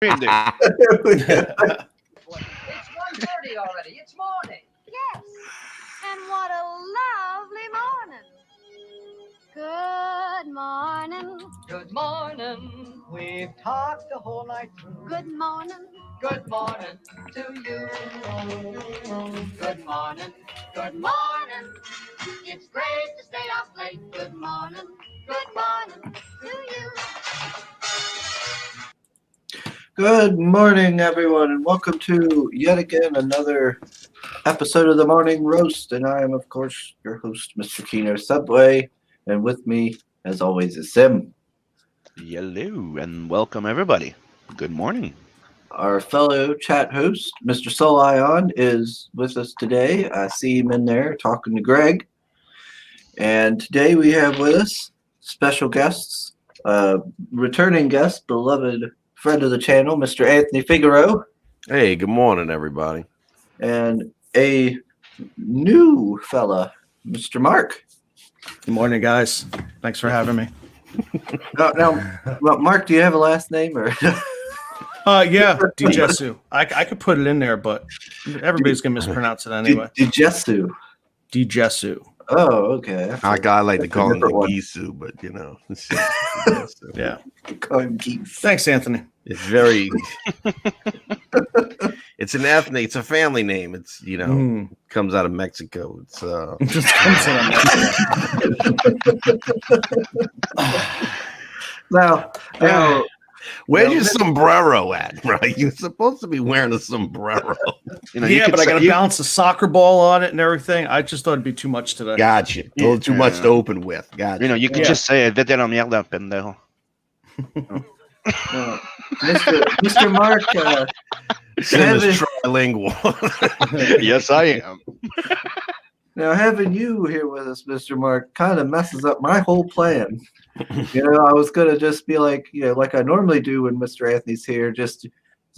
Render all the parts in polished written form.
It's 1:30 already. It's morning. Yes, and what a lovely morning. Good morning. Good morning. We've talked the whole night through. Good morning. Good morning to you. Good morning. Good morning. It's great to stay up late. Good morning. Good morning to you. Good morning, everyone, and welcome to yet again another episode of the Morning Roast. And I am, of course, your host, Mr. Keener Subway, and with me, as always, is Sim. Hello and welcome everybody. Good morning. Our fellow chat host, Mr. Solion, is with us today. I see him in there talking to Greg. And today we have with us special guests, returning guest, beloved friend of the channel, Mr. Anthony Figaro. Hey, good morning, everybody. And a new fella, Mr. Mark. Good morning, guys. Thanks for having me. Well, Mark, do you have a last name or? Yeah, Dijesu. I could put it in there, but everybody's gonna mispronounce it anyway. Dijesu. Dijesu. Oh, okay. I like to call him the one. Gisu, but you know, Yeah. Call him geese. Thanks, Anthony. it's very. It's an ethnic. It's a family name. It's comes out of Mexico. It's Just comes in. Now, where's your sombrero at? Right, you're supposed to be wearing a sombrero. Yeah, but I got to balance the soccer ball on it and everything. I just thought it'd be too much today. Gotcha. A little too much to open with. Gotcha. You can just say vete a la mierda, pendejo. Mr. Mark, Sim is trilingual. Yes, I am. now having you here with us, Mr. Mark, kind of messes up my whole plan. I was gonna just be like, like I normally do when Mr. Anthony's here, just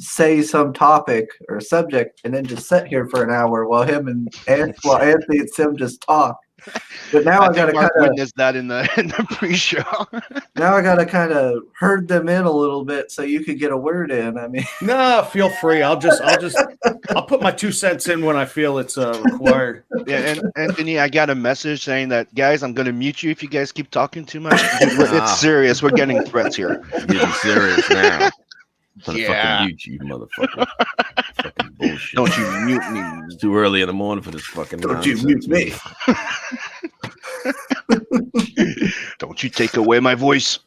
say some topic or subject, and then just sit here for an hour while Anthony and Sim just talk. But now I gotta kind of witness that in the pre-show. now I gotta kind of herd them in a little bit so you could get a word in. I mean, No, feel free. I'll put my 2 cents in when I feel it's required. Yeah, and Anthony, I got a message saying that, guys, I'm gonna mute you if you guys keep talking too much. It's serious. We're getting threats here. Getting serious now. Yeah. Fucking mute you, motherfucker. Fucking bullshit. Don't you mute me. It's too early in the morning for this fucking don't nonsense. you mute me? Don't you take away my voice.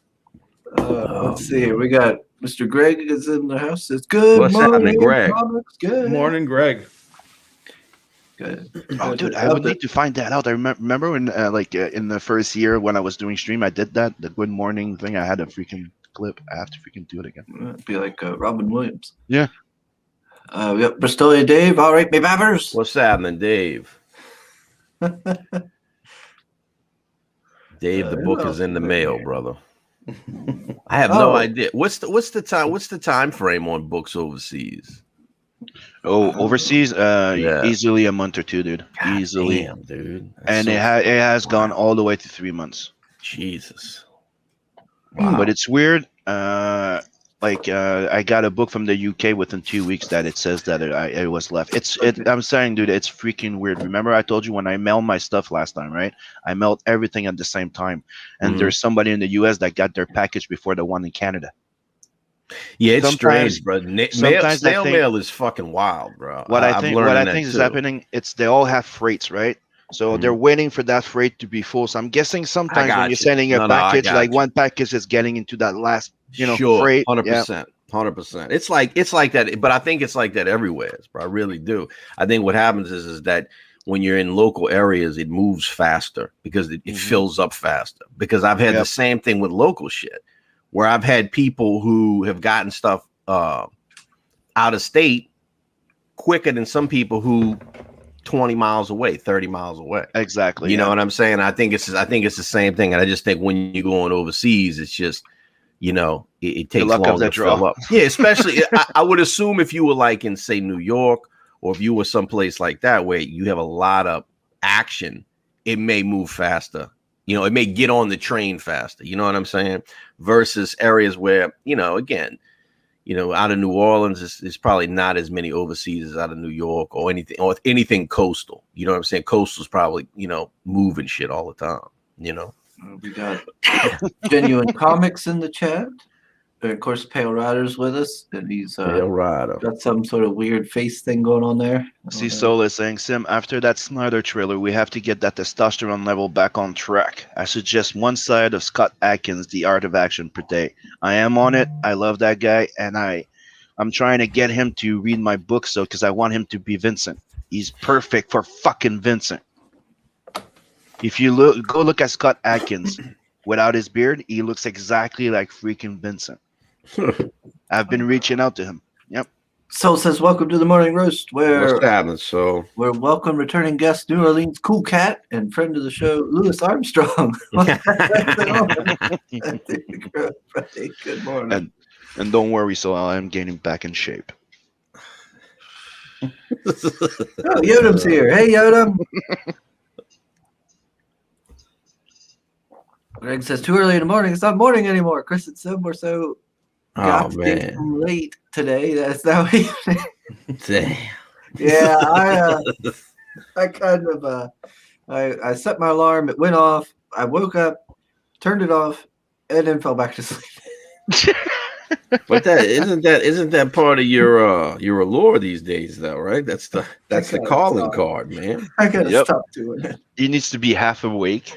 Let's see here. We got Mr. Greg is in the house. It's good. What's happening, Greg? Comics, good. Morning, Greg. Good. Oh, dude, I would need to find that out. I remember when, in the first year when I was doing stream, I did that. The good morning thing. I had a freaking clip. I have to freaking do it again. It'd be like Robin Williams. Yeah. We got Bristolian Dave. All right, me babbers. What's happening, Dave? Dave, the book is in the mail, brother. I have no idea. What's the time frame on books overseas? Oh, overseas, easily a month or two, dude. God easily, damn, dude. And it has gone all the way to 3 months. Jesus. But it's weird. I got a book from the UK within 2 weeks that it says that it was left. I'm saying, dude, it's freaking weird. Remember, I told you when I mailed my stuff last time, right? I mailed everything at the same time, and there's somebody in the US that got their package before the one in Canada. Yeah, it's Sometimes- strange, bro. sometimes I Snail think- mail is fucking wild, bro. What I I'm think learning that is too. happening, it's they all have freights, right? So they're waiting for that freight to be full. So I'm guessing sometimes got when you're you. sending a No, I package, got like you. one package is getting into that last, Sure, freight. 100%. 100%. It's like that, but I think it's like that everywhere, bro. I really do. I think what happens is that when you're in local areas, it moves faster because it fills up faster. Because I've had the same thing with local shit, where I've had people who have gotten stuff out of state quicker than some people who 20 miles away, 30 miles away. Exactly. You know what I'm saying? I think it's the same thing. And I just think when you're going overseas, it's just, it takes longer to fill up. Yeah, especially I would assume if you were like in, say, New York, or if you were someplace like that where you have a lot of action, it may move faster. It may get on the train faster. You know what I'm saying? Versus areas where, again, out of New Orleans, it's probably not as many overseas as out of New York or anything coastal. You know what I'm saying? Coastal's probably, moving shit all the time, We got Genuine Comics in the chat. And of course, Pale Rider's with us, and he's Rider. got some sort of weird face thing going on there. See, Soul is saying, Sim, after that Snyder trailer, we have to get that testosterone level back on track. I suggest one side of Scott Adkins, The Art of Action per day. I am on it. I love that guy, and I'm trying to get him to read my book, because I want him to be Vincent. He's perfect for fucking Vincent. If you go look at Scott Adkins without his beard, he looks exactly like freaking Vincent. I've been reaching out to him. Yep. Soul says, welcome to the Morning Roast, where What's happening, so? we're welcome returning guest New Orleans Cool Cat and friend of the show, Louis Armstrong. Good morning. And don't worry, so I am getting back in shape. Oh, Yodam's here. Hey, Yodam. Greg says, too early in the morning. It's not morning anymore. Chris and Sim were so late today. That's now. Damn. Yeah, I kind of I set my alarm. It went off. I woke up, turned it off, and then fell back to sleep. But isn't that part of your allure these days, though, right? That's the calling card, man. I gotta stop doing it. He needs to be half awake.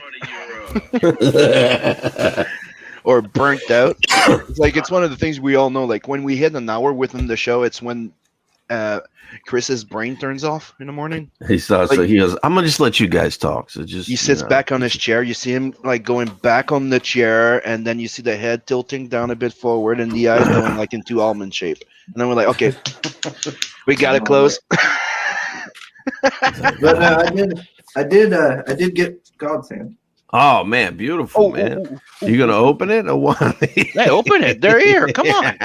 Or burnt out. It's one of the things we all know. Like when we hit an hour within the show, it's when Chris's brain turns off in the morning. He starts. So he goes, "I'm gonna just let you guys talk." So just he sits back on his chair. You see him going back on the chair, and then you see the head tilting down a bit forward, and the eyes going into almond shape. And then we're like, "Okay, we gotta close." But I did get God's hand. Oh man, beautiful, man. You gonna open it or what? Hey, open it. They're here. Come on.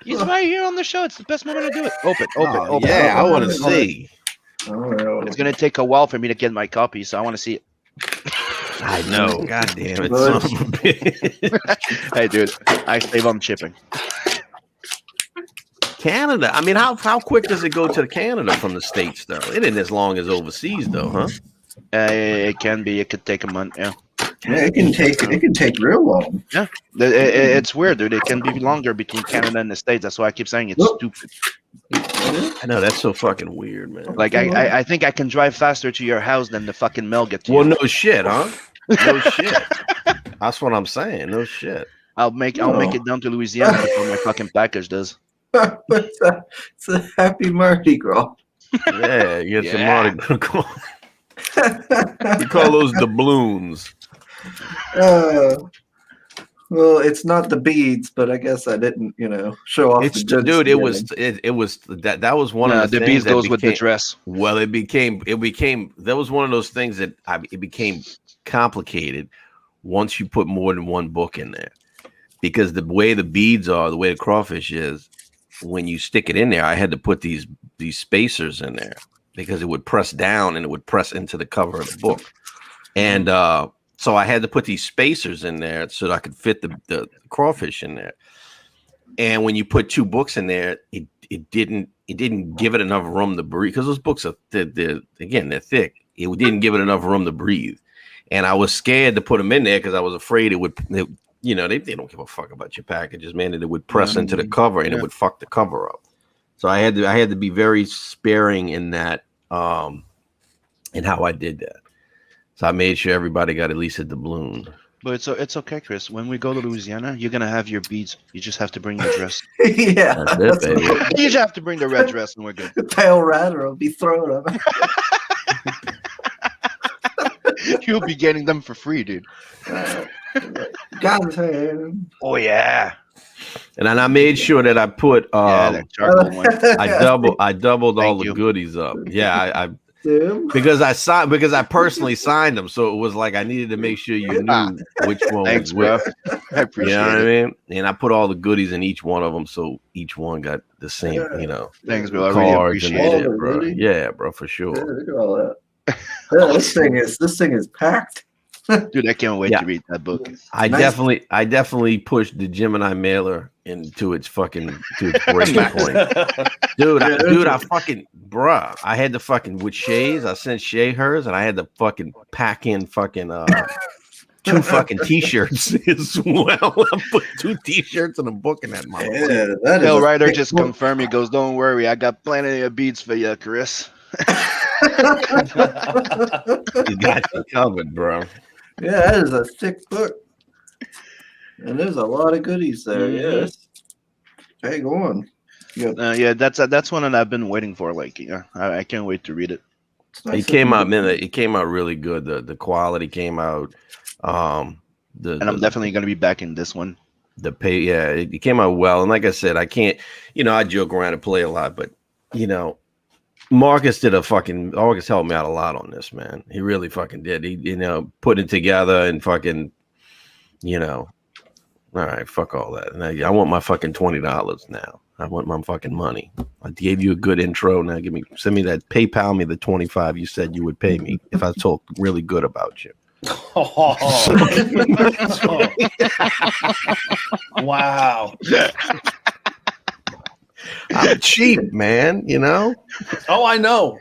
He's right here on the show. It's the best moment to do it. Open. Yeah, I want to see. It's gonna take a while for me to get my copy, so I want to see it. I know. God damn it, son of a bitch. Hey, dude, I save on shipping. Canada. I mean, how quick does it go to Canada from the States, though? It isn't as long as overseas, though, huh? It can be. It could take a month. Yeah. Yeah, it can take real long. Yeah, it's weird, dude. It can be longer between Canada and the States. That's why I keep saying it's stupid. I know that's so fucking weird, man. Like I think I can drive faster to your house than the fucking mail get to you. Well, no shit, huh? No shit. That's what I'm saying. No shit. I'll make it down to Louisiana before my fucking package does. It's a happy Mardi Gras. Yeah, you get some Mardi Gras. We call those doubloons. Well, it's not the beads, but I guess I didn't, show off. Dude, it was that was one of the beads goes with the dress. Well, it became that was one of those things that it became complicated once you put more than one book in there, because the way the beads are, the way the crawfish is, when you stick it in there, I had to put these spacers in there because it would press down and it would press into the cover of the book. And so I had to put these spacers in there so that I could fit the crawfish in there. And when you put two books in there, it didn't give it enough room to breathe, because those books they're thick. It didn't give it enough room to breathe. And I was scared to put them in there because I was afraid they don't give a fuck about your packages, man. And it would press into the cover and it would fuck the cover up. So I had to be very sparing in that, in how I did that. So I made sure everybody got at least a doubloon. But it's okay, Chris. When we go to Louisiana, you're gonna have your beads. You just have to bring the dress. Yeah, that's it, baby. You just have to bring the red dress, and we're good. The pale rider will be throwing them. You'll be getting them for free, dude. God's hand. Oh yeah. And then I made sure that I put that charcoal one. I doubled all the goodies up. Yeah, because I personally signed them, so it was like I needed to make sure you knew which one was which. I appreciate it. You know what I mean? And I put all the goodies in each one of them, so each one got the same, Thanks, bro. I really appreciate it, bro. Yeah, bro, for sure. Yeah, look at all that. Yeah, this thing is packed. Dude, I can't wait Yeah. to read that book. I Nice. definitely pushed the Gemini mailer to its breaking point. Dude, I fucking bruh. I had to fucking with Shay's. I sent Shay hers, and I had to fucking pack in fucking 2 fucking t-shirts as well. I put 2 t-shirts and a book in that motherfucker. Yeah, that is Bill a Ryder thick just book. confirmed. He goes, "Don't worry, I got plenty of beats for you, Chris." You got you covered, bro. Yeah, that is a thick book. And there's a lot of goodies there. Mhm. Yes. Hang on. Yeah, that's one that I've been waiting for. Like, yeah, I can't wait to read it. It's nice It came of out, you. man. It came out really good. The quality came out. And I'm definitely gonna be back in this one. The pay, yeah, it came out well. And like I said, I can't, I joke around and play a lot, but Marcus Marcus helped me out a lot on this, man. He really fucking did. He, put it together and fucking, all right, fuck all that. Now, I want my fucking $20 now. I want my fucking money. I gave you a good intro. Now send me that, PayPal me the 25 you said you would pay me if I talk really good about you. Wow. I'm cheap, man, Oh, I know.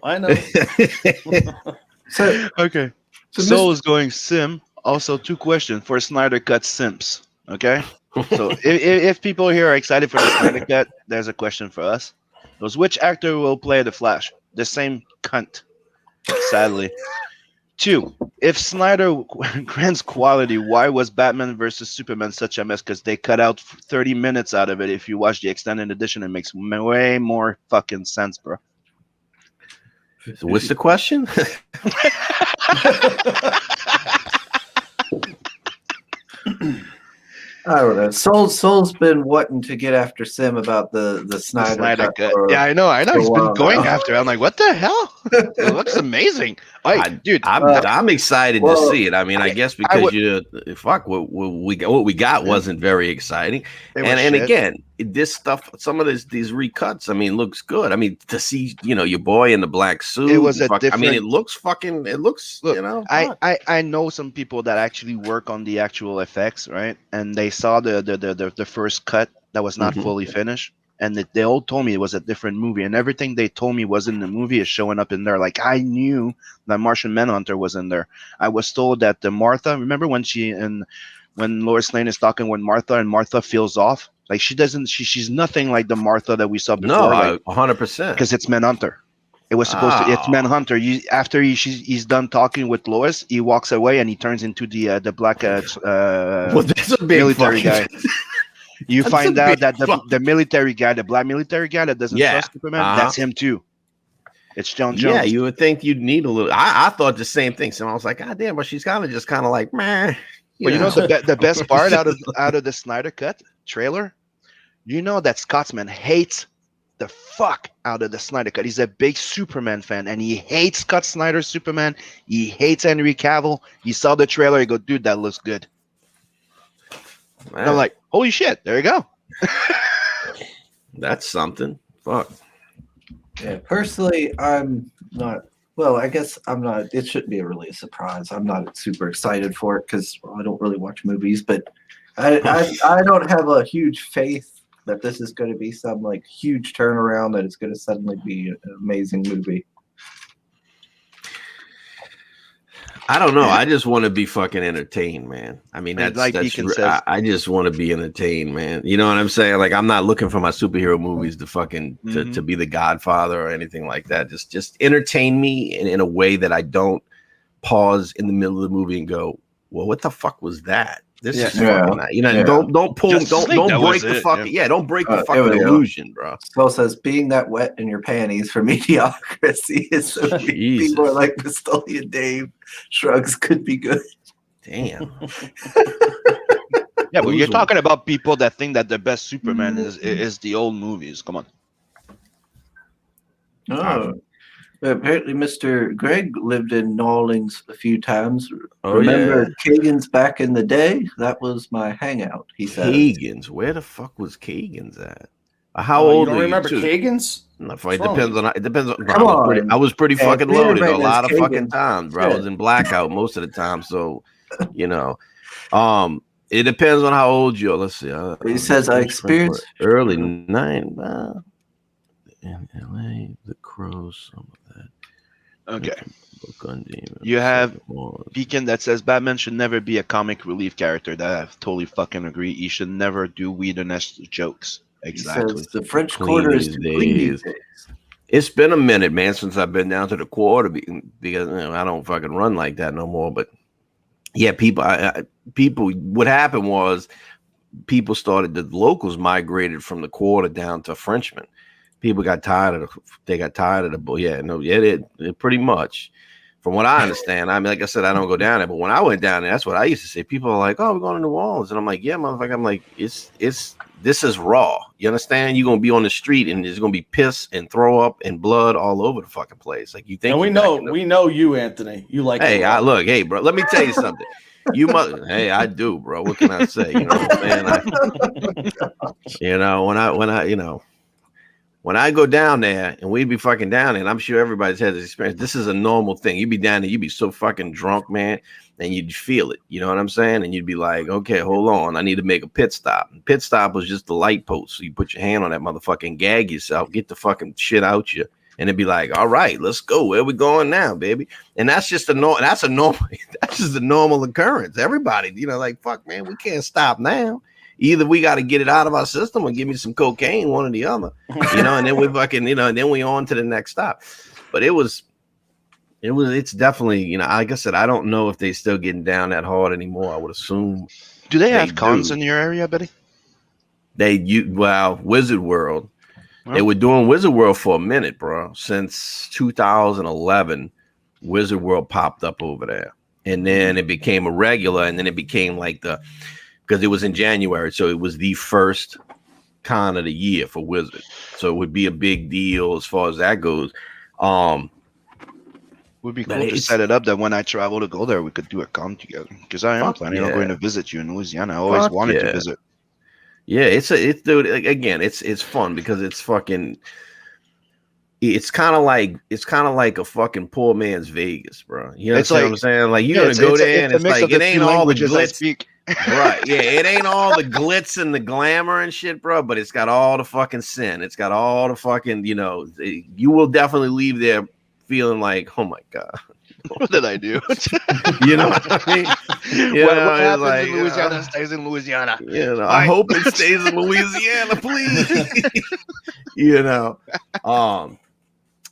So, Okay. so Soul is going sim. Also, 2 questions for Snyder Cut Simps. Okay. So if people here are excited for the Snyder Cut, there's a question for us. Which actor will play the Flash? The same cunt. Sadly. 2. If Snyder grants quality, why was Batman versus Superman such a mess? Because they cut out 30 minutes out of it. If you watch the extended edition, it makes way more fucking sense, bro. So what's the question? I don't know. Soul's been wanting to get after Sim about the Snyder cut. Yeah, I know. for a He's been while going now. after it. I'm like, what the hell? It looks amazing. Like, dude, I'm excited to see it. I mean, I guess because what we got wasn't very exciting. And again, this stuff, some of these recuts, I mean, looks good. I mean, to see, your boy in the black suit. It was I mean, it looks, look, I know some people that actually work on the actual effects, right? And they saw the first cut that was not fully finished. And they all told me it was a different movie, and everything they told me was in the movie is showing up in there. Like, I knew that Martian Manhunter was in there. I was told that the Martha, remember when Lois Lane is talking with Martha, and Martha feels off? Like, she's nothing like the Martha that we saw before. No, 100%. Because it's Manhunter. It was supposed to. It's Manhunter. After he's done talking with Lois, he walks away and he turns into the black that's a big military guy. You That's find a out big that the military guy, the black military guy that doesn't trust Superman, that's him too. It's John Jones. Yeah, you would think you'd need a little. I thought the same thing. So I was like, God damn, but she's kind of like, man. But the best part out of the Snyder Cut trailer, that Scotsman hates the fuck out of the Snyder Cut. He's a big Superman fan, and he hates Scott Snyder's Superman. He hates Henry Cavill. He saw the trailer. He go, dude, that looks good. And I'm like, holy shit, there you go. That's something. Fuck. Yeah, personally, I'm not. Well, I guess I'm not. It shouldn't be really a surprise. I'm not super excited for it because I don't really watch movies. But I don't have a huge faith that this is going to be some like huge turnaround. That it's going to suddenly be an amazing movie. I don't know. I just want to be fucking entertained, man. I mean, that's Beacon says. I just want to be entertained, man. You know what I'm saying? Like, I'm not looking for my superhero movies to fucking to be the Godfather or anything like that. Just entertain me in a way that I don't pause in the middle of the movie and go, well, what the fuck was that? This is fucking, don't pull, don't break the fucking, don't break the fucking illusion, bro. Soul says, being that wet in your panties for mediocrity is so people are like Pistolia Dave shrugs could be good. Damn. Yeah, but you're talking about people that think that the best Superman is the old movies. Come on. Oh. Apparently, Mr. Greg lived in Nawlings a few times. Oh, Remember Kagan's back in the day? That was my hangout, he said. Kagan's? Where the fuck was Kagan's at? How old you are don't remember you? Kagan's? No, it depends on. It depends on. Come on. I was pretty fucking loaded a lot of Kagan. fucking times, bro. I was in blackout most of the time, so You know, it depends on how old you are. Let's see. He says I experienced early 9. In LA, the Crows, some of that. Okay. Gundy, You have Beacon that says Batman should never be a comic relief character. That I totally fucking agree. He should never do Whedon-esque jokes. Exactly. He says the French Quarter is too clean these days. It's been a minute, man, since I've been down to the Quarter because you know, I don't fucking run like that no more. But yeah, people. What happened was people started. The locals migrated from the Quarter down to Frenchman. People got tired of. They got tired of the. Yeah, no, yeah, it pretty much. From what I understand, I mean, like I said, I don't go down there, but when I went down there, that's what I used to say. People are like, "Oh, we're going to New Orleans," and I'm like, "Yeah, motherfucker." I'm like, "This is raw. You understand? You're gonna be on the street, and there's gonna be piss and throw up and blood all over the fucking place. Like you think." And we know you, Anthony. You like. Hey, hey, bro. Let me tell you something. You must. Hey, I do, bro. What can I say? You know what I'm saying? When I go down there and we'd be fucking down there, and I'm sure everybody's had this experience. This is a normal thing. You'd be down there, you'd be so fucking drunk, man, and you'd feel it. You know what I'm saying? And you'd be like, okay, hold on. I need to make a pit stop. And pit stop was just the light post. So you put your hand on that motherfucking, gag yourself, get the fucking shit out you. And it'd be like, all right, let's go. Where we going now, baby? And that's just that's just a normal occurrence. Everybody, like, fuck, man, we can't stop now. Either we got to get it out of our system or give me some cocaine, one or the other, and then we fucking, and then we on to the next stop. But it's definitely, like I said, I don't know if they still getting down that hard anymore. I would assume. Do they have cons in your area, Betty? Wizard World. Well, they were doing Wizard World for a minute, bro. Since 2011, Wizard World popped up over there. And then it became a regular, and then it became like because it was in January, so it was the first con of the year for Wizard. So it would be a big deal as far as that goes. Would be cool to set it up that when I travel to go there, we could do a con together. Because I am planning on going to visit you in Louisiana. I always wanted to visit. Yeah, it's fun because it's fucking. It's kind of like a fucking poor man's Vegas, bro. You know what I'm saying? Like you're gonna go there and it's like it ain't all the glitz. Right, yeah, it ain't all the glitz and the glamour and shit, bro, but it's got all the fucking sin. It's got all the fucking, you will definitely leave there feeling like, oh my God. What did I do? You know what I mean? What happens in Louisiana stays in Louisiana. I hope it stays in Louisiana, please.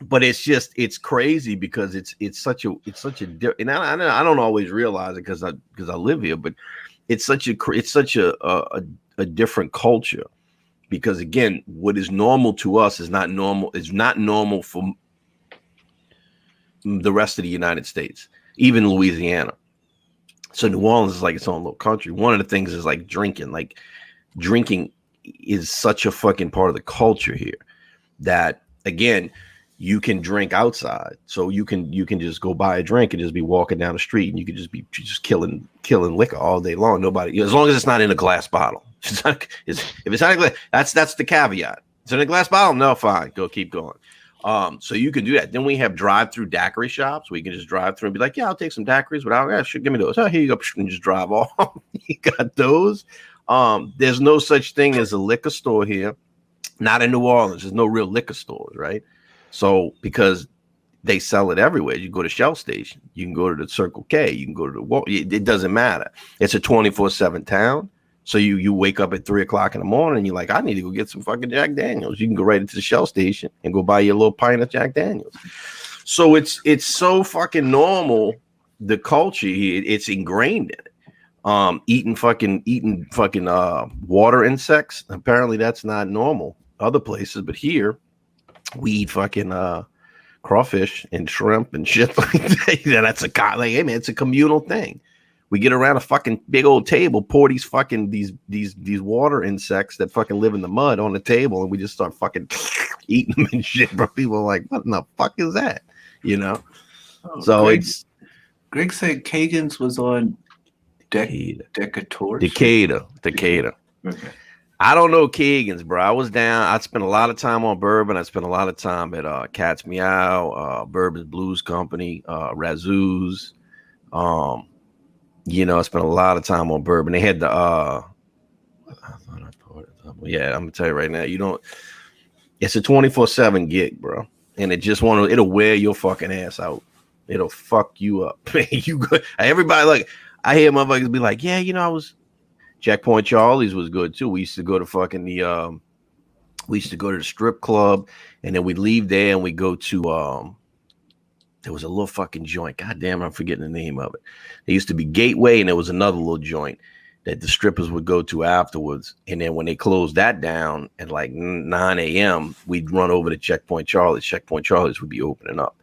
But it's crazy because it's such a and I don't always realize it because I live here, but it's such a different culture because again, what is normal to us is not normal for the rest of the United States, even Louisiana. So New Orleans is like its own little country. One of the things is like drinking. Like drinking is such a fucking part of the culture here that again, you can drink outside. So you can just go buy a drink and just be walking down the street and you can just be killing liquor all day long. Nobody, as long as it's not in a glass bottle. If it's not a glass, that's the caveat. It's in a glass bottle, no, fine, keep going. So you can do that. Then we have drive-through daiquiri shops where you can just drive through and be like, yeah, I'll take some daiquiris without, give me those. Oh, here you go, and just drive off. You got those. There's no such thing as a liquor store here. Not in New Orleans. There's no real liquor stores, right? So because they sell it everywhere, you go to Shell Station, you can go to the Circle K, you can go to the it doesn't matter. It's a 24/7 town. So you wake up at 3:00 in the morning and you're like, I need to go get some fucking Jack Daniels. You can go right into the Shell Station and go buy your little pint of Jack Daniels. So it's so fucking normal. The culture here, it's ingrained in it. Eating fucking water insects. Apparently that's not normal other places, but here we eat fucking crawfish and shrimp and shit like that. Hey man, it's a communal thing. We get around a fucking big old table, pour these fucking these water insects that fucking live in the mud on the table, and we just start fucking eating them and shit. Bro, people are like, what in the fuck is that? So Greg said Kagan's was on Decatur. Decatur. Okay. I don't know Kagan's, bro. I was down. I spent a lot of time on Bourbon. I spent a lot of time at Cat's Meow, Bourbon's Blues Company, Razoo's. You know, I spent a lot of time on bourbon. They had the yeah, I'm gonna tell you right now, you don't. It's a 24/7 gig, bro, and it'll wear your fucking ass out. It'll fuck you up. You good? Everybody like I hear motherfuckers be like, yeah, you know, I was Checkpoint Charlie's was good too. We used to go to fucking we used to go to the strip club, and then we'd leave there and we go to there was a little fucking joint. God damn, I'm forgetting the name of it. There used to be Gateway, and there was another little joint that the strippers would go to afterwards. And then when they closed that down at like 9 a.m., we'd run over to Checkpoint Charlie's. Checkpoint Charlie's would be opening up.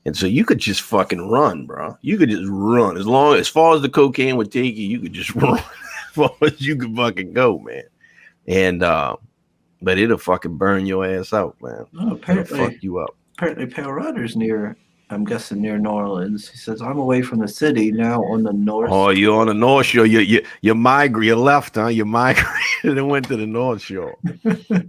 And so you could just fucking run, bro. You could just run. As far as the cocaine would take you, you could just run as far as you could fucking go, man. And but it'll fucking burn your ass out, man. Oh, apparently, it'll fuck you up. Apparently Pale Rider's near, I'm guessing near New Orleans. He says, I'm away from the city now on the north. Oh, you're on the North Shore. You migrate. You left, huh? You migrated and went to the North Shore.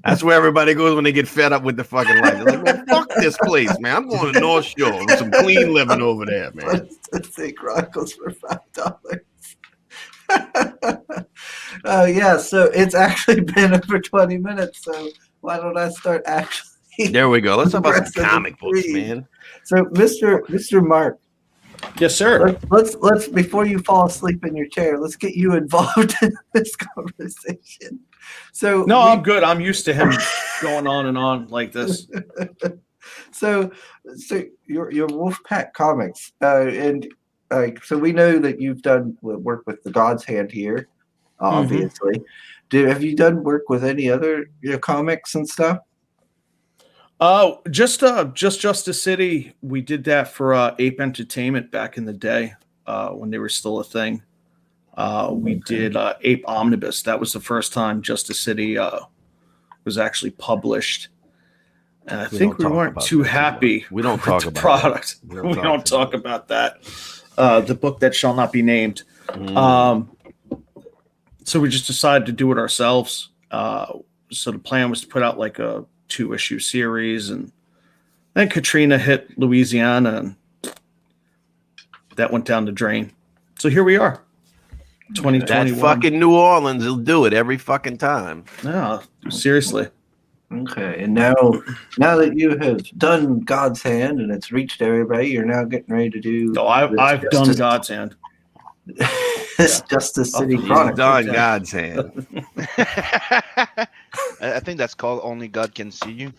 That's where everybody goes when they get fed up with the fucking life. They're like, man, fuck this place, man. I'm going to the North Shore. There's some clean living over there, man. Let's say Chronicles for $5. Yeah, so it's actually been over 20 minutes. So why don't I start actually? There we go. Let's talk about some comic books, man. So, Mr. Mark. Yes, sir. Let's before you fall asleep in your chair, let's get you involved in this conversation. So no, I'm good. I'm used to him going on and on like this. So your Wolfpack Comics, and so we know that you've done work with the God's Hand here, obviously. Have you done work with any other comics and stuff? Just Justice City. We did that for Ape Entertainment back in the day, when they were still a thing. We did Ape Omnibus. That was the first time Justice City was actually published. And I think we weren't too happy with the product. We don't talk about that. The book that shall not be named. So we just decided to do it ourselves. So the plan was to put out like a 2-issue series, and then Katrina hit Louisiana, and that went down the drain. So here we are, 2021. That fucking New Orleans will do it every fucking time. No, seriously. Okay, and now that you have done God's Hand and it's reached everybody, you're now getting ready to do. No, I've done God's Hand. This Justice City Chronicles. Done God's Hand. I think that's called Only God Can See You.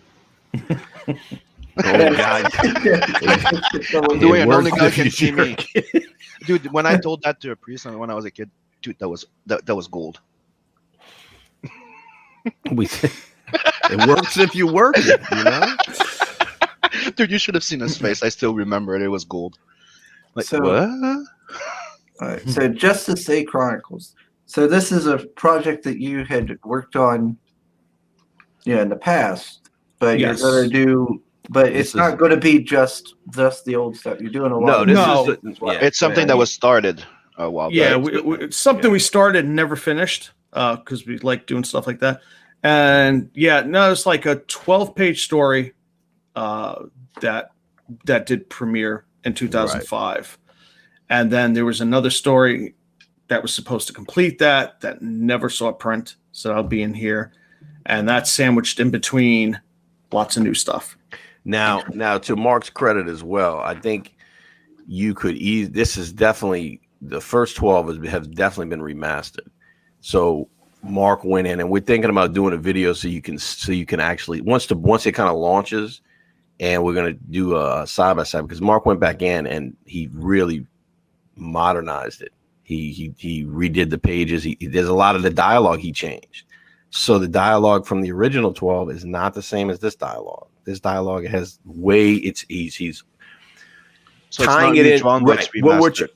Oh God! I'm doing it. Only God Can See Me, dude. When I told that to a priest when I was a kid, dude, that was gold. It works if you work it, you know. Dude, you should have seen his face. I still remember it. It was gold. Like So- what? All right, so Justice City Chronicles. So this is a project that you had worked on, in the past, but Yes. you're going to do. But it's not going to be just the old stuff. You're doing a lot. It's something that was started a while back. Yeah, it's something we started and never finished because we like doing stuff like that. And it's like a 12-page story that did premiere in 2005. And then there was another story that was supposed to complete that never saw print. So that'll be in here. And that's sandwiched in between lots of new stuff. Now, to Mark's credit as well, I think you could this is definitely the first 12 have definitely been remastered. So Mark went in, and we're thinking about doing a video so you can actually once it kind of launches, and we're gonna do a side by side because Mark went back in and he really modernized it. He redid the pages. There's a lot of the dialogue he changed. So the dialogue from the original 12 is not the same as this dialogue. This dialogue has he's So tying it's not it in redrawn, but it's remastered.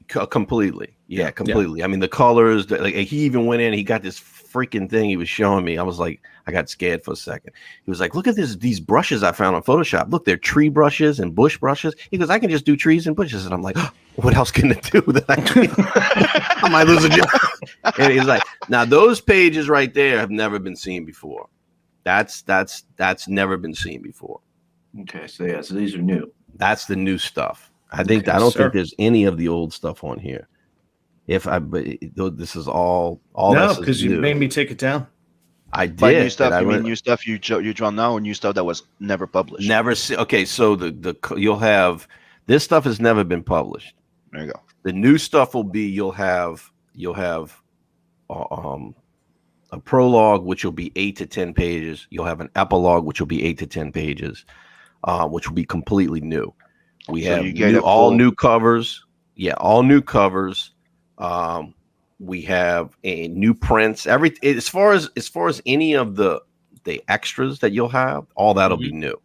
Completely. Yeah, completely. Yeah. I mean, the colors, he even went in, he got this freaking thing he was showing me. I was like, I got scared for a second. He was like, look at these brushes I found on Photoshop. Look, they're tree brushes and bush brushes. He goes, I can just do trees and bushes. And I'm like, oh, what else can it do that I can? I might lose a job. And he's like, now those pages right there have never been seen before. That's never been seen before. Okay, so these are new. That's the new stuff. I don't think there's any of the old stuff on here. This is all No, this is because you new. made me take it down. I By new did. stuff, I you mean went- new stuff you draw now, or new stuff that was never published? Never see. Okay, so you'll have this stuff has never been published. There you go. The new stuff will be you'll have a prologue, which will be 8 to 10 pages. You'll have an epilogue, which will be 8 to 10 pages, which will be completely new. We So have you get all new covers. Yeah, all new covers. We have new prints. As far as any of the extras that you'll have, all that'll be new.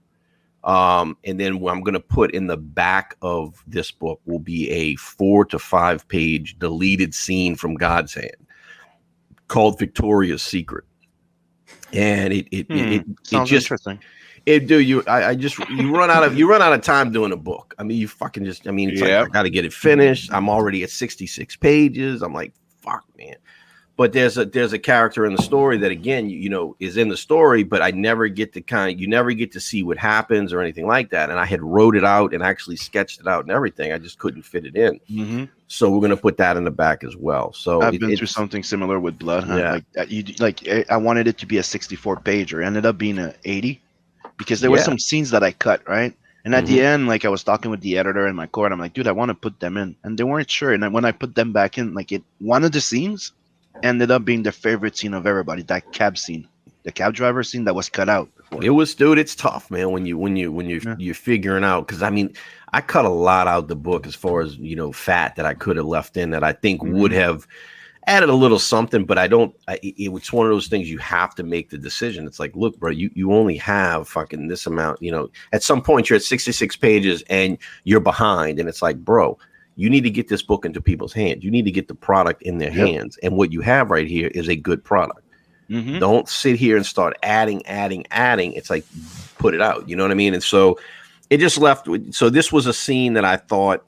And then what I'm going to put in the back of this book will be a 4 to 5 page deleted scene from God's Hand called Victoria's Secret. And it sounds just interesting. you run out of time doing a book. I mean, you fucking just, I mean, it's like, I got to get it finished. I'm already at 66 pages. I'm like, fuck, man. But there's a character in the story that, again, is in the story, but I never get to you never get to see what happens or anything like that. And I had wrote it out and actually sketched it out and everything. I just couldn't fit it in. Mm-hmm. So we're going to put that in the back as well. So I've been through something similar with Blood Hunt. Yeah. I wanted it to be a 64 pager. It ended up being a 80 because there were some scenes that I cut, right? And at the end, like, I was talking with the editor and my core, and I'm like, dude, I want to put them in. And they weren't sure. And when I put them back in, like, one of the scenes ended up being the favorite scene of everybody, that cab scene, the cab driver scene that was cut out before. It was, dude, it's tough, man, when you're figuring out, because I mean, I cut a lot out the book as far as, fat that I could have left in that I think would have added a little something, but it's one of those things you have to make the decision. It's like, look, bro, you only have fucking this amount, at some point you're at 66 pages and you're behind, and it's like, bro, you need to get this book into people's hands. You need to get the product in their hands. And what you have right here is a good product. Mm-hmm. Don't sit here and start adding. It's like, put it out. You know what I mean? And so it just left. So this was a scene that I thought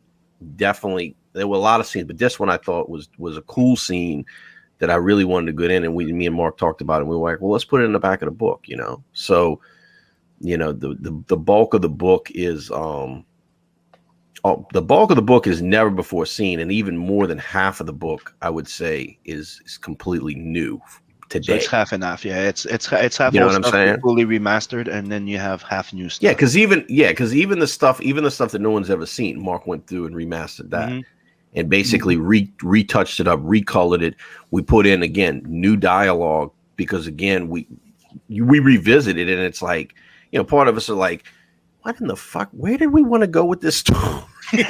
definitely, there were a lot of scenes, but this one I thought was a cool scene that I really wanted to get in. And me and Mark talked about it. And we were like, well, let's put it in the back of the book, So, the bulk of the book is, the bulk of the book is never before seen, and even more than half of the book, I would say, is completely new today. So it's half and half. Yeah, it's half. You know what I'm saying? Fully remastered, and then you have half new stuff. Yeah, because even the stuff that no one's ever seen, Mark went through and remastered that, and basically retouched it up, recolored it. We put in again new dialogue because again we revisited it, and it's like, part of us are like, what in the fuck? Where did we want to go with this story? And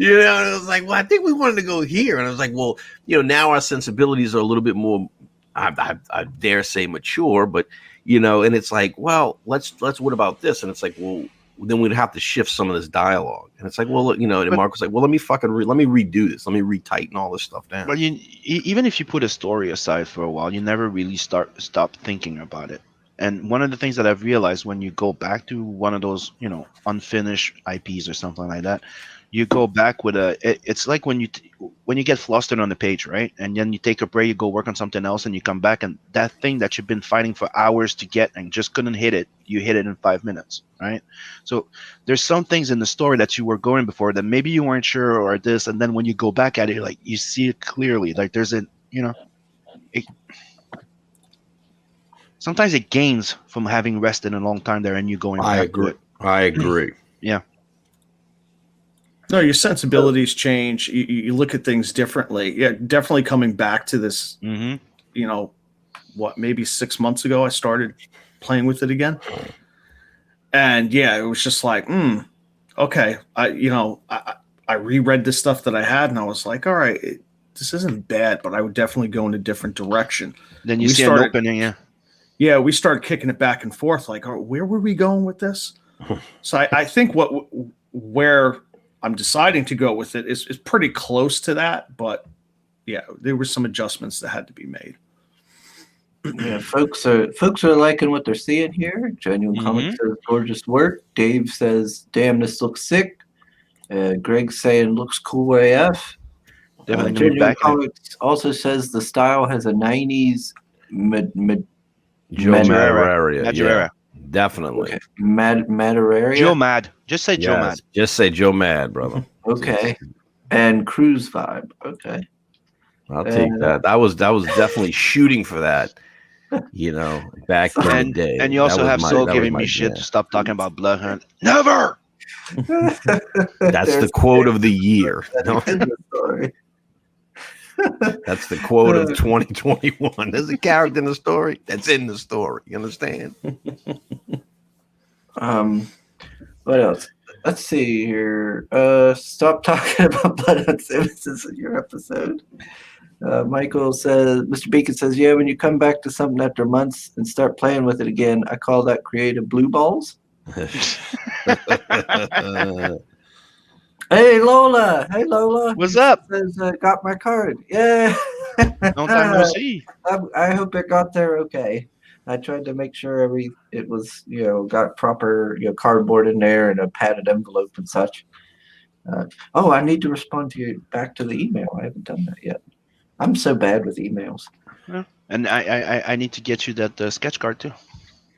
I was like, well, I think we wanted to go here. And I was like, well, now our sensibilities are a little bit more, I dare say, mature, but, and it's like, well, let's what about this? And it's like, well, then we'd have to shift some of this dialogue. And it's like, well, and Mark was like, well, let me redo this. Let me retighten all this stuff down. But even if you put a story aside for a while, you never really stop thinking about it. And one of the things that I've realized when you go back to one of those, unfinished IPs or something like that, you go back with it's like when you get flustered on the page, right? And then you take a break, you go work on something else, and you come back, and that thing that you've been fighting for hours to get and just couldn't hit it, you hit it in 5 minutes, right? So there's some things in the story that you were going before that maybe you weren't sure or this, and then when you go back at it, like you see it clearly. Like there's sometimes it gains from having rested a long time there and you going back to it. I agree. Yeah. No, your sensibilities change. You look at things differently. Yeah, definitely coming back to this, maybe 6 months ago, I started playing with it again. And yeah, it was just like, okay. I reread the stuff that I had and I was like, all right, this isn't bad, but I would definitely go in a different direction. Then you see an opening, yeah. Yeah, we started kicking it back and forth. Like, where were we going with this? So I think where I'm deciding to go with it is pretty close to that. But yeah, there were some adjustments that had to be made. Yeah, folks are liking what they're seeing here. Genuine Comics says gorgeous work. Dave says, "Damn, this looks sick." Greg's saying looks cool AF. Genuine Comics also says the style has a 90s Joe Madureira. Yeah, definitely. Okay. Madureira. Joe Mad. Just say Joe Mad. Just say Joe Mad, brother. Okay. And cruise vibe. Okay. I'll take that. I was definitely shooting for that. Back in the day. And you also have Soul that was giving my me shit jam. to stop talking about Bloodhunt. Never. That's the quote of the year. No, In the story. that's the quote of 2021. There's a character in the story that's in the story. You understand? What else? Let's see here. Stop talking about Bloodhound Sims. This is your episode. Michael says, Mr. Beacon says, yeah, when you come back to something after months and start playing with it again, I call that creative blue balls. Hey Lola, What's up? Says, got my card. Yeah. Long time no see. I hope it got there okay. I tried to make sure it was got proper cardboard in there and a padded envelope and such. I need to respond to you back to the email. I haven't done that yet. I'm so bad with emails. Yeah. And I need to get you that sketch card too.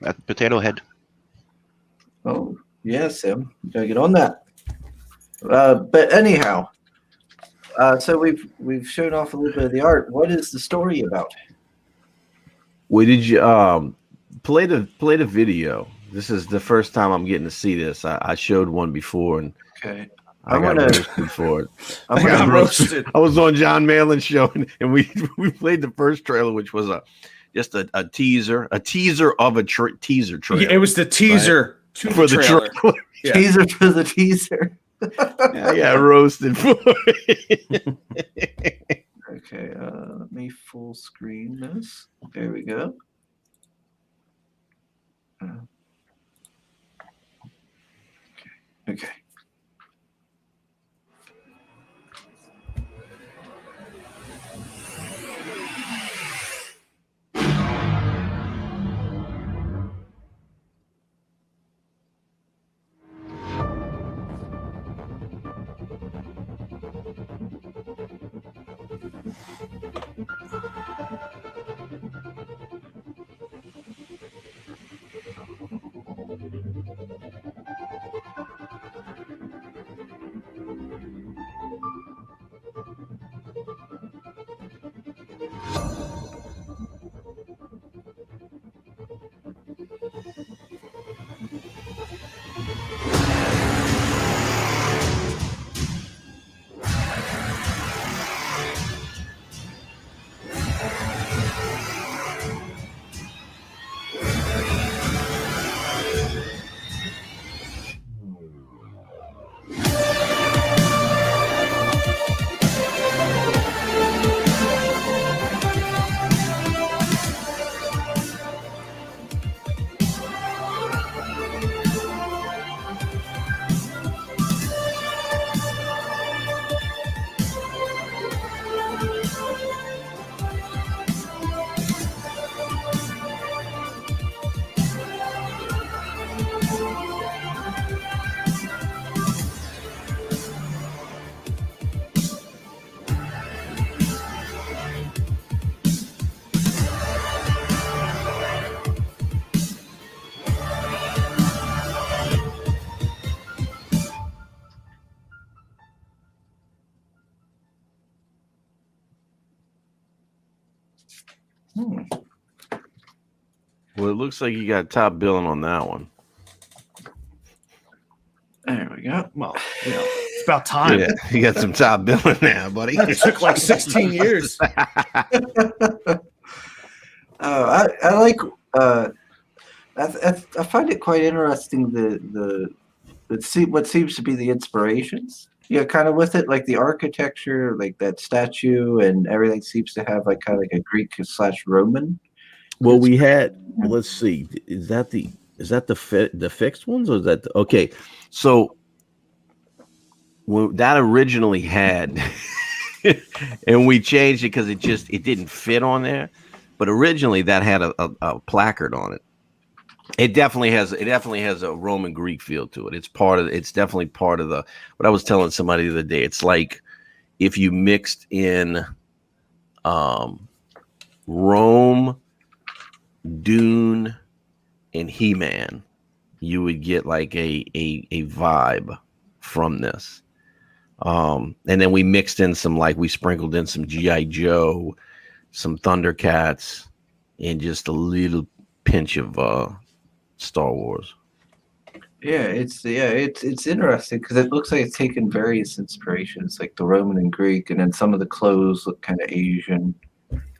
At Potato Head. Oh yeah, Sim, you gotta get on that. But anyhow, so we've shown off a little bit of the art. What is the story about? Wait, did you play the video? This is the first time I'm getting to see this. I showed one before and Okay. I got roasted for it. I'm gonna roasted. I was on John Malin's show and we played the first trailer, which was just a teaser of a teaser trailer. Yeah, it was the teaser for the trailer. Yeah. Teaser for the teaser. I got roasted for it. Okay, let me full screen this. There we go. Okay. Well, it looks like you got top billing on that one. There we go. Well, it's about time. Yeah, you got some top billing now, buddy. It took like 16 years. I like. I find it quite interesting what seems to be the inspirations. Yeah, kind of with it, like the architecture, like that statue, and everything seems to have like kind of like a Greek/Roman. Well, we had. Let's see. Is that the fixed ones, or is that okay? So that originally had, and we changed it because it didn't fit on there. But originally that had a placard on it. It definitely has a Roman Greek feel to it. It's definitely part of the. What I was telling somebody the other day. It's like if you mixed in, Rome, Dune, and He-Man, you would get like a vibe from this. And then we mixed in we sprinkled in some G.I. Joe, some Thundercats, and just a little pinch of Star Wars. Yeah, it's interesting because it looks like it's taken various inspirations, like the Roman and Greek, and then some of the clothes look kind of Asian.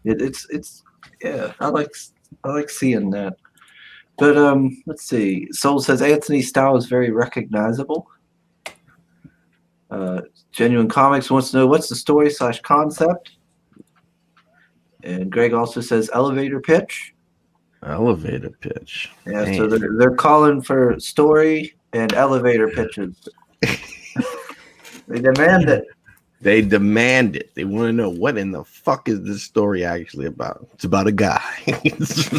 It's yeah, I like seeing that. But let's see. Soul says Anthony's style is very recognizable. Genuine Comics wants to know what's the story / concept. And Greg also says elevator pitch. Elevator pitch. Yeah, Man. so they're calling for story and elevator pitches. They demand it. They demand it. They want to know what in the fuck is this story actually about. It's about a guy. It's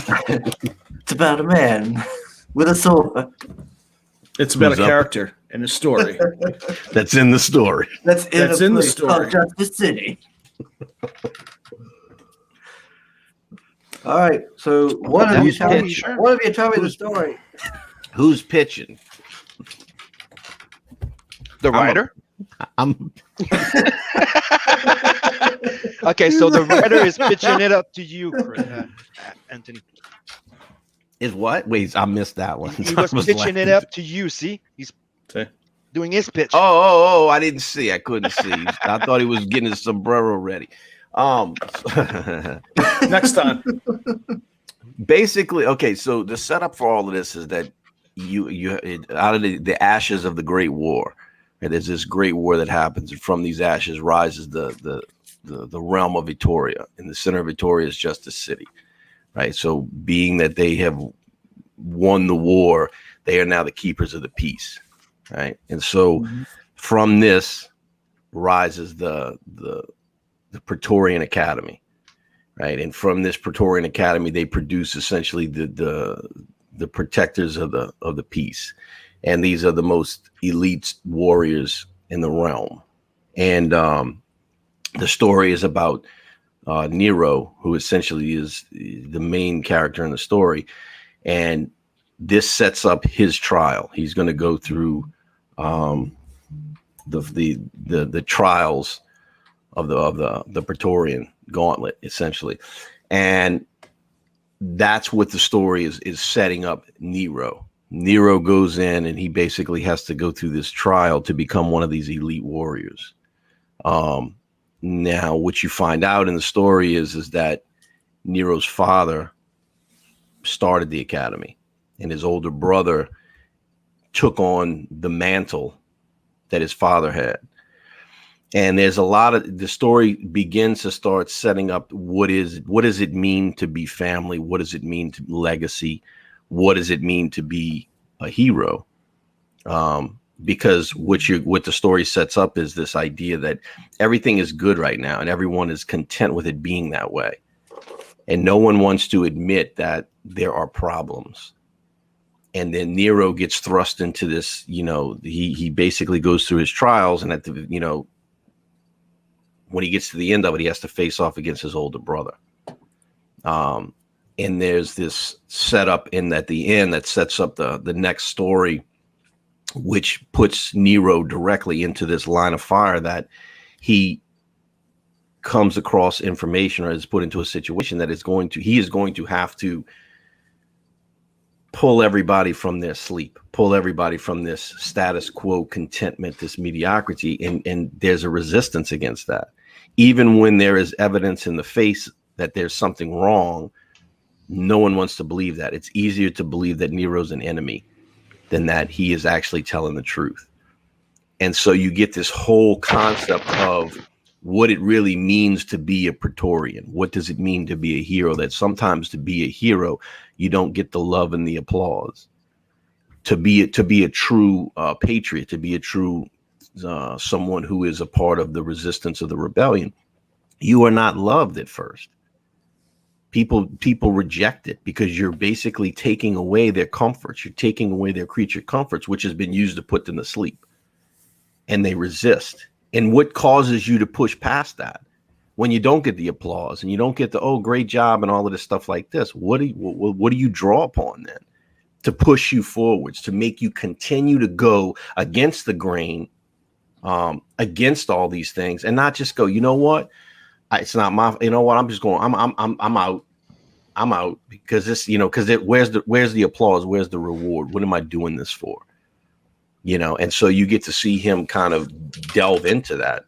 about a man with a sword. It's about Who's a up? character and a story. That's in the story. That's in the place called story. Justice City. All right, so one of you tell me the story. Who's pitching? The writer. I'm Okay, so the writer is pitching it up to you, Anthony. Is what? Wait, I missed that one. He was pitching it up to you. See, he's doing his pitch. Oh! I didn't see. I couldn't see. I thought he was getting his sombrero ready. Next time. Basically, okay. So the setup for all of this is that out of the ashes of the Great War, right, there's this Great War that happens, and from these ashes rises the realm of Vittoria. In the center of Vittoria is Justice City, right? So, being that they have won the war, they are now the keepers of the peace, right? And so, from this rises the Praetorian Academy, right? And from this Praetorian Academy, they produce essentially the protectors of the peace, and these are the most elite warriors in the realm. And the story is about Nero, who essentially is the main character in the story, and this sets up his trial. He's going to go through the trials of the Praetorian Gauntlet, essentially, and that's what the story is setting up. Nero goes in, and he basically has to go through this trial to become one of these elite warriors. Now, what you find out in the story is that Nero's father started the academy, and his older brother took on the mantle that his father had. And there's a lot of the story begins to start setting up what does it mean to be family? What does it mean to legacy? What does it mean to be a hero? Because what the story sets up is this idea that everything is good right now and everyone is content with it being that way. And no one wants to admit that there are problems. And then Nero gets thrust into this, he basically goes through his trials, and at the, when he gets to the end of it, he has to face off against his older brother. And there's this setup at the end that sets up the next story, which puts Nero directly into this line of fire that he comes across information or is put into a situation that he is going to have to pull everybody from their sleep, pull everybody from this status quo contentment, this mediocrity. And there's a resistance against that. Even when there is evidence in the face that there's something wrong, no one wants to believe that. It's easier to believe that Nero's an enemy than that he is actually telling the truth. And so you get this whole concept of what it really means to be a Praetorian. What does it mean to be a hero? That sometimes to be a hero, you don't get the love and the applause. To be a true patriot, to be a true someone who is a part of the resistance of the rebellion, you are not loved at first. People reject it because you're basically taking away their comforts. You're taking away their creature comforts, which has been used to put them to sleep. And they resist. And what causes you to push past that? When you don't get the applause and you don't get the, oh, great job and all of this stuff like this, what do you draw upon then to push you forwards, to make you continue to go against the grain against all these things, and not just go, you know what, it's not my, you know what, I'm just going, I'm out. I'm out because this, you know, because where's the applause? Where's the reward? What am I doing this for? You know, and so you get to see him kind of delve into that.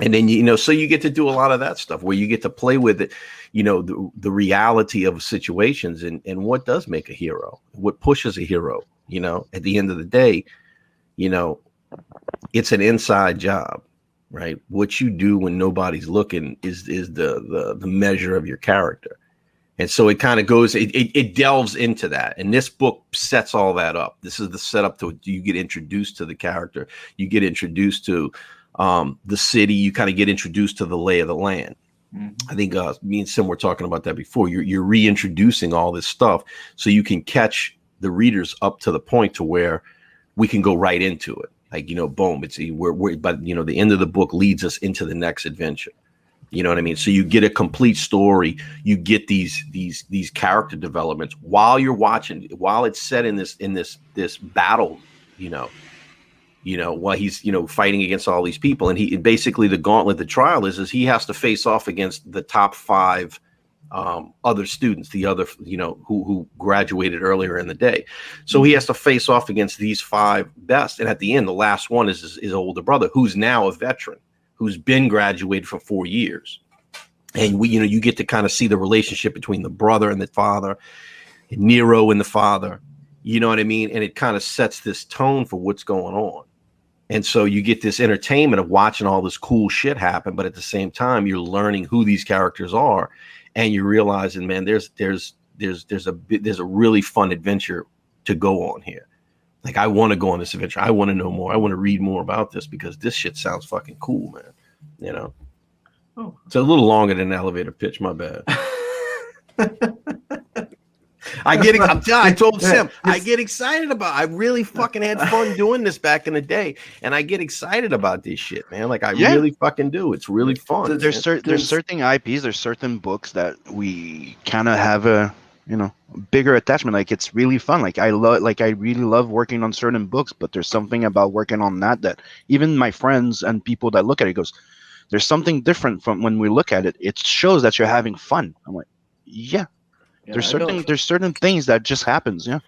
And then, you know, so you get to do a lot of that stuff where you get to play with it, you know, the reality of situations and what does make a hero, what pushes a hero, you know, at the end of the day, you know, it's an inside job, right? What you do when nobody's looking is the measure of your character. And so it kind of goes, it delves into that. And this book sets all that up. This is the setup to, you get introduced to the character. You get introduced to the city. You kind of get introduced to the lay of the land. I think me and Sim were talking about that before. You're reintroducing all this stuff so you can catch the readers up to the point to where we can go right into it. Like, you know, boom, it's but you know, the end of the book leads us into the next adventure. You know what I mean? So you get a complete story. You get these character developments while you're watching, while it's set in this battle, you know, while he's, you know, fighting against all these people. And he basically, the gauntlet, the trial is he has to face off against the top 5 other students, the other, you know, who graduated earlier in the day. So he has to face off against these 5 best. And at the end, the last one is his older brother, who's now a veteran, who's been graduated for 4 years. And we, you know, you get to kind of see the relationship between the brother and the father, and Nero and the father, you know what I mean? And it kind of sets this tone for what's going on. And so you get this entertainment of watching all this cool shit happen, but at the same time, you're learning who these characters are, and you're realizing, man, there's a really fun adventure to go on here. Like, I want to go on this adventure. I want to know more. I want to read more about this because this shit sounds fucking cool, man. You know? Oh. It's a little longer than an elevator pitch. My bad. I told Sim, I get excited about, I really fucking had fun doing this back in the day. And I get excited about this shit, man. Like, I really fucking do. It's really fun. There's certain IPs, there's certain books that we kind of have a, you know, bigger attachment. Like, it's really fun. Like, I really love working on certain books, but there's something about working on that even my friends and people that look at it goes, there's something different from when we look at it. It shows that you're having fun. I'm like, yeah. There's certain things that just happens. Yeah.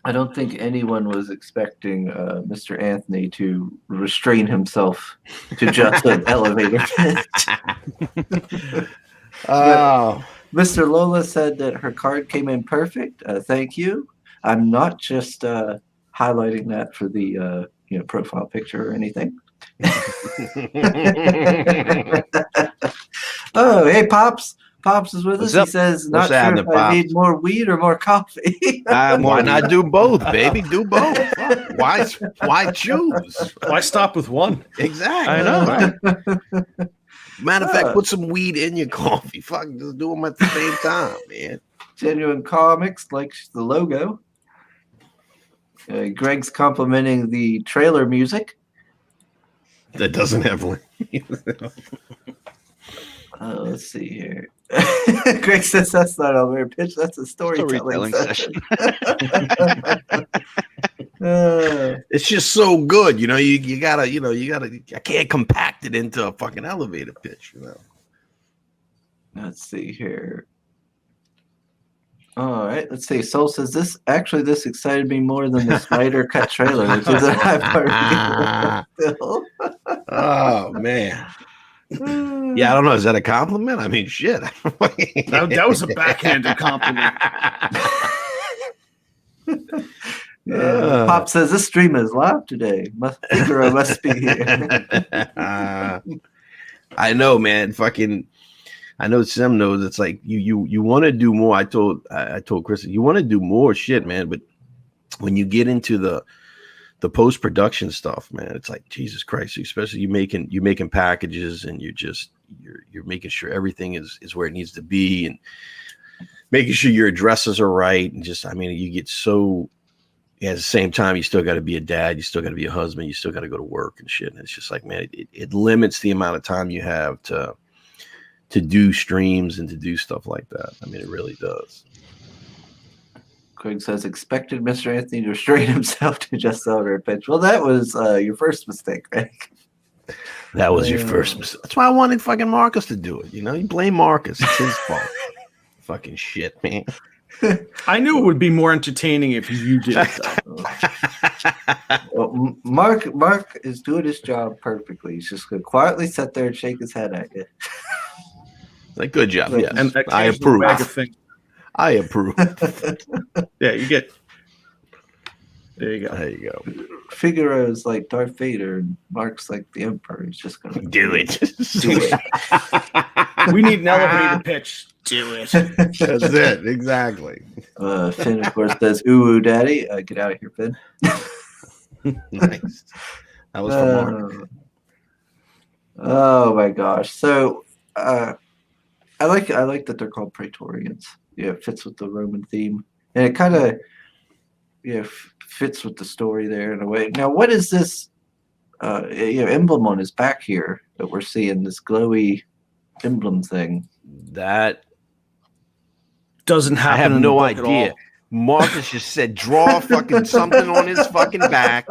I don't think anyone was expecting Mr. Anthony to restrain himself to just an elevator pitch. Oh. Mr. Lola said that her card came in perfect. Thank you. I'm not just highlighting that for the profile picture or anything. Oh, hey, Pops. Pops is with us. He says, not sure if I need more weed or more coffee. Why not do both, baby? Do both. Why choose? Why stop with one? Exactly. I know. Right? Matter of fact, put some weed in your coffee. Fuck, just do them at the same time, man. Genuine Comics likes the logo. Greg's complimenting the trailer music. That doesn't have one. Let's see here. Greg says that's not a weird pitch. That's a storytelling session. It's just so good, you know. You gotta. I can't compact it into a fucking elevator pitch, you know. Let's see here. All right, let's see. Soul says this excited me more than the Spider Cut trailer, which is a high part. Oh man. Yeah, I don't know. Is that a compliment? I mean, shit. that was a backhanded compliment. Pop says this stream is live today. Figaro must be here. I know, man. Fucking, I know Sim knows. It's like you want to do more. I told Chris, you want to do more shit, man. But when you get into the post-production stuff, man, it's like, Jesus Christ, especially you're making packages and you're making sure everything is where it needs to be and making sure your addresses are right. And just, I mean, you get so, at the same time, you still got to be a dad, you still got to be a husband, you still got to go to work and shit. And it's just like, man, it limits the amount of time you have to do streams and to do stuff like that. I mean, it really does. Craig says, expected Mr. Anthony to restrain himself to just celebrate a pitch. Well, that was your first mistake, Craig. That was your first mistake. That's why I wanted fucking Marcus to do it. You know, you blame Marcus. It's his fault. Fucking shit, man. I knew it would be more entertaining if you did it, though. Well, Mark is doing his job perfectly. He's just going to quietly sit there and shake his head at you. Like, good job. Yes. And I occasional wag approve. of finger. I approve. Yeah, you get. There you go. There you go. Figaro is like Darth Vader, and Mark's like the Emperor. He's just going to Do it. do it. We need an elevator pitch. Do it. That's it. Exactly. Finn, of course, says, ooh, daddy. Get out of here, Finn. Nice. That was from Mark. Oh my gosh. So I like that they're called Praetorians. Yeah, it fits with the Roman theme. And it kind of fits with the story there in a way. Now, what is this emblem on his back here that we're seeing, this glowy emblem thing? That Doesn't happen. I have in the no book at idea. all. Marcus just said, draw fucking something on his fucking back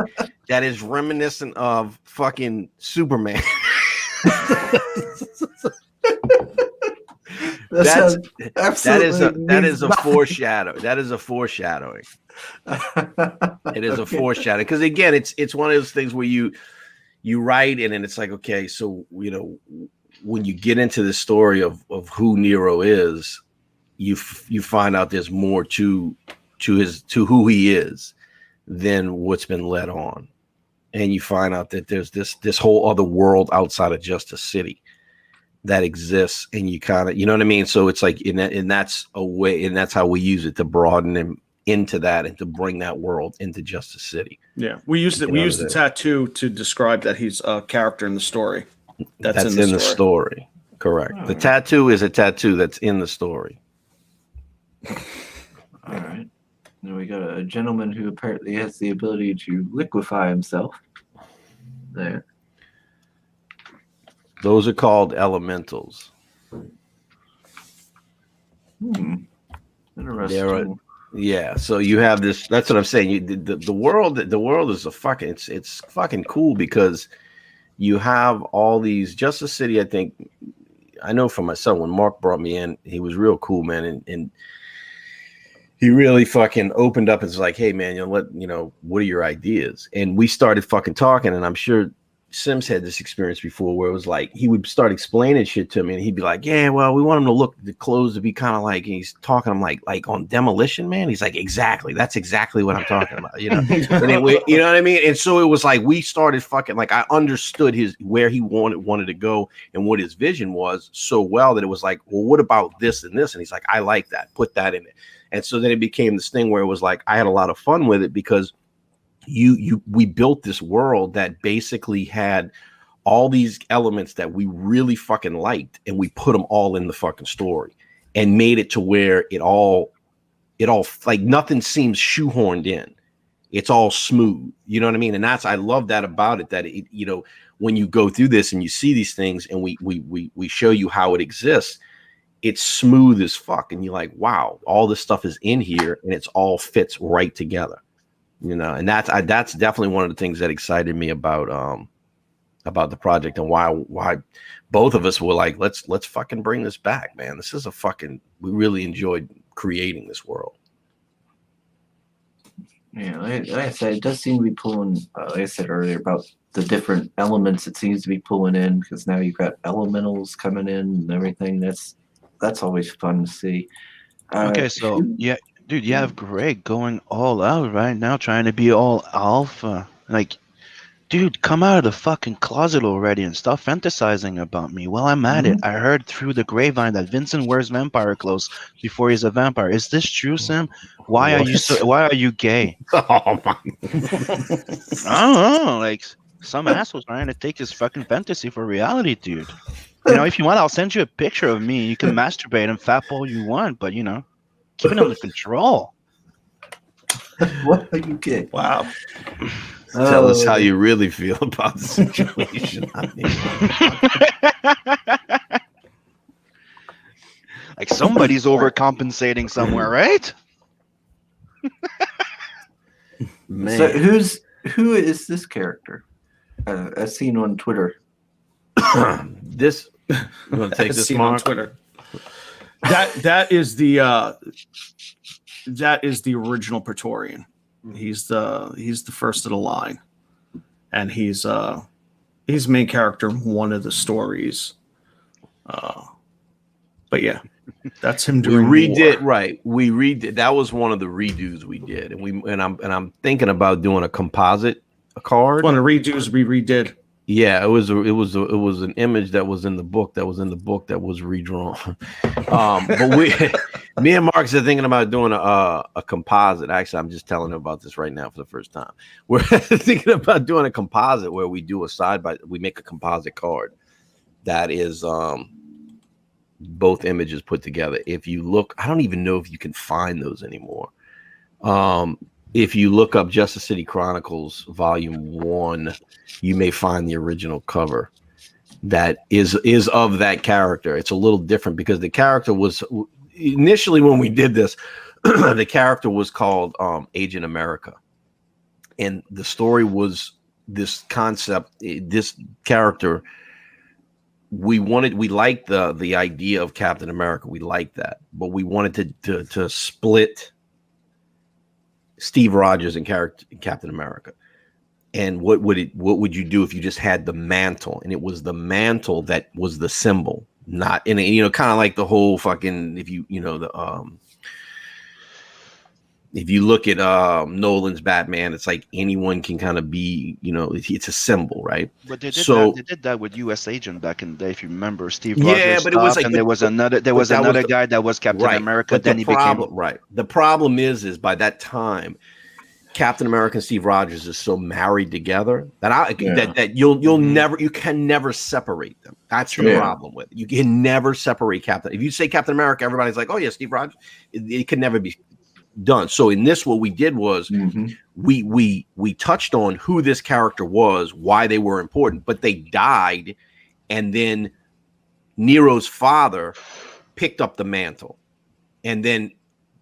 that is reminiscent of fucking Superman. That is a foreshadow. That is a foreshadowing. It is a foreshadowing. Because again, it's one of those things where you write and then it's like, okay, so you know, when you get into the story of who Nero is, you find out there's more to who he is than what's been led on, and you find out that there's this whole other world outside of Justice City that exists, and you kind of, you know what I mean. So it's like and that's a way, and that's how we use it to broaden him into that and to bring that world into Justice City. Yeah, we used it. We used the tattoo to describe that he's a character in the story. That's in the story. Correct. Oh, the tattoo is a tattoo that's in the story. All right. Now we got a gentleman who apparently has the ability to liquefy himself. There. Those are called elementals. Interesting. Yeah. So you have this. That's what I'm saying. The world is a fucking. It's fucking cool because you have all these. Justice City, I think. I know for myself when Mark brought me in, he was real cool, man, and he really fucking opened up and was like, hey man, what are your ideas? And we started fucking talking, and I'm sure Sims had this experience before where it was like he would start explaining shit to me and he'd be like, yeah, well, we want him to look the clothes to be kind of like, and he's talking, I'm like on Demolition Man. He's like, exactly, that's exactly what I'm talking about, you know. And then you know what I mean? And so it was like we started fucking, like I understood where he wanted to go and what his vision was so well that it was like, well, what about this and this? And he's like, I like that, put that in it. And so then it became this thing where it was like I had a lot of fun with it because we built this world that basically had all these elements that we really fucking liked, and we put them all in the fucking story and made it to where it all like nothing seems shoehorned in. It's all smooth. You know what I mean? And I love that about it, that it, you know, when you go through this and you see these things and we show you how it exists, it's smooth as fuck. And you're like, wow, all this stuff is in here and it's all fits right together. You know, and that's definitely one of the things that excited me about the project, and why both of us were like, let's fucking bring this back, man. This is we really enjoyed creating this world. Yeah, like I said, it does seem to be pulling, like I said earlier, about the different elements it seems to be pulling in, because now you've got elementals coming in and everything. That's always fun to see. Okay, so yeah. Dude, you have Greg going all out right now, trying to be all alpha. Like, dude, come out of the fucking closet already and stop fantasizing about me. Well, I'm at it. I heard through the grapevine that Vincent wears vampire clothes before he's a vampire. Is this true, Sam? Why are you gay? Oh my! I don't know. Like, some asshole's trying to take his fucking fantasy for reality, dude. You know, if you want, I'll send you a picture of me. You can masturbate and fap all you want, but you know, keep it under control. What are you kidding? Wow. Tell us how you really feel about the situation. Like somebody's overcompensating somewhere, right? Man, So who is this character? As seen on Twitter. this you want to take As this, seen on Mark? Twitter. That is the original Praetorian. He's the first of the line, and he's main character in one of the stories. But yeah, that's him We doing redid war. right. We redid. That was one of the redos we did, and I'm thinking about doing a composite card. One of the redos we redid. Yeah, it was an image that was in the book that was redrawn. But me and Mark are thinking about doing a composite. Actually, I'm just telling him about this right now for the first time. We're thinking about doing a composite where we do we make a composite card that is both images put together. If you look, I don't even know if you can find those anymore. If you look up Justice City Chronicles Volume 1, you may find the original cover that is of that character. It's a little different because the character was initially, when we did this, the character was called Agent America. And the story was this concept, this character. We liked the idea of Captain America. We liked that, but we wanted to split Steve Rogers and Captain America. And what would you do if you just had the mantle? And it was the mantle that was the symbol, not in a, kind of like the whole fucking, if you look at Nolan's Batman, it's like anyone can kind of be, it's a symbol, right? But they did that with U.S. Agent back in the day, if you remember. Steve Rogers. Yeah, but it was like, and there was another guy that was Captain America. But then he became right. The problem is by that time, Captain America and Steve Rogers is so married together that you can never separate them. That's the problem with it. You can never separate Captain. If you say Captain America, everybody's like, oh yeah, Steve Rogers. It can never be done. So in this, what we did was we touched on who this character was, why they were important, but they died, and then Nero's father picked up the mantle, and then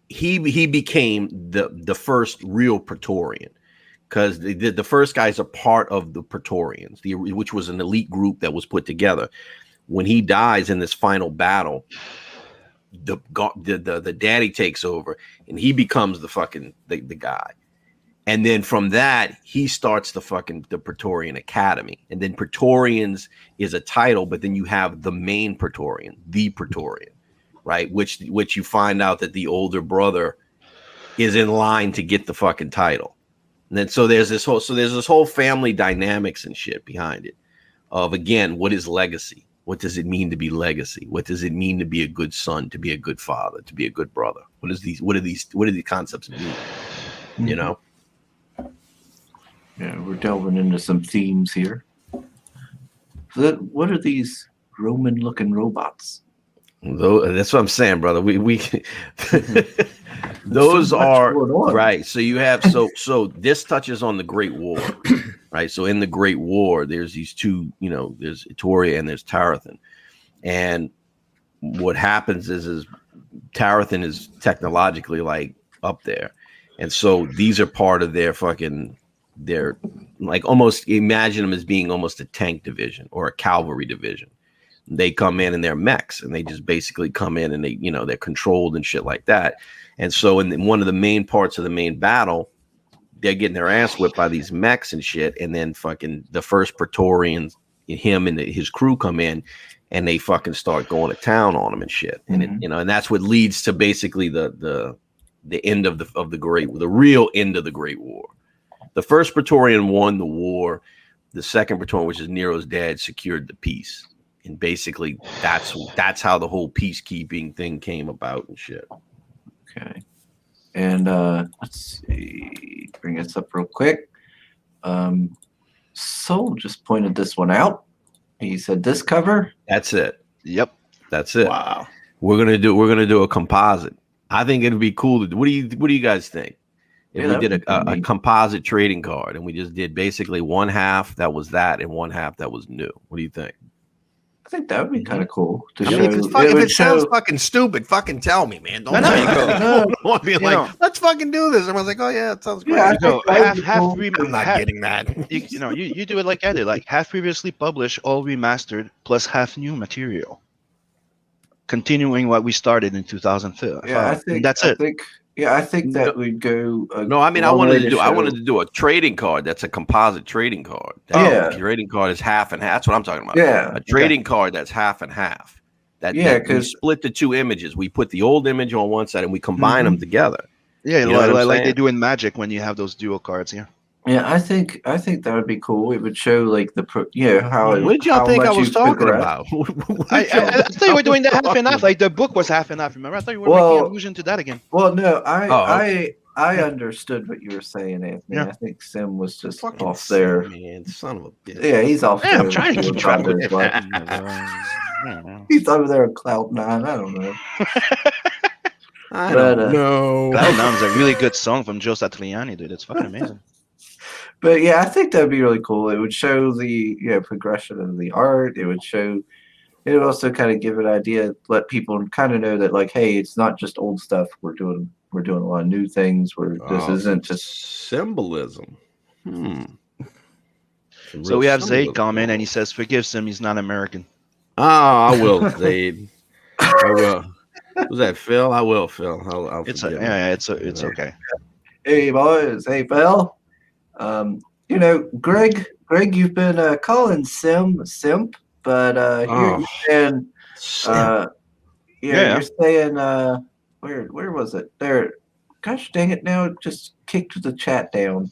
he became the first real Praetorian, because the first guys are part of the Praetorians, which was an elite group that was put together. When he dies in this final battle, the daddy takes over and he becomes the guy. And then from that, he starts the Praetorian Academy. And then Praetorians is a title, but then you have the main Praetorian, the Praetorian, right? Which you find out that the older brother is in line to get the fucking title. And then there's this whole family dynamics and shit behind it of, again, what is legacy? What does it mean to be legacy? What does it mean to be a good son, to be a good father, to be a good brother? What do these concepts mean? Yeah, we're delving into some themes here. So what are these Roman-looking robots? That's what I'm saying, brother. We those are right. So you have so this touches on the Great War, right? So in the Great War, there's these two, there's Etruria and there's Tarathan, and what happens is Tarathan is technologically like up there, and so these are part of their like, almost imagine them as being almost a tank division or a cavalry division. They come in their mechs, and they just basically come in and they, they're controlled and shit like that. And so in one of the main parts of the main battle, they're getting their ass whipped by these mechs and shit. And then the first Praetorians, him and his crew, come in and they fucking start going to town on them and shit. And and that's what leads to basically the end of the real end of the Great War. The first Praetorian won the war. The second Praetorian, which is Nero's dad, secured the peace. And basically, that's how the whole peacekeeping thing came about and shit. Okay. And let's see, bring this up real quick. Soul just pointed this one out. He said this cover. That's it. Yep. That's it. Wow. We're gonna do a composite. I think it'd be cool to. What do you guys think? If we did a composite trading card, and we just did basically one half that was that and one half that was new. What do you think? I think that would be kind of cool to I show. mean, if would it sounds show- fucking stupid, fucking tell me, man. Don't No, tell me. no, Don't be like, know. let's fucking do this. Everyone's like, oh yeah, it sounds great. Yeah, I You go think that would half be cool. I'm not getting that. you do it like I did, like half previously published, all remastered, plus half new material. Continuing what we started in 2005. Yeah, I think that's I it. think I think that would go. No, I mean, I long wanted way to do. I show- wanted to do a trading card. That's a composite trading card. Yeah. Trading card is half and half. That's what I'm talking about. Yeah, A trading card that's half and half. That we 'cause- split the two images. We put the old image on one side and we combine them together. Yeah, You know what I'm like they saying? do in Magic when you have those dual cards. Yeah. Yeah, I think that would be cool. It would show like how. What did y'all how think I much was you've talking progressed. about? I thought you were doing the half and half. Like the book was half and half. Remember? I thought you were making allusion to that again. Well, no, okay. I understood what you were saying, Anthony. Yeah. I think Sim was just Fucking off there. man, son of a bitch. Yeah, he's off. Yeah, I'm there trying to keep with track Bonder of as it. well. He's over there on cloud 9. I don't know. I But, don't know. Cloud Nine is a really good song from Joe Satriani, dude. It's fucking amazing. But yeah, I think that'd be really cool. It would show the progression of the art. It would show. It would also kind of give an idea, let people kind of know that like, hey, it's not just old stuff. We're doing a lot of new things. Where this isn't just symbolism. So we have Zayd comment, and he says, "Forgive him. He's not American." Oh, I will, Zayd. I will. Was that Phil? I will, Phil. I'll It's forgive him. it's okay. Hey boys, hey Phil. Greg, you've been calling simp, but you're saying, you're saying, where was it? There, gosh dang it! Now it just kicked the chat down.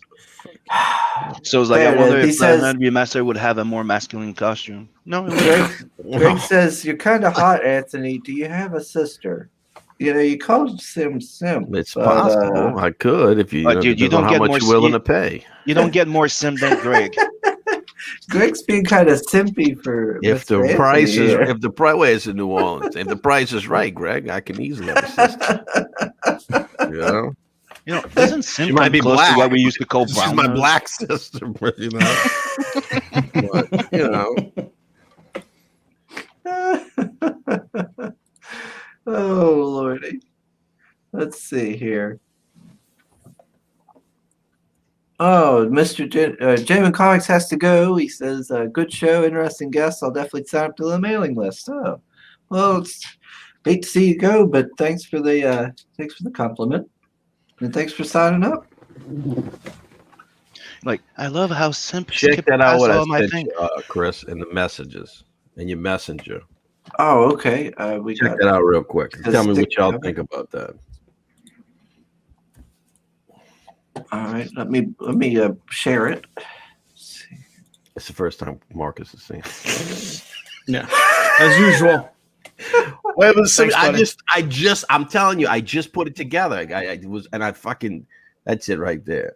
So it's like There I it wonder is. He if says- Batman Remaster would have a more masculine costume. No, it wouldn't. Greg says you're kind of hot, Anthony. Do you have a sister? You called Sim simp. It's but, possible. I could if you. Dude, you depends on don't how get much more you're willing you- to pay. You don't get more sim than Greg. Greg's being kind of simpy for If Mr. the Anthony price is, here. if the price, well, it's in New Orleans. If the price is right, Greg, I can easily have a sister. You know, Doesn't sim She might come be close black. to what we used to call she's brown my nose? black sister. But, Oh lordy. Let's see here. Oh, Mr. Jamin Comics has to go. He says, "Good show, interesting guests. I'll definitely sign up to the mailing list." Oh, well, it's hate to see you go, but thanks for the compliment, and thanks for signing up. Like, I love how simp check skip that out. past What I all my sent thing. you, Chris, in the messages in your messenger. Oh, okay. We Check got that out real quick. the Tell me what stick- y'all think about that. All right. Let me share it. Let's see. It's the first time Marcus has seen it. Yeah, as usual. Well, it was Thanks, buddy. I'm telling you, I just put it together. That's it right there.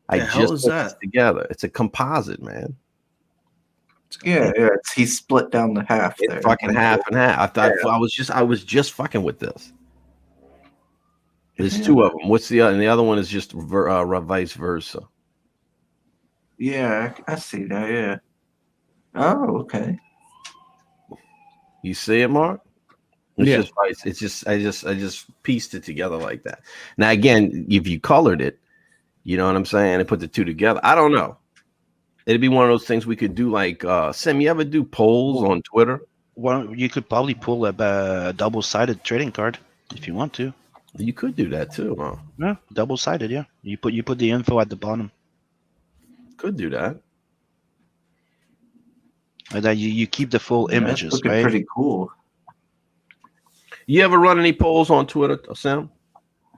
I The hell just is put that? this together. It's a composite, man. Yeah. He's split down the half there. It's fucking half and half. I thought I was just fucking with this. There's two of them. What's the other? And the other one is just vice versa. Yeah, I see that. Yeah. Oh, okay. You see it, Mark? It's Yeah. just vice. It's just I just pieced it together like that. Now again, if you colored it, you know what I'm saying, and put the two together. I don't know. It'd be one of those things we could do like Sim, you ever do polls on Twitter? Well, you could probably pull a double-sided trading card if you want to. You could do that too, huh? Yeah, double-sided. Yeah, you put the info at the bottom. Could do that. And then you keep the full Yeah, that's images, looking right? pretty cool. You ever run any polls on Twitter, Sam?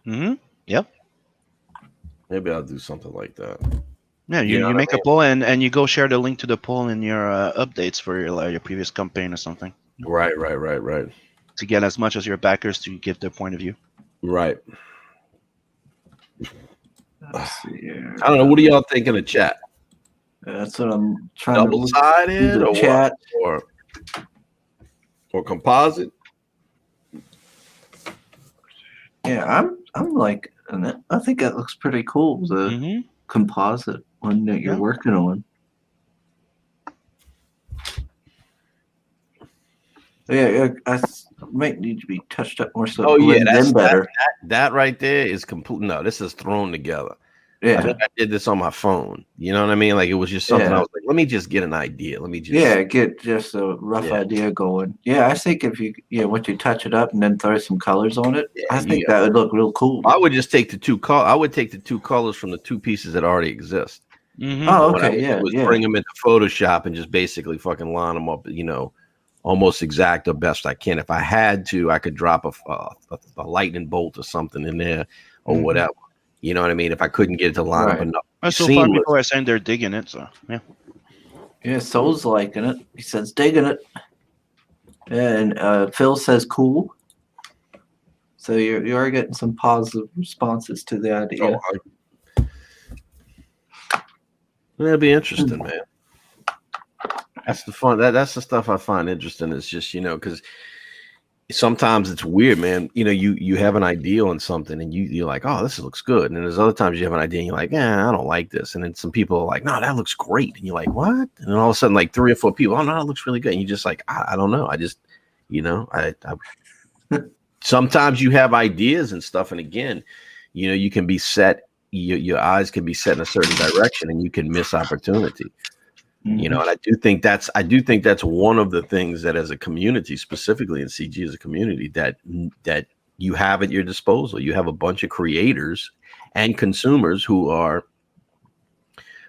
Mm-hmm. Yep. Maybe I'll do something like that. Yeah, You know you what make I a poll and you go share the link to the poll in your updates for your previous campaign or something Right. to get as much as your backers to give their point of view. Right. Let's see here. I don't know. What do y'all think in the chat? That's what I'm trying to Double look sided through the or chat. what? Or composite? Yeah, I'm like, I think that looks pretty cool. The Mm-hmm. composite one that you're Yeah. working on. Might need to be touched up more so Oh it yeah, blends in better. that right there is complete. No, this is thrown together. I Yeah, think I did this on my phone. You know what I mean? Like it was just something I yeah, was like, let me just get an idea. Let me just yeah. Get just a rough yeah, idea going. Yeah, I think if you once you touch it up and then throw some colors on it, yeah. I think that would look real cool. I would just take the two color. I would take the two colors from the two pieces that already exist. Mm-hmm. Oh, And what I okay, would do yeah, was yeah. bring them into Photoshop and just basically fucking line them up, almost exact or best I can. If I had to, I could drop a lightning bolt or something in there or Mhm. whatever. You know what I mean? If I couldn't get it to line up Right. enough, So far, seamless. before I saying they're digging it, so yeah. Yeah, Soul's liking it. He says digging it. And Phil says cool. So you are getting some positive responses to the idea. That'd be interesting, man. That's the fun. That's the stuff I find interesting. It's just because sometimes it's weird, man. You have an idea on something and you're like, oh, this looks good. And then there's other times you have an idea and you're like, yeah, I don't like this. And then some people are like, no, that looks great. And you're like, what? And then all of a sudden, like 3 or 4 people, oh no, it looks really good. And you're just like, I don't know. I just, I sometimes you have ideas and stuff. And again, you can be set, your eyes can be set in a certain direction and you can miss opportunity. And I do think that's one of the things that as a community, specifically in CG as a community, that you have at your disposal. You have a bunch of creators and consumers who are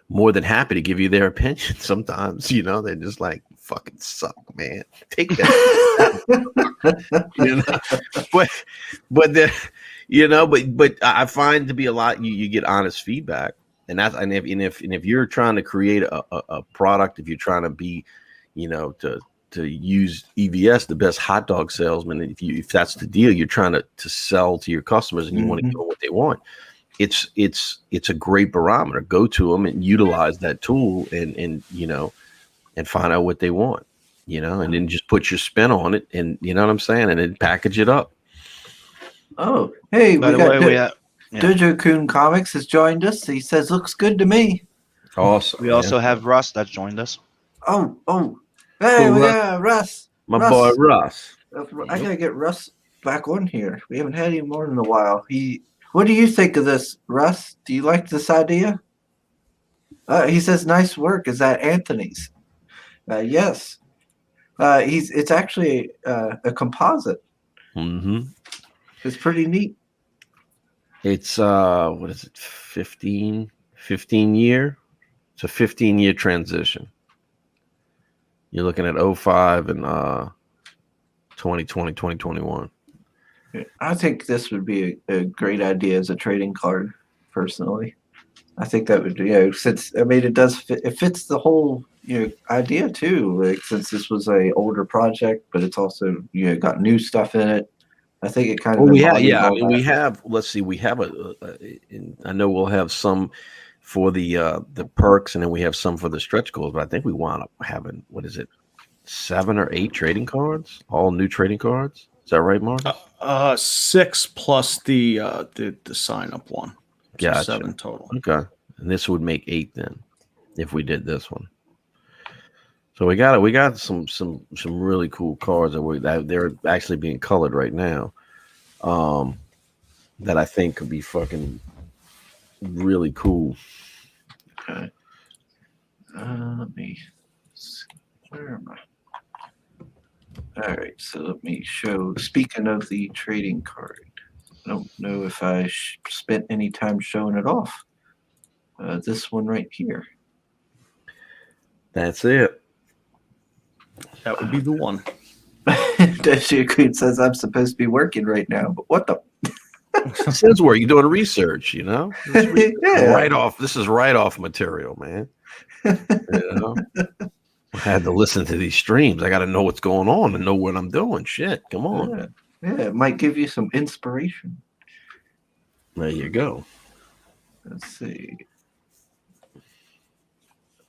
more than happy to give you their opinion. Sometimes, they're just like, fucking suck, man. Take that. But I find to be a lot, you get honest feedback. And if you're trying to create a product, if you're trying to be, to use EVS, the best hot dog salesman, if that's the deal, you're trying to sell to your customers and you want to give them what they want. It's a great barometer. Go to them and utilize that tool and find out what they want, and then just put your spin on it and you know what I'm saying, and then package it up. Oh, hey, By we the got way, yeah. Dojo Kun Comics has joined us. He says looks good to me. Awesome. We also have Russ that joined us. Oh, hey, Cool, we Russ. got Russ. My boy Russ. I gotta get Russ back on here. We haven't had him on in a while. What do you think of this, Russ? Do you like this idea? He says nice work. Is that Anthony's? Yes. It's actually a composite. Mm-hmm. It's pretty neat. It's what is it, 15 year? It's a 15-year transition. You're looking at 05 and 2020, 2021. I think this would be a great idea as a trading card, personally. I think that would, since it does fit, it fits the whole idea too. Like since this was a older project, but it's also got new stuff in it. I think it kind of. Well, we have. Let's see. We have I know we'll have some for the perks, and then we have some for the stretch goals. But I think we wound up having 7 or 8 trading cards, all new trading cards. Is that right, Mark? 6 plus the sign up one. So Gotcha. 7 total. Okay, and this would make 8 then, if we did this one. So we got some really cool cards that they're actually being colored right now, that I think could be fucking really cool. Okay. Let me see. Where am I? All right, so let me show. Speaking of the trading card, I don't know if I spent any time showing it off. This one right here. That's it. That would be the one. Dashi Queen says I'm supposed to be working right now, but what the? Since where you're doing research, Yeah. This is right off material, man. I had to listen to these streams. I got to know what's going on and know what I'm doing. Shit, come on. Yeah, it might give you some inspiration. There you go. Let's see.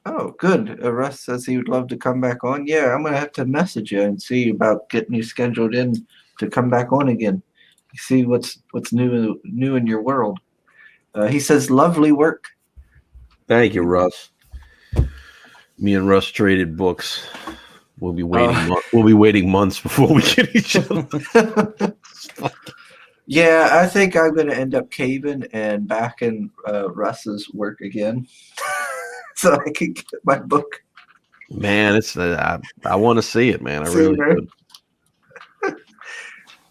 Oh, good. Russ says he would love to come back on. Yeah, I'm gonna have to message you and see about getting you scheduled in to come back on again. See what's new in your world. He says lovely work. Thank you, Russ. Me and Russ traded books We'll be waiting. We'll be waiting months before we get each other. Yeah, I think I'm going to end up caving and backing Russ's work again, so I can get my book Man, it's I want to see it, man. I really sooner. do.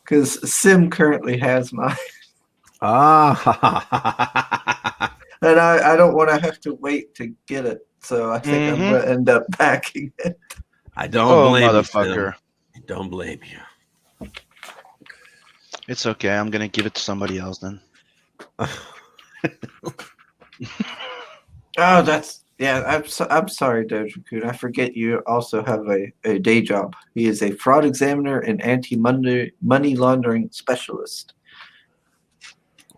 Because Sim currently has mine, Ah, and I don't want to have to wait to get it. So I think I'm going to end up backing it. I don't Oh, blame you, motherfucker. Tim. Don't blame you. It's okay. I'm gonna give it to somebody else then. Oh, that's yeah. I'm sorry, Doja-kun. I forget you also have a day job. He is a fraud examiner and anti-money laundering specialist.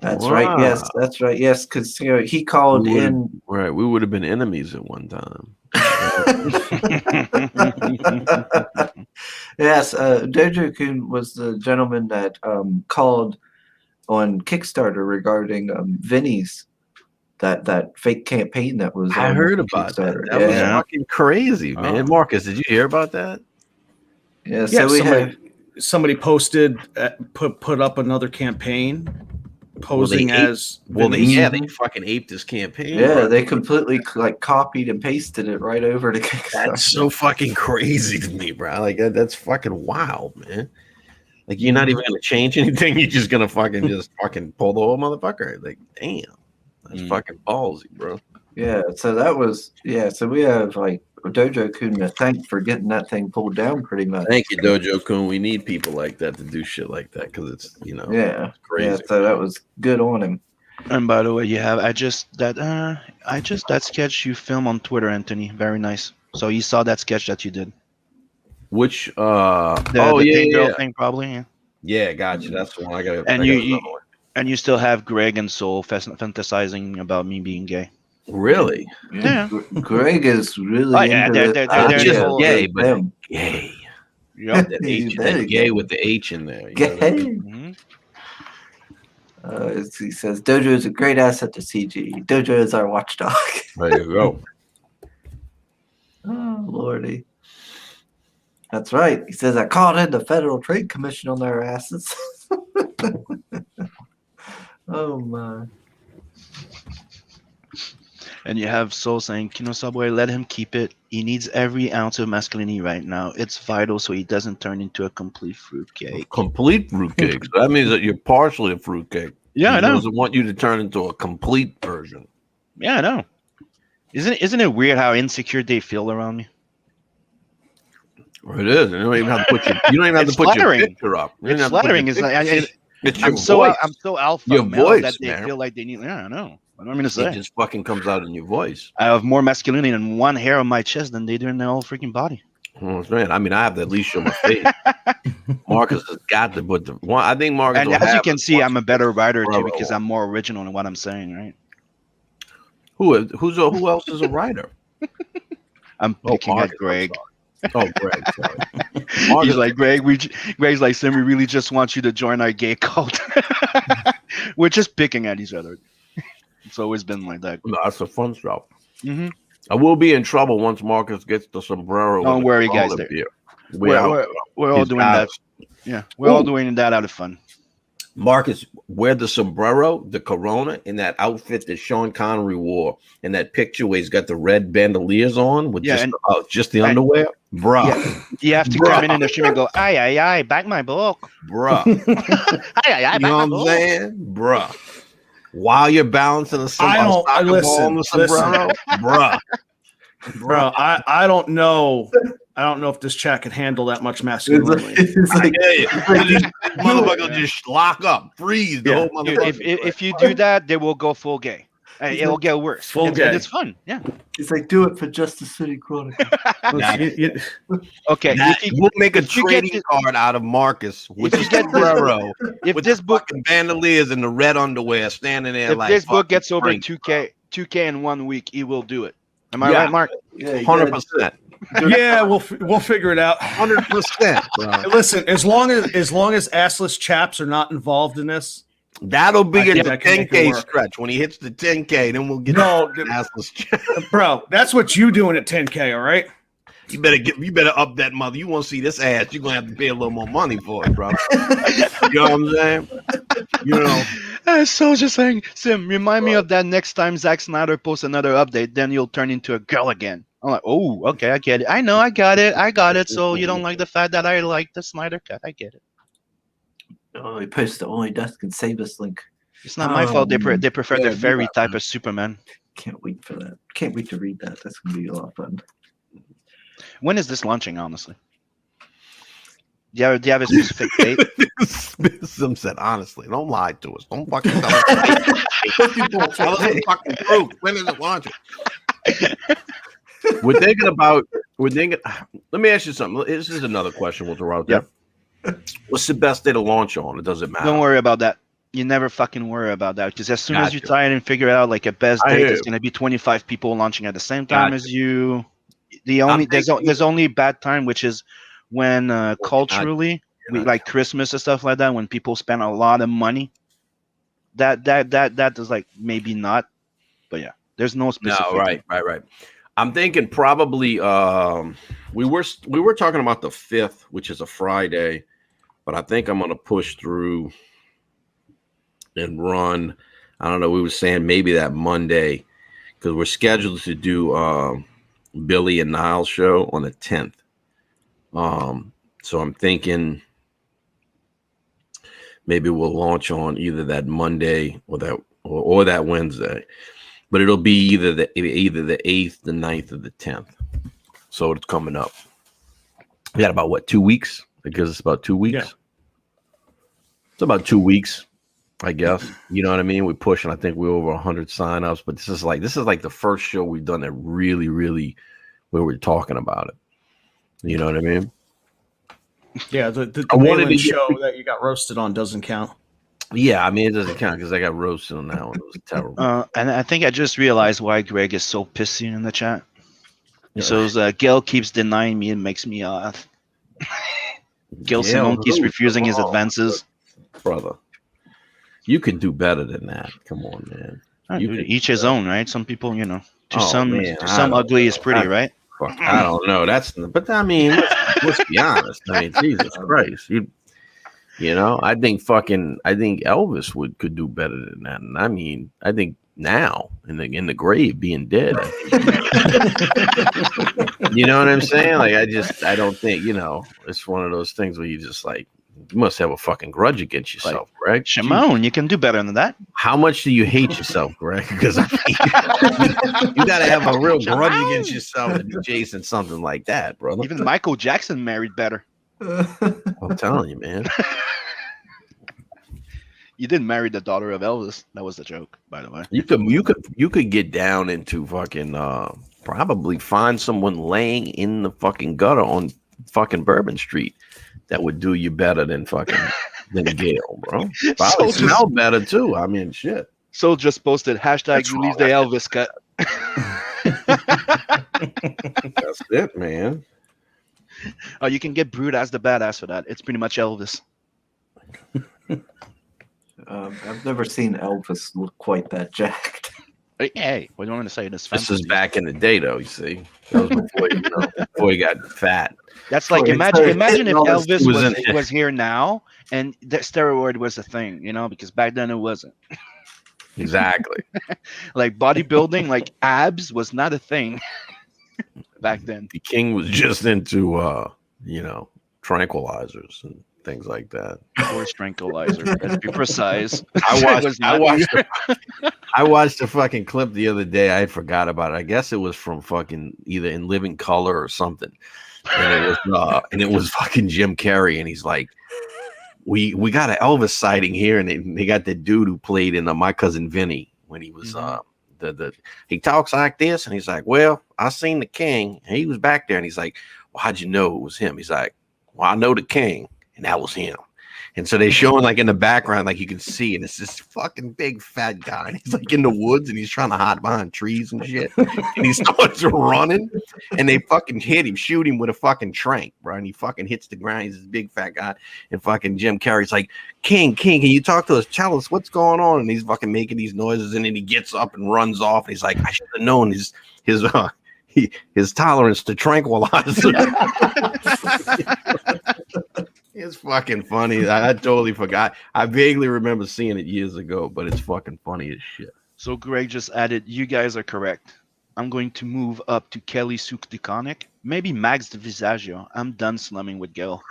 That's right. Yes, Wow. that's right. Yes, because he called in. Right, we would have been enemies at one time. Yes, Doja-kun was the gentleman that called on Kickstarter regarding Vinny's that fake campaign that was I on heard about that. Kickstarter. That was Yeah. fucking crazy, man. Oh. Marcus, did you hear about that? Yeah, so we have somebody posted put up another campaign posing as Vinny's. They fucking aped this campaign. yeah, bro. they completely like copied and pasted it right over to Kickstarter. That's so fucking crazy to me, bro. Like that's fucking wild, man. Like you're not even gonna change anything. You're just gonna just fucking pull the whole motherfucker. Like, damn, that's fucking ballsy, bro. Yeah, so that was so we have like Dojo-kun to thank for getting that thing pulled down pretty much. Thank you, Dojo-kun. We need people like that to do shit like that because it's Yeah, it's crazy. yeah, so that was good on him. And by the way, you have that sketch you film on Twitter, Anthony. Very nice. So you saw that sketch that you did. Which The Teen Girl thing, probably. Yeah. Yeah, gotcha. That's the one I got. And you still have Greg and Soul fantasizing about me being gay. Really? Yeah. Greg is really Oh, yeah, into they're Not this just whole- gay, but them. gay. Yep. That He's H, very that gay gay. with the H in there. You know what I Gay. mean? Mhm. He says Dojo is a great asset to CG. Dojo is our watchdog. There you go. Oh lordy. That's right. He says I called in the Federal Trade Commission on their asses. Oh my. And you have Soul saying, Kino Subway, let him keep it. He needs every ounce of masculinity right now. It's vital so he doesn't turn into a complete fruitcake. Complete fruitcake. So that means that you're partially a fruitcake. Yeah, I He know. doesn't want you to turn into a complete version. Yeah, I know. Isn't it weird how insecure they feel around me? It is. You don't even have to put your It's flattering. picture up. You don't It's have to put flattering. your It's like, picture. It's your I'm so voice. I'm so alpha Your male voice, that they man. feel like they need. Yeah, I know. What am I gonna say? It just fucking comes out in your voice. I have more masculinity in one hair on my chest than they do in their whole freaking body. Oh, man. I mean, I have to at least show my face. Marcus has got to put the one. I think Marcus. And will as you have can it see, once. I'm a better writer too Bravo. because I'm more original in what I'm saying. Right? Who else is a writer? I'm picking Marcus, at Greg. Oh, Greg. Sorry. He's like, Greg's like, Sim, we really just want you to join our gay cult. We're just picking at each other. It's always been like that. No, that's a fun stuff. Mm-hmm. I will be in trouble once Marcus gets the sombrero. Don't and the worry, guys, Corona there. beer. We're all He's doing got that. us. Yeah, we're all doing that out of fun. Marcus, wear the sombrero, the Corona, in that outfit that Sean Connery wore, in that picture where he's got the red bandoliers on with just the underwear, bruh. Yeah, you have to come in the stream and go, aye, back my book, Bruh. aye, You know what I'm saying? Bruh. While you're balancing a soccer ball on the sombrero, bruh. Bro, I don't know. I don't know if this chat can handle that much masculinity. It's like, Motherfucker just lock up, freeze the whole motherfucker. If you do that, they will go full gay. It'll get worse. Full gay. It's fun. Yeah. it's like do it for Justice City Chronicle. Okay. We'll make a if you get trading card out of Marcus with if the you get this- sombrero, If with this the book fucking bandoliers and the red underwear, standing there if like this book fucking gets over Frank. 2K in 1 week, he will do it. Am I Yeah. right, Mark? Yeah, you 100%, Yeah, we'll figure it out. 100%. Bro. Listen, as long as assless chaps are not involved in this, That'll be I in think the that can make it 10K work. stretch. When he hits the 10K, then we'll get No, the assless chat. bro, that's what you doing at 10K, all right? You better up that mother. You want to see this ass? You're gonna have to pay a little more money for it, bro. You know what I'm saying? You know. So just saying, Sim, remind me of that next time Zack Snyder posts another update, then you'll turn into a girl again. I'm like, oh, okay, I get it. I know, I got it. So you don't like the fact that I like the Snyder cut? I get it. Oh, he posted the only death can save us link. It's not my fault. They prefer the fairy type of Superman. Can't wait for that. Can't wait to read that. That's gonna be a lot of fun. When is this launching? Honestly, do you have a specific date? Sim said, honestly, don't lie to us. Don't fucking tell us. Tell us the fucking truth. When is it launching? We're thinking. Let me ask you something. This is another question we'll throw out there. What's the best day to launch on? It doesn't matter. Don't worry about that. You never fucking worry about that, because as soon as you try and figure out like a best date, there's gonna be 25 people launching at the same time as you. There's only bad time, which is when culturally, like Christmas and stuff like that, when people spend a lot of money. That is like maybe not, but yeah, there's no specific. No, right. I'm thinking probably we were talking about the 5th, which is a Friday, but I think I'm gonna push through and run. I don't know. We were saying maybe that Monday, because we're scheduled to do Billy and Niall's show on the 10th. So I'm thinking maybe we'll launch on either that Monday or that Wednesday, but it'll be either the 8th, the 9th, or the 10th. So it's coming up. We got about 2 weeks? Because it's about 2 weeks. Yeah. It's about 2 weeks, I guess. You know what I mean? We're pushing. I think we're over 100 signups, but this is like the first show we've done that really, really where we're talking about it. You know what I mean? Yeah, the I wanted to show that you got roasted on doesn't count. Yeah, I mean, it doesn't count because I got roasted on that one. It was terrible. And I think I just realized why Greg is so pissy in the chat. So Gil keeps denying me and makes me Gil Simone keeps refusing his advances. Brother, you can do better than that. Come on, man. Each his own, right? Some people, to some ugly is pretty, right? Fuck, I don't know. But I mean, let's be honest. I mean, Jesus Christ, I think Elvis could do better than that. And I mean, I think now in the grave, being dead, you know what I'm saying? Like, I don't think, it's one of those things where you just like, you must have a fucking grudge against yourself, Greg. Shimon, you can do better than that. How much do you hate yourself, Greg? Because you got to have a real grudge against yourself to be chasing something like that, brother. Even Michael Jackson married better. I'm telling you, man. You didn't marry the daughter of Elvis. That was the joke, by the way. You could get down into fucking probably find someone laying in the fucking gutter on fucking Bourbon Street that would do you better than Gail, bro. Probably smell better too. I mean, shit. So just posted hashtag release the Elvis cut. That's it, man. Oh, you can get Brood as the badass for that. It's pretty much Elvis. I've never seen Elvis look quite that jacked. Hey, what do you want me to say? This is back in the day, though. You see, that was before he got fat. That's like imagine if Elvis was here now and the steroid was a thing, because back then it wasn't. Exactly. Like bodybuilding, like abs was not a thing back then. The king was just into tranquilizers and things like that. Horse tranquilizer. Let's be precise. I watched a fucking clip the other day. I forgot about it. I guess it was from fucking either In Living Color or something. And it was fucking Jim Carrey, and he's like, we got an Elvis sighting here, and they got the dude who played in My Cousin Vinny when he was he talks like this, and he's like, well, I seen the king, and he was back there, and he's like, well, how'd you know it was him? He's like, well, I know the king, and that was him. And so they showing like in the background, like you can see, and it's this fucking big fat guy. And he's like in the woods, and he's trying to hide behind trees and shit. And he starts running, and they fucking shoot him with a fucking trank, bro. And he fucking hits the ground. He's this big fat guy. And fucking Jim Carrey's like, King, can you talk to us? Tell us what's going on. And he's fucking making these noises, and then he gets up and runs off. And he's like, I should have known his his tolerance to tranquilizer. It's fucking funny. I totally forgot. I vaguely remember seeing it years ago, but it's fucking funny as shit. So Greg just added, you guys are correct. I'm going to move up to Kelly Sukdikonic. Maybe Max de Visaggio. I'm done slumming with Gil.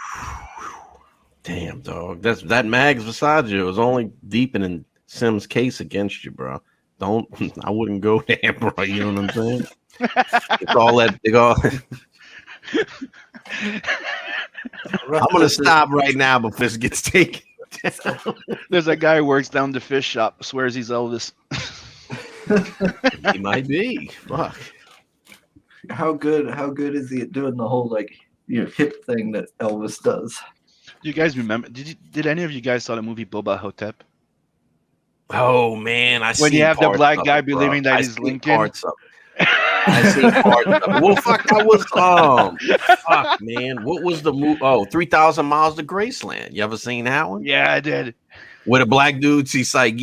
Damn, dog. That Mags Visaggio is only deepening Sim's case against you, bro. I wouldn't go there, bro. You know what I'm saying? It's all that. I'm gonna stop right now before this gets taken down. There's a guy who works down the fish shop, swears he's Elvis. He might be. Fuck. How good is he at doing the whole like hip thing that Elvis does? Do you guys remember? Did any of you guys saw the movie Boba Hotep? Oh man, when you have the black guy believing that he's Lincoln. Parts of it. I see parts of it. Well, fuck, that was fuck, man. What was the movie? Oh, 3,000 Miles to Graceland. You ever seen that one? Yeah, I did. Where the black dudes, he's like,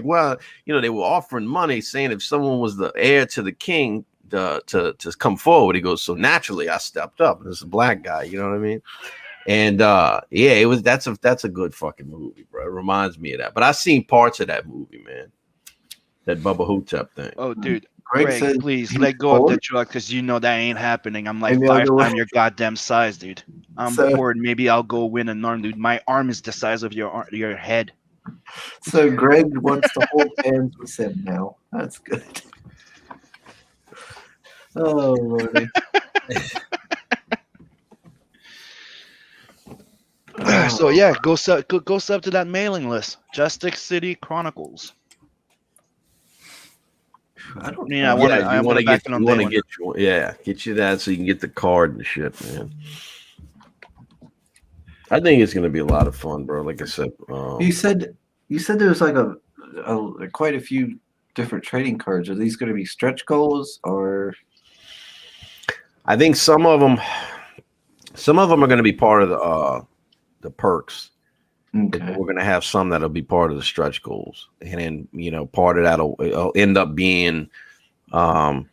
well, they were offering money, saying if someone was the heir to the king to come forward, he goes, so naturally I stepped up. And it's a black guy, you know what I mean? And it was that's a good fucking movie, bro. It reminds me of that. But I seen parts of that movie, man. That Bubba Hotep thing. Oh, dude. Greg, please let go of the truck because you know that ain't happening. I'm like Maybe 5 times your goddamn size, dude. I'm bored. Maybe I'll go win an arm, dude. My arm is the size of your head. So Greg wants to hold hands with Sim now. That's good. Oh, Lordy. So yeah, go sub to that mailing list. Justice City Chronicles. I don't mean, I want to get you that so you can get the card and shit, man. I think it's gonna be a lot of fun, bro. Like I said, you said there was like a quite a few different trading cards. Are these going to be stretch goals or? I think some of them are going to be part of the perks. Okay. We're going to have some that'll be part of the stretch goals, and then part of that'll end up being. I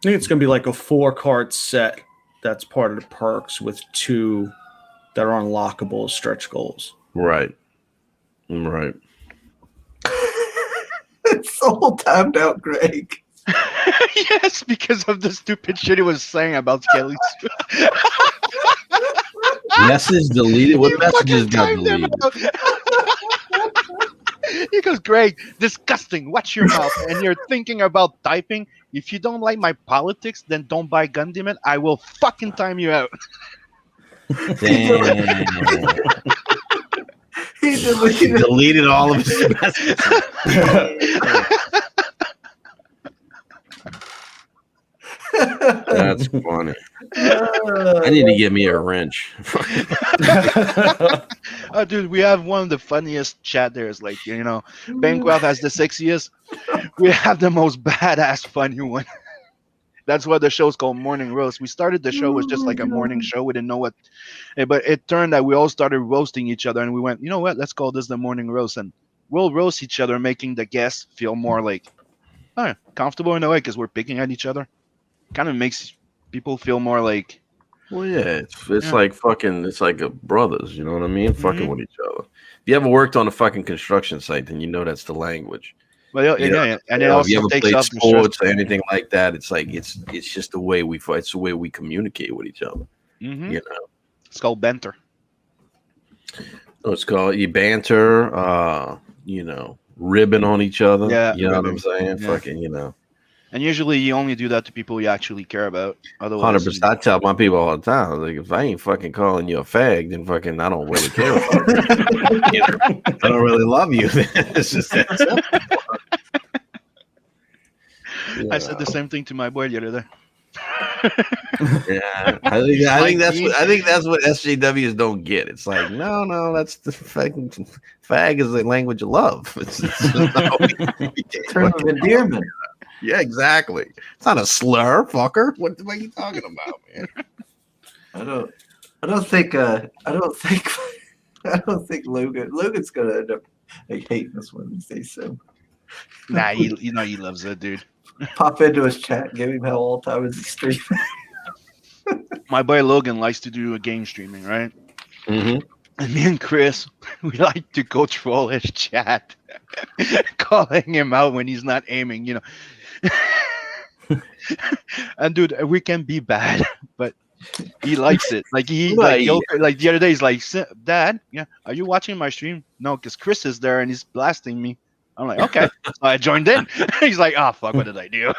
think it's going to be like a 4-card set that's part of the perks with 2 that are unlockable as stretch goals. Right. It's all timed out, Greg. Yes, because of the stupid shit he was saying about Kelly. Message deleted. What messages got deleted? He goes, Greg, disgusting. Watch your mouth. And you're thinking about typing. If you don't like my politics, then don't buy Gundam. I will fucking time you out. Damn. He deleted all of his messages. That's funny. I need to get me a wrench. Oh, dude, we have one of the funniest chat there. Is like, Bancroft has the sexiest. We have the most badass funny one. That's why the show's called Morning Roast. We started the show was just like a morning show. We didn't know what, but it turned out we all started roasting each other, and we went, you know what? Let's call this the Morning Roast, and we'll roast each other, making the guests feel more like comfortable in a way because we're picking at each other. Kind of makes people feel more like. Well, yeah, it's like fucking. It's like brothers. You know what I mean? Fucking with each other. If you ever worked on a fucking construction site, then you know that's the language. Well, and it also if you ever takes played off sports or anything like that, it's like it's just the way it's the way we communicate with each other. Mm-hmm. You know, it's called banter. Oh, it's called you banter. Ribbing on each other. Yeah, you know what I'm saying? Yeah. Fucking, And usually you only do that to people you actually care about. Otherwise, 100%. I tell my people all the time, like, if I ain't fucking calling you a fag, then fucking I don't really care about you. I don't really love you. It's just that simple. I said the same thing to my boy the other day. Yeah, I think that's what SJWs don't get. It's like, no, that's the fag is the language of love. It's term of endearment. Yeah, exactly. It's not a slur, fucker. What are you talking about, man? I don't think Logan's gonna end up hating us one of these days. So Nah, he loves it, dude. Pop into his chat, give him hell all the time as he streams. My boy Logan likes to do a game streaming, right? Mm-hmm. And me and Chris, we like to go troll his chat, calling him out when he's not aiming, you know. And dude, we can be bad, but he likes it. Like like the other day, he's like, "Dad, yeah, are you watching my stream?" No, because Chris is there and he's blasting me. I'm like, okay. So I joined in. He's like, oh fuck, what did I do?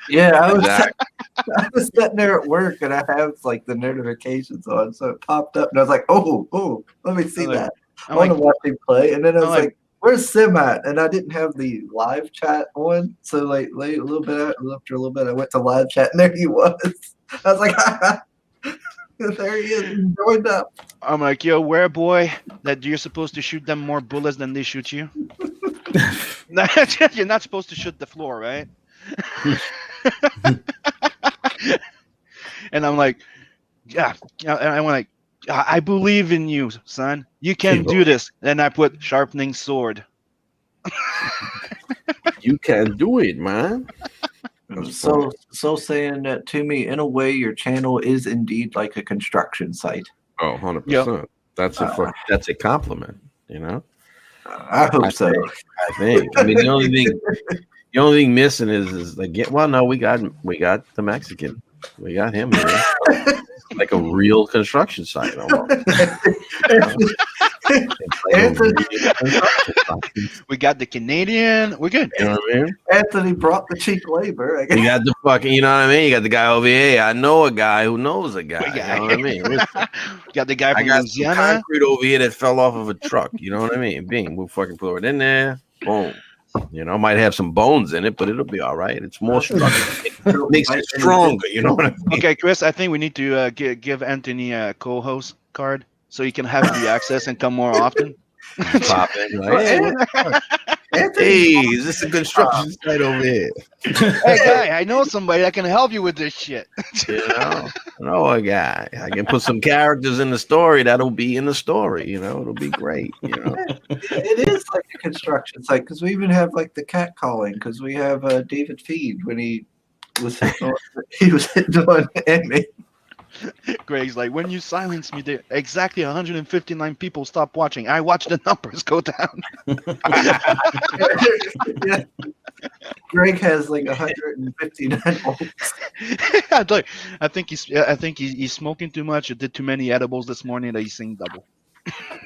Yeah, I was, Exactly. I was sitting there at work and I have like the notifications on, so it popped up and I was like, oh, let me see I'm like- that. I I'm want to like, watch him play. And then I was I'm like, where's Sim at? And I didn't have the live chat on. So like late a little bit after a little bit, I went to live chat and there he was. I was like, there he is. He joined up. I'm like, yo, where boy, that you're supposed to shoot them more bullets than they shoot you. You're not supposed to shoot the floor, right? And I'm like, yeah. And I'm like, I believe in you, son. You can do this. And I put sharpening sword. You can do it, man. So saying that to me, in a way, your channel is indeed like a construction site. Oh, 100%. Yep. That's a compliment, you know? I hope so. I think. I mean, the only thing missing is again. Well, no, we got the Mexican. We got him here. Like a real construction site. Almost. We got the Canadian. We're good. You know what I mean? Anthony brought the cheap labor. You got the fucking. You know what I mean? You got the guy over here. I know a guy who knows a guy. You know what I mean? Listen, Got the guy I from got some Louisiana. concrete over here that fell off of a truck. You know what I mean? Bing, we'll fucking put it in there. Boom. You know, might have some bones in it, but it'll be all right. It's more structure. It makes it stronger. You know what I mean? Okay, Chris, I think we need to give Anthony a co-host card so he can have the access and come more often. Pop in. Like, hey, is this a construction site over here? Hey, guy, I know somebody that can help you with this shit. You know, I know a guy. I can put some characters in the story that'll be in the story. You know, it'll be great. You know, It is like a construction site because we even have like the cat calling because we have David Feed when he was hitting on Amy. Greg's like, when you silence me, there exactly 159 people stop watching. I watch the numbers go down. Yeah. Greg has like 159 volts. I think he's smoking too much. Or did too many edibles this morning that he's seeing double.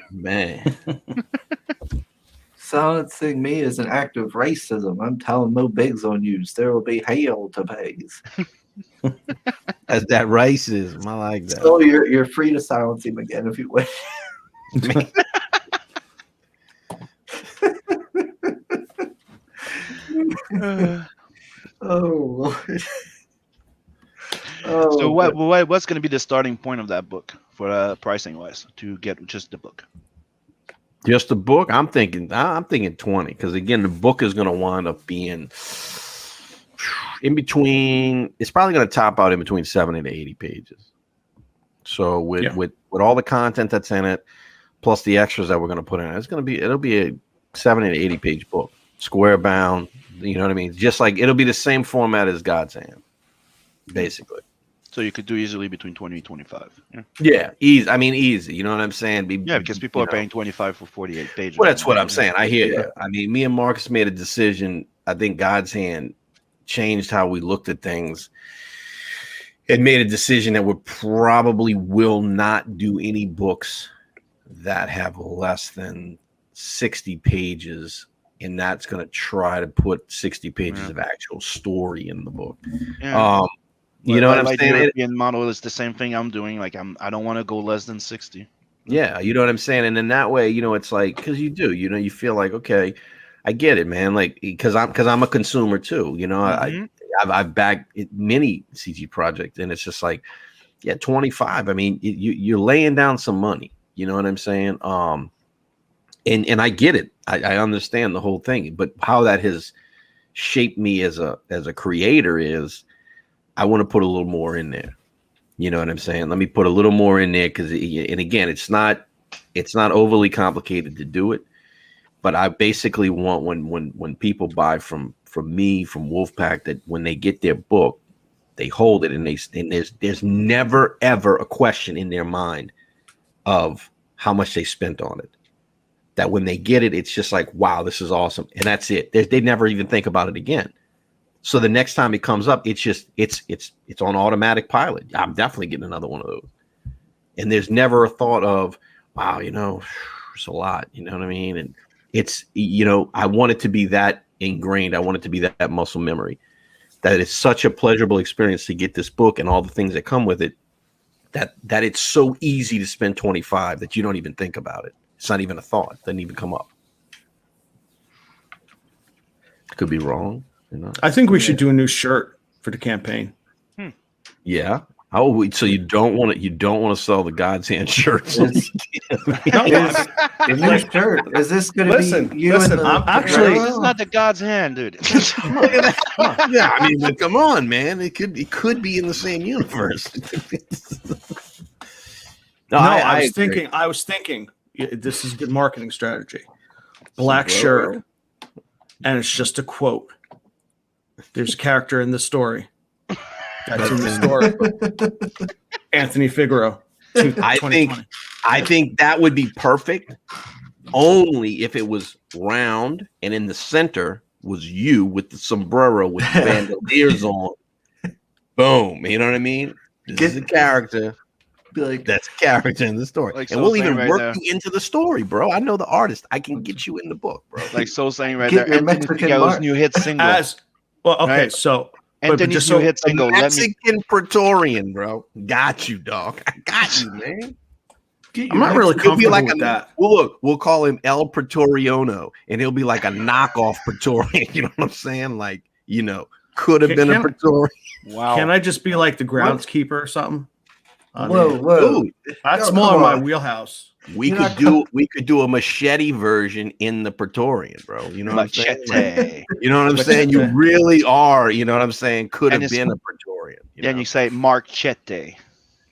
man. Silencing me is an act of racism. I'm telling no bigs on yous. There will be hell to pays. That's that racism. I like that. So you're free to silence him again if you wish. Oh Lord. Oh, So what's going to be the starting point of that book for pricing wise to get just the book? Just the book. I'm thinking 20 because again, the book is going to wind up being in between. It's probably going to top out in between 70 to 80 pages. So with all the content that's in it, plus the extras that we're going to put in, it'll be a 70 to 80 page book, square bound. You know what I mean? Just like it'll be the same format as God's Hand, basically. So you could do easily between 20 and 25. Yeah, Yeah, easy. I mean, easy. You know what I'm saying? yeah, because people are paying 25 for 48 pages. Well, that's what I'm saying. I hear you. I mean, me and Marcus made a decision. I think God's Hand changed how we looked at things. It made a decision that we probably will not do any books that have less than 60 pages, and that's going to try to put 60 pages of actual story in the book. Yeah. You know what I'm saying? The European model is the same thing I'm doing. Like I don't want to go less than 60. Yeah, you know what I'm saying? And in that way, you know, it's like, because you do, you know, you feel like, okay, I get it, man. Like, because I'm a consumer too, you know. I've backed many CG projects, and it's just like, yeah, 25. I mean, you're laying down some money. You know what I'm saying? And I get it. I understand the whole thing, but how that has shaped me as a creator is, I want to put a little more in there. You know what I'm saying? Let me put a little more in there because, and again, it's not overly complicated to do it. But I basically want when people buy from me, from Wolfpack, that when they get their book, they hold it and there's never ever a question in their mind of how much they spent on it. That when they get it, it's just like, wow, this is awesome, and that's it. They never even think about it again. So the next time it comes up, it's just it's on automatic pilot. I'm definitely getting another one of those. And there's never a thought of, wow, it's a lot. You know what I mean? And it's, I want it to be that ingrained. I want it to be that muscle memory. That it's such a pleasurable experience to get this book and all the things that come with it. That it's so easy to spend 25 that you don't even think about it. It's not even a thought. It doesn't even come up. Could be wrong. I think we should do a new shirt for the campaign. Yeah. Oh, so you don't want to sell the God's Hand shirts? No, The new shirt. Is this going to be you? Listen, and the I'm actually- This is not the God's hand, dude. Yeah, I mean, but come on, man. It could be in the same universe. I was thinking this is good marketing strategy. Black shirt, and it's just a quote. There's a character in the story. That's in the story. Anthony Figaro. I think that would be perfect only if it was round and in the center was you with the sombrero with the bandoliers on. Boom. You know what I mean? This is a character. Be like, That's a character in the story. Like and Soul we'll saying even right work there. you into the story, bro. I know the artist. I can get you in the book, bro. Like Soul saying right Get there. your Anthony Mexican Figaro's mark. new hit single. Okay, Right. so Anthony's just new so- hit single. Let me. Mexican Praetorian, bro. Got you, dog. I got you, man. get I'm your not really He'll be comfortable like with that. Well, look, we'll call him El Praetoriano, and he'll be like a knockoff Praetorian. You know what I'm saying? Like, could have been a Can- Praetorian. Wow. Can I just be like the groundskeeper or something? Whoa. Ooh, That's Oh, more in come my on. wheelhouse. we You're could not do a machete version in the Praetorian, bro. You know what I'm saying? Like, Machete. you know what I'm saying? You Machete. really are. You know what I'm saying? Could And have it's- been a Praetorian. Yeah, and you say Marchete. there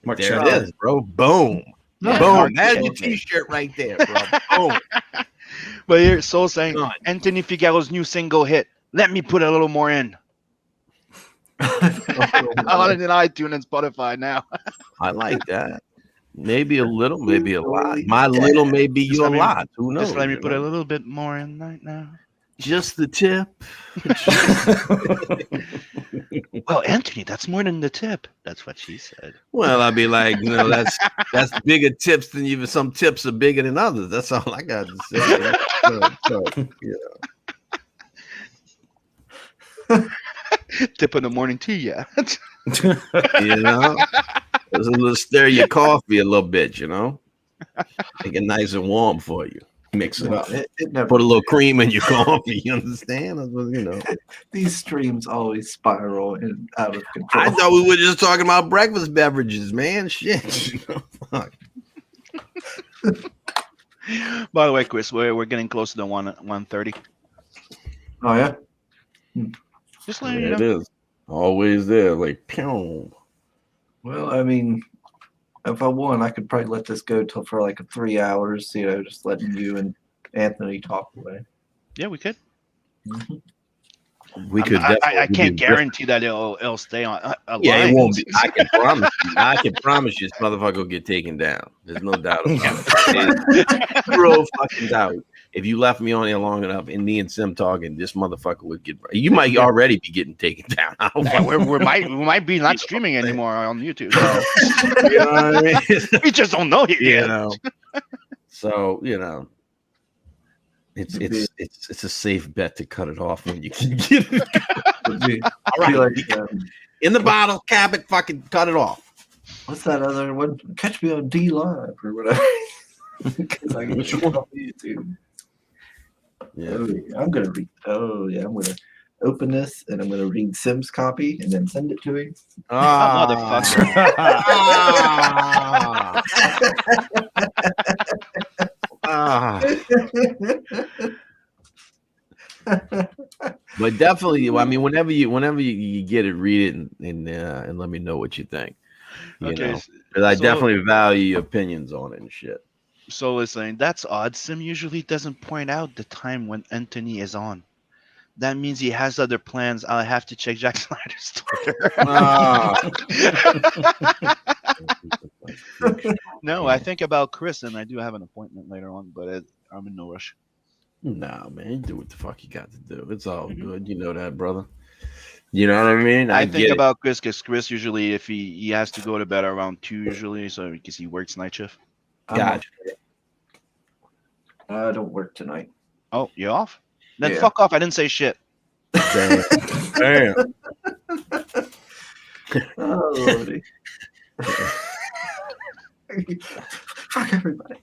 Marchete. it is, bro. Boom. No, Boom. Mark That's your Anthony. T-shirt right there, bro. Boom. But here, Soul saying Done. Anthony Figaro's new single hit. Let me put a little more in. On iTunes and Spotify now. I like that. Maybe a little, maybe a lot. My little may be Just your let me- lot. Who knows? Just let me you put a know? little bit more in right now. Just the tip. Well, Anthony, that's more than the tip. That's what she said. Well, I'd be like, that's bigger tips than you. Some tips are bigger than others. That's all I got to say. Tip in the morning tea, yeah. It's a little stir your coffee a little bit, make it nice and warm for you. Mix it up. It never, Put a little cream in your coffee. You understand? That's what. these streams always spiral and out of control. I thought we were just talking about breakfast beverages, man. Shit. Fuck. By the way, Chris, we're getting close to the 1:30. Oh yeah. Just letting you There it know. is. Always there, like pew. Well, I mean, if I won, I could probably let this go till for like 3 hours. Just letting you and Anthony talk away. Yeah, we could. We could. I definitely can't do guarantee that it'll stay on. Alive. Yeah, it won't be. I can promise you. I can promise you, this motherfucker will get taken down. There's no doubt about it. Zero fucking doubt. If you left me on there long enough and me and Sim talking, this motherfucker would get. You might already be getting taken down. I don't Yeah, know. we might be not streaming anymore on YouTube. You know what I mean? We just don't know yet. You know. So it's a safe bet to cut it off when you can get it. It'd be, All be right, like, in the bottle, cap it, fucking cut it off. what's that other one? Catch me on D Live or whatever. Because I can Which get one? on YouTube. Yeah. Oh, yeah, I'm gonna read. Oh yeah, I'm gonna open this and I'm gonna read Sim's copy and then send it to him. motherfucker. But definitely, I mean, whenever you get it, read it and let me know what you think. You Okay, know, 'cause I so- definitely value your opinions on it and shit. So is saying that's odd. Sim usually doesn't point out the time when Anthony is on. That means he has other plans. I'll have to check Jack Snyder's Twitter. Ah. No, I think about Chris, and I do have an appointment later on, but I'm in no rush. Nah, man, you do what the fuck you got to do. It's all good. You know that, brother. You know what I mean? I get think it. about Chris because Chris usually, if he has to go to bed around 2 usually, so because he works night shift. Gotcha. I don't work tonight. Oh, you off? Then Yeah. fuck off. I didn't say shit. Damn. Damn. Oh, Lordy. Fuck everybody.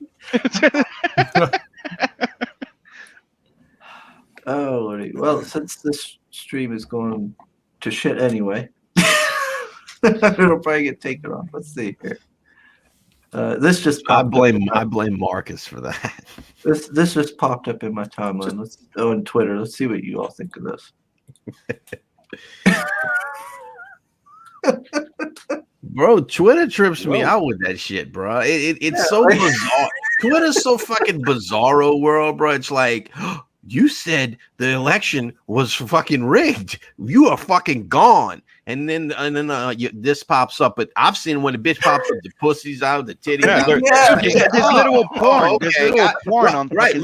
Oh, Lordy. Well, since this stream is going to shit anyway, it'll probably get taken off. Let's see here. This just I popped blame up. Marcus for that. This just popped up in my timeline. Let's on Twitter. Let's see what you all think of this. Bro, Twitter trips me Whoa. out with that shit, bro. It's Yeah, so like- bizarre. Twitter's so fucking bizarro world, bro. It's like, you said the election was fucking rigged. You are fucking gone. And then this pops up. But I've seen when the bitch pops up, the pussy's out, the titties Yeah, out. there's literal porn. okay, There's literal porn on right, fucking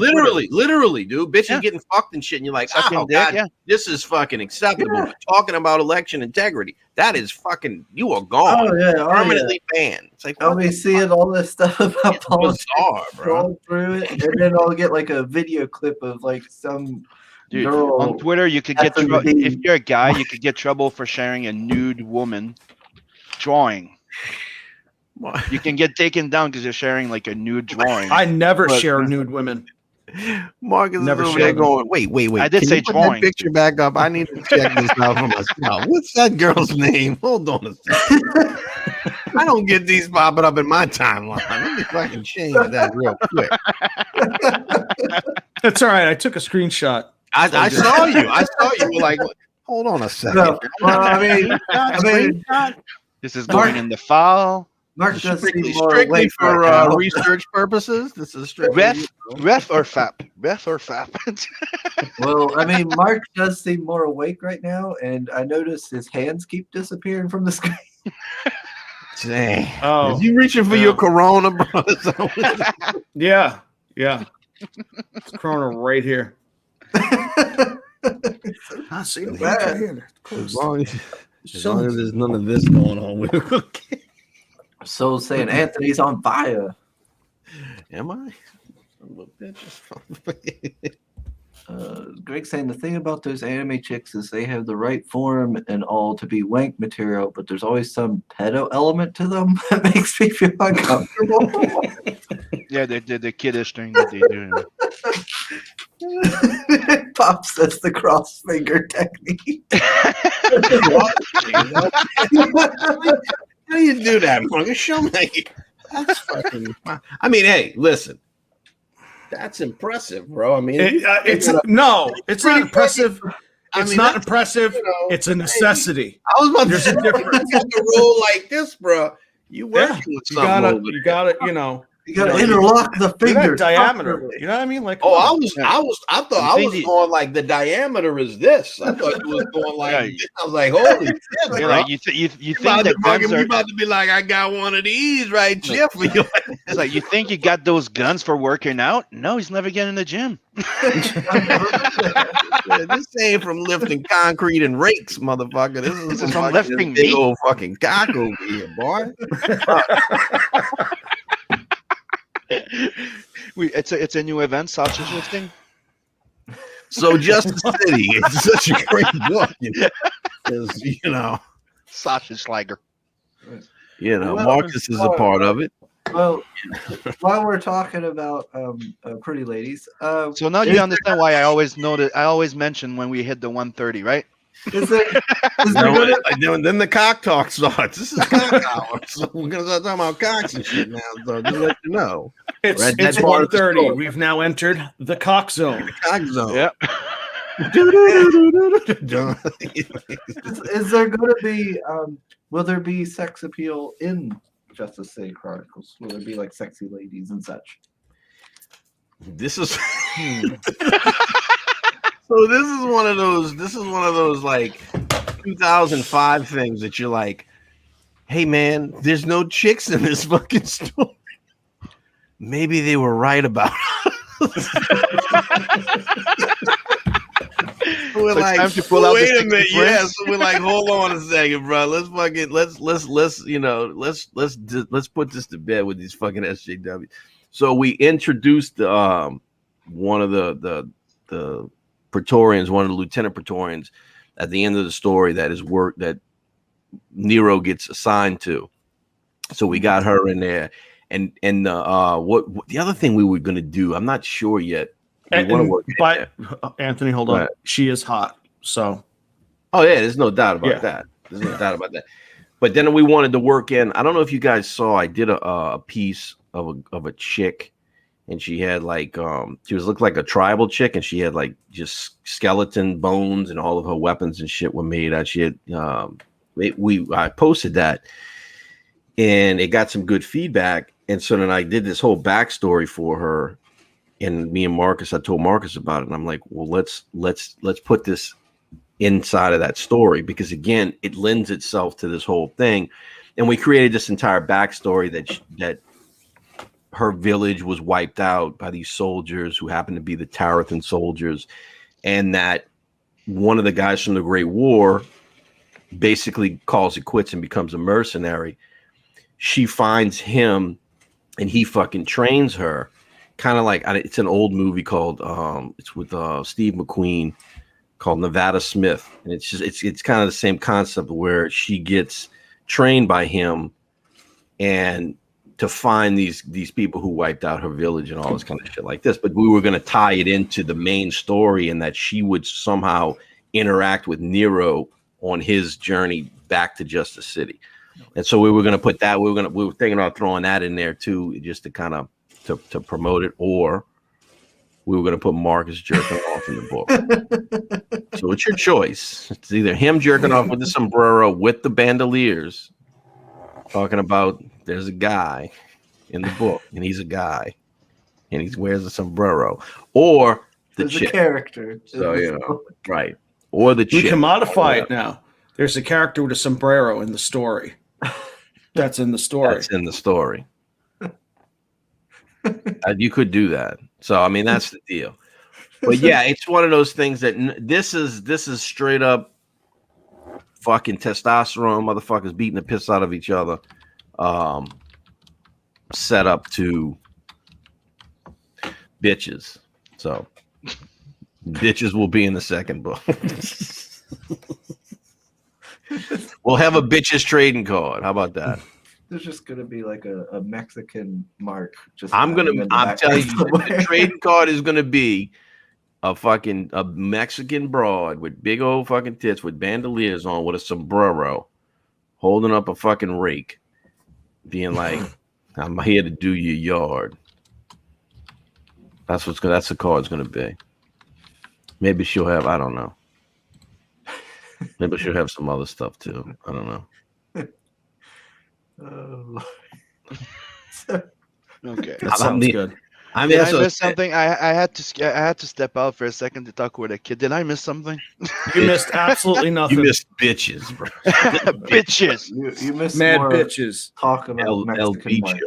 literally, dude. Bitches Yeah. getting fucked and shit. And you're like, Sucking oh, dick, God, yeah. this is fucking acceptable. But talking about election integrity, that is fucking, you are gone. Oh yeah, Permanently banned. It's like, I'll what be the seeing all this stuff about fuck? politics. Bizarre, bro. Scroll through it, and then I'll get like a video clip of like some Dude, girl. on Twitter, you could get That's trouble indeed. if you're a guy. You could get trouble for sharing a nude woman drawing. You can get taken down because you're sharing like a nude drawing. I never But- share nude women. Marcus Never is over there showed going, wait. I did Can say you put drawing. that picture back up. I need to check this out for myself. What's that girl's name? Hold on a second. I don't get these popping up in my timeline. Let me fucking change that real quick. That's all right. I took a screenshot. I saw you. You're like, hold on a second. No, well, I mean, This is going in the file. Mark does strictly seem more strictly awake for right now. research purposes. This is strictly Ref or FAP? Ref or FAP? Well, I mean, Mark does seem more awake right now, and I notice his hands keep disappearing from the screen. Dang. Oh, Is you reaching for your Corona, bro? yeah. It's Corona right here. I see the bad. right here. As long as there's none of this going on, we're okay. So saying Anthony's on fire. Am I? Greg saying the thing about those anime chicks is they have the right form and all to be wank material, but there's always some pedo element to them that makes me feel uncomfortable. Yeah, they did the kiddish thing that they do. Pop says the cross finger technique. How do you do that, Marcus? Show me. That's fucking. I mean, hey, listen. That's impressive, bro. I mean, It's not impressive. I It's mean, not that's, impressive. you know, It's a necessity. I was about to There's say, a difference. you have to roll like this, bro. You working with You something gotta, over you there. gotta, you know. You gotta interlock the Look at fingers. that diameter. You know what I mean? Like, Oh, I thought You I think was going like the diameter is this. I thought it was going like Yeah. this. I was like, holy shit, You're bro. like, you You think about, the to fucking, guns you are about to be like, I got one of these right here for you. it's like you think you got those guns for working out? No, he's never getting in the gym. This ain't from lifting concrete and rakes, motherfucker. This is from fucking lifting big meat. old fucking cock over here, boy. It's a new event, sausage lifting. So Justice City, it's such a great book, because Sausage Slager. Well, Marcus is a part of it. Well, while we're talking about pretty ladies, So now you understand why I always mention when we hit the 130, right? is there Then the cock talk starts. This is cock hour, so we're gonna start talking about cocks and shit now. So just let you know, it's Right, that's it's part of the 1:30. story. We've now entered the cock zone. cock zone. Yep. is there going to be will there be sex appeal in Justice City Chronicles? Will there be like sexy ladies and such? This is so this is one of those like 2005 things that you're like, hey man, there's no chicks in this fucking story. Maybe they were right about us. We're So it's like, time to pull out the wait a 60 minute, prints? yes. We're like, hold on a second, bro. Let's put this to bed with these fucking SJWs. So we introduced one of the Praetorians, one of the Lieutenant Praetorians, at the end of the story that is work that Nero gets assigned to. So we got her in there, and what the other thing we were gonna do, I'm not sure yet. We want to work. But Anthony, hold on. Right. She is hot. So Oh yeah, there's no doubt about Yeah. that. There's no doubt about that. But then we wanted to work in. I don't know if you guys saw. I did a piece of a chick, and she had like she looked like a tribal chick, and she had like just skeleton bones, and all of her weapons and shit were made out. She had I posted that, and it got some good feedback. And so then I did this whole backstory for her, and me and Marcus, I told Marcus about it, and I'm like, well, let's put this inside of that story, because again, it lends itself to this whole thing. And we created this entire backstory that her village was wiped out by these soldiers who happened to be the Tarathan soldiers, and that one of the guys from the Great War basically calls it quits and becomes a mercenary. She finds him, and he fucking trains her, kind of like, it's an old movie called it's with Steve McQueen, called Nevada Smith, and it's kind of the same concept where she gets trained by him and to find these people who wiped out her village and all this kind of shit like this. But we were going to tie it into the main story, and that she would somehow interact with Nero on his journey back to Justice City. And so we were going to put that, we were thinking about throwing that in there too, just to kind of to promote it, or we were going to put Marcus jerking off in the book. So it's your choice. It's either him jerking off with the sombrero with the bandoliers, talking about there's a guy in the book, and he's a guy, and he wears a sombrero, or the There's a chick. character. So, you know, right. Or the we chick. can modify it now. There's a character with a sombrero in the story. That's in the story. That's in the story. You could do that. So I mean, that's the deal. But yeah, it's one of those things that this is straight up fucking testosterone, motherfuckers beating the piss out of each other, set up to bitches. So bitches will be in the second book. We'll have a bitches trading card. How about that? There's just gonna be like a Mexican mark. I'm telling you, the trading card is gonna be a Mexican broad with big old fucking tits with bandoliers on, with a sombrero, holding up a fucking rake, being like, "I'm here to do your yard." That's the card's gonna be. Maybe she'll have, I don't know. Maybe she'll have some other stuff too. I don't know. Okay. That sounds good. I mean, Did that's I what- miss something? I had to step out for a second to talk with a kid. Did I miss something? You missed absolutely nothing. You missed bitches, bro. Bitches. You missed Mad more bitches. talk about Mexican mark.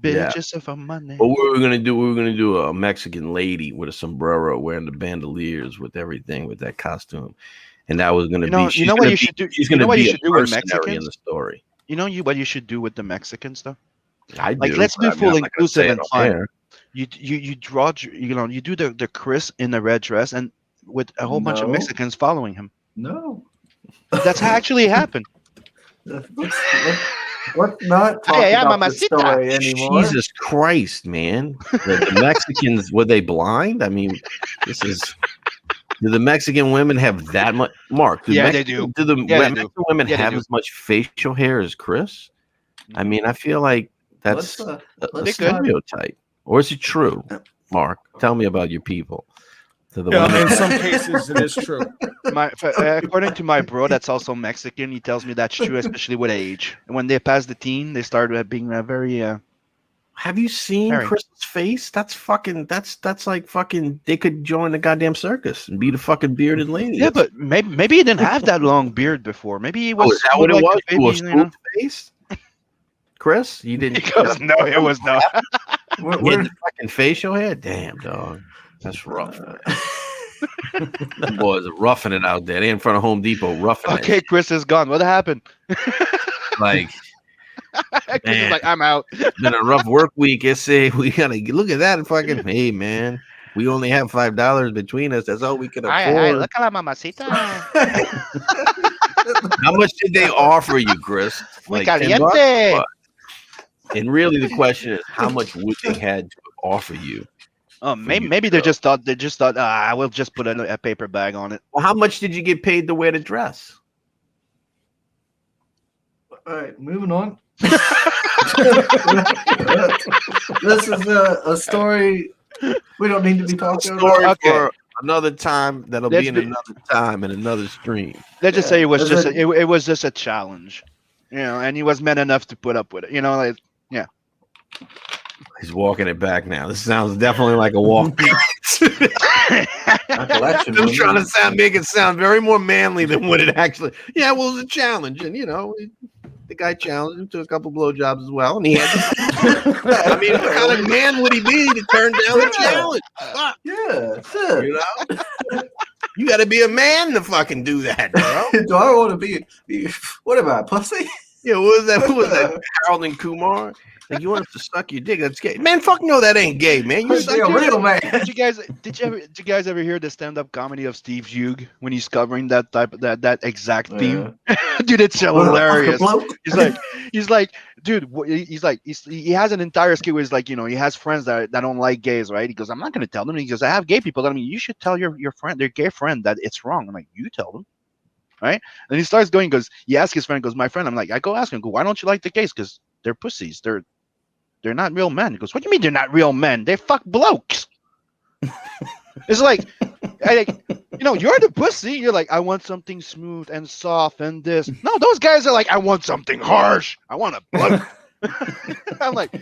Yeah. Bitches of a money. But we were gonna do a Mexican lady with a sombrero, wearing the bandoliers, with everything, with that costume, and that was gonna be. You know what you should do? She's You know gonna what you be a should do with mercenary in Mexicans? the story. You know what you should do with the Mexican stuff? I Like, do. let's be I mean, full I'm not gonna inclusive say it and on fun. air. You draw, you do the Chris in the red dress and with a whole bunch of No. Mexicans following him. No. That's how actually happened. Let's not talk Hey, about the mamacita. story anymore. Jesus Christ, man! The Mexicans, were they blind? I mean, this is. Do the Mexican women have that much? Mark, Yeah, they do. Do the Yeah, they Mexican do. women Yeah, they have do. as much facial hair as Chris? I mean, I feel like that's Let's, a let's not- stereotype. Or is it true? Mark, tell me about your people. Do the Yeah, women in some cases, it is true. According to my bro, that's also Mexican. He tells me that's true, especially with age. And when they pass the teen, they start being very Have you seen Harry. Chris's face? That's fucking. That's like fucking. They could join the goddamn circus and be the fucking bearded lady. Yeah, but maybe he didn't have that long beard before. Maybe he was is that more what it like was? a You baby, a you know? smooth face, Chris? You didn't. He goes, no, it was not. You had the fucking facial hair. Damn, dog. That's rough. Them boys are roughing it out there. They in front of Home Depot roughing it. Okay, Chris is gone. What happened? Like, Chris man. is like, I'm out. been a rough work week. It's we gotta look at that and fucking. Hey, man, we only have $5 between us. That's all we can afford. Look at la mamacita. How much did they offer you, Chris? Muy Like $10? caliente. What? And really, the question is, how much would they had to offer you? Oh, maybe they just thought I will just put a paper bag on it. Well, how much did you get paid to wear the dress? All right, moving on. This is a story we don't need to be talking about. Story Okay. for another time. That'll Let's be in be- another time in another stream. Let's just say it was Is just it- it was just a challenge, you know, and he was man enough to put up with it, you know. Like, He's walking it back now. This sounds definitely like a walk. Recollection. I'm trying to make it sound very more manly than what it actually. Yeah, well, it was a challenge, and you know, the guy challenged him to a couple blowjobs as well, and he had. I mean, what kind of man would he be to turn down the challenge? Fuck, Yeah, shit. you know, you got to be a man to fucking do that, bro. Do I want to be? What am I, pussy? Yeah, what was that? Who was that? Harold and Kumar. Like, you want us to suck your dick? That's gay, man. Fuck no, that ain't gay, man. You suck Be a your real man. did you guys ever hear the stand-up comedy of Steve Hugh when he's covering that exact theme? Dude, it's hilarious. He's like, dude, he has an entire skit where he's like, you know, he has friends that don't like gays, right? He goes, I'm not gonna tell them. He goes, I have gay people. I mean, you should tell your friend, their gay friend, that it's wrong. I'm like, you tell them, right? And he starts going, goes, he asks his friend, goes, my friend. I'm like, I go ask him, go, why don't you like the gays? Because they're pussies. They're not real men. He goes, what do you mean they're not real men? They fuck blokes. It's like, you know, you're the pussy. You're like, I want something smooth and soft and this. No, those guys are like, I want something harsh. I want a bloke. I'm like,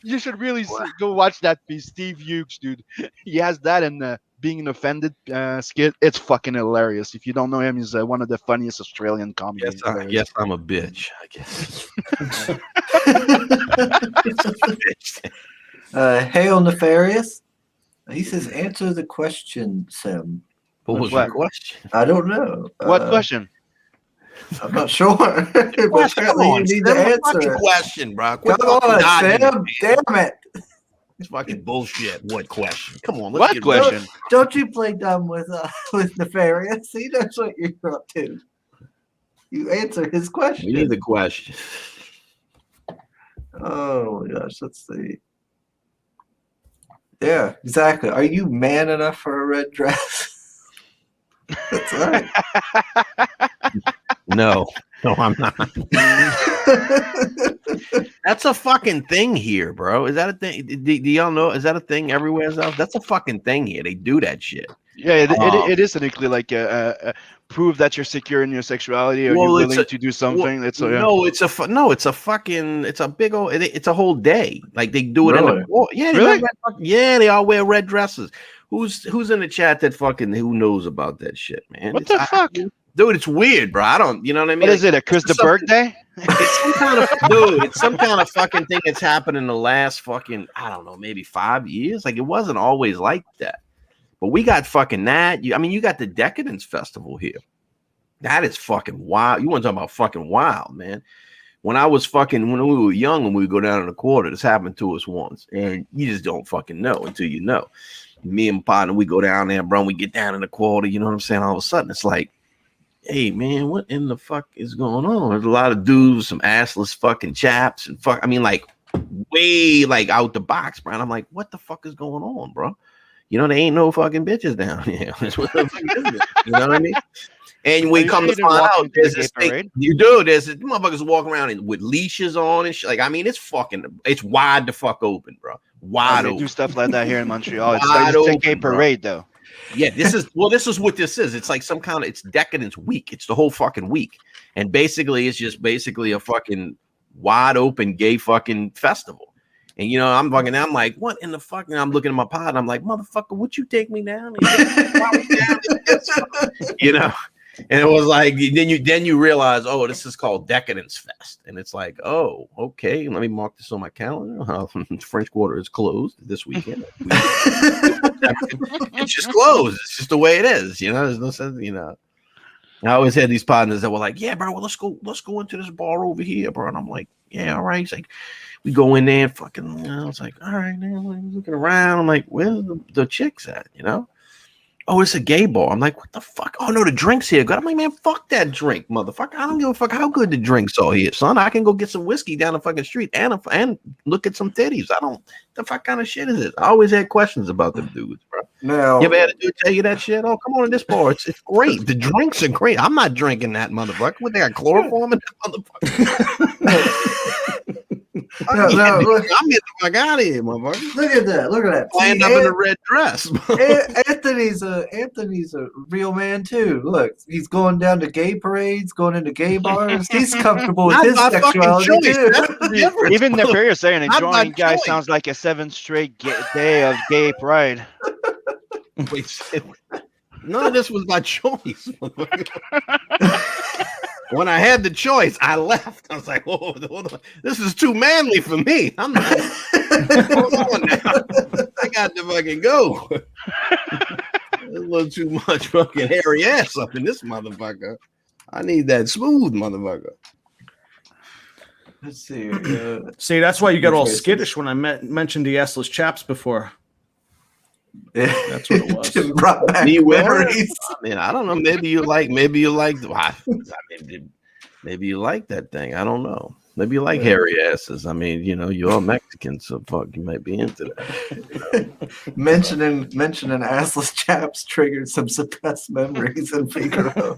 you should really go watch that piece. Steve Hughes, dude. He has that in the Being Offended skit. It's fucking hilarious. If you don't know him, he's one of the funniest Australian comedians. Yes, I'm a bitch. I guess. Hail Nefarious. He says, answer the question, Sim. What was What? your question? I don't know. What question? I'm not sure. But Come apparently on, you need Sim, to a fucking answer. question, bro. Come Quit fucking on, dodging Sam. it, man. Damn it. It's fucking bullshit. What question? Come on, let's What get question? Don't you play dumb with Nefarious? He knows what you're up to. You answer his question. We need the question. Oh my gosh, let's see. Yeah, exactly. Are you man enough for a red dress? That's right. No, I'm not. That's a fucking thing here, bro. Is that a thing? Do y'all know? Is that a thing everywhere else? That's a fucking thing here. They do that shit. Yeah, it is technically like prove that you're secure in your sexuality, or you're willing to do something. It's a it's a whole day. Like they do it in Really? the yeah, they all wear red dresses. Who's in the chat that who knows about that shit, man? What the fuck? Dude, it's weird, bro. I don't, you know what I mean? What is it? A Chris the birthday? It's some kind of dude. It's some kind of fucking thing that's happened in the last fucking, I don't know, maybe 5 years. Like it wasn't always like that. But we got fucking that. You got the Decadence Festival here. That is fucking wild. You want to talk about fucking wild, man? When we were young and we would go down in the quarter, this happened to us once, and you just don't fucking know until you know. Me and my partner, we go down there, bro. And we get down in the quarter. You know what I'm saying? All of a sudden, it's like, hey man, what in the fuck is going on? There's a lot of dudes, some assless fucking chaps, and like way like out the box, bro. And I'm like, what the fuck is going on, bro? You know, there ain't no fucking bitches down here. What the fuck is it? You know what I mean? And we come to find out, there's this thing, there's motherfuckers walking around with leashes on and shit. Like, I mean, it's wide the fuck open, bro. Wide open. They do stuff like that here in Montreal. It's a gay parade, though. Yeah, this is what this is. It's like some kind of, it's Decadence Week. It's the whole fucking week. And basically, it's just basically a fucking wide open gay fucking festival. And I'm like, what in the fuck? And I'm looking at my pod, and I'm like, motherfucker, would you take me down? And it was like, then you realize, oh, this is called Decadence Fest, and it's like, oh, okay, let me mark this on my calendar. French Quarter is closed this weekend. It's just closed. It's just the way it is. There's no sense. I always had these partners that were like, yeah, bro, well, let's go into this bar over here, bro. And I'm like, yeah, all right. He's like, we go in there and fucking, I was like, all right, man, I'm looking around. I'm like, where's the chicks at, Oh, it's a gay bar. I'm like, what the fuck? Oh, no, the drink's here. I'm like, man, fuck that drink, motherfucker. I don't give a fuck how good the drinks are here, son. I can go get some whiskey down the fucking street and look at some titties. The fuck kind of shit is this? I always had questions about them dudes, bro. Now, You ever had a dude tell you that shit? Oh, come on to this bar. It's great. The drinks are great. I'm not drinking that, motherfucker. What, they got chloroform in that motherfucker? I'm getting the fuck out of here, motherfucker. Look at that. I end up in a red dress. Anthony's a real man too. Look, he's going down to gay parades, going into gay bars. He's comfortable with his sexuality too. Even the parents saying enjoying guy choice. sounds like a 7th straight day of gay pride. Wait, none of this was my choice. When I had the choice, I left. I was like, hold on. This is too manly for me. I'm not. Hold on now. I got to fucking go. There's a little too much fucking hairy ass up in this motherfucker. I need that smooth motherfucker. Let's see. See, that's why you got all skittish when I mentioned the assless chaps before. That's what it was. Brought back memories. I mean, I don't know. Maybe you like. Maybe you like that thing. I don't know. Maybe you like hairy asses. I mean, you're Mexican, so fuck, you might be into that. Mentioning assless chaps triggered some suppressed memories in Figaro.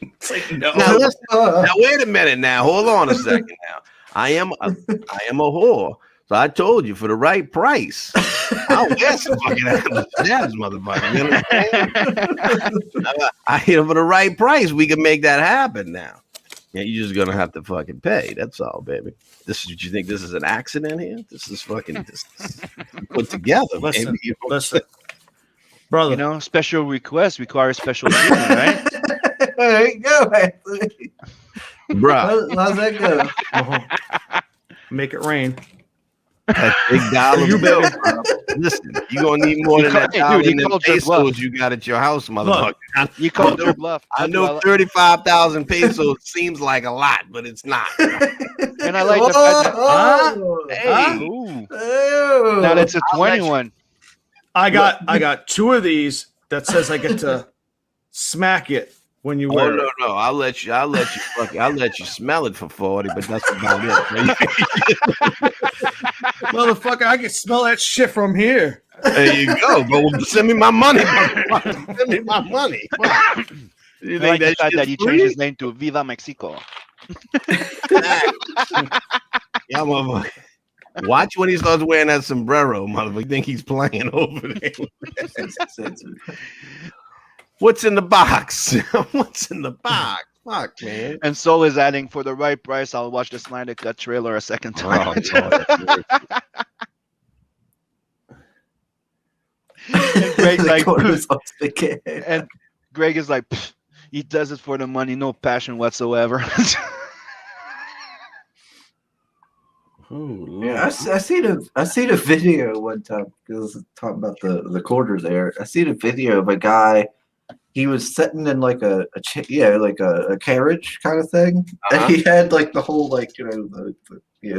It's like, no. Now wait a minute. Now hold on a second. Now I am a whore. So I told you, for the right price, I'll wear some fucking jabs, motherfucker. You know, for the right price, we can make that happen now. Yeah, you're just gonna have to fucking pay. That's all, baby. This is what you think? This is an accident here? This is fucking put together. Listen, brother. Special requests require special treatment, right? There you go, Anthony. Bro. How's that go? Make it rain. That big dollar bill. Listen, you're gonna need more than that dollar in them pesos you got at your house, motherfucker. You called your bluff. I know 35,000 pesos seems like a lot, but it's not. And I like the fact that now that's a 21. I got 2 of these that says I get to smack it when you wear it. No. I'll let you smell it for 40, but that's about it. Motherfucker, I can smell that shit from here. There you go. But send me my money. Send me my money. You think that he changed his name to Viva Mexico? Yeah, motherfucker. Watch when he starts wearing that sombrero, motherfucker. You think he's playing over there. What's in the box? What's in the box? Fuck, man. And Soul is adding, for the right price, I'll watch the Snyder Cut trailer a second time. And Greg's like, and Greg is like, he does it for the money, no passion whatsoever. Yeah, I seen a video one time because talking about the quarters there. I seen a video of a guy. He was sitting in like a carriage kind of thing, and he had like the whole the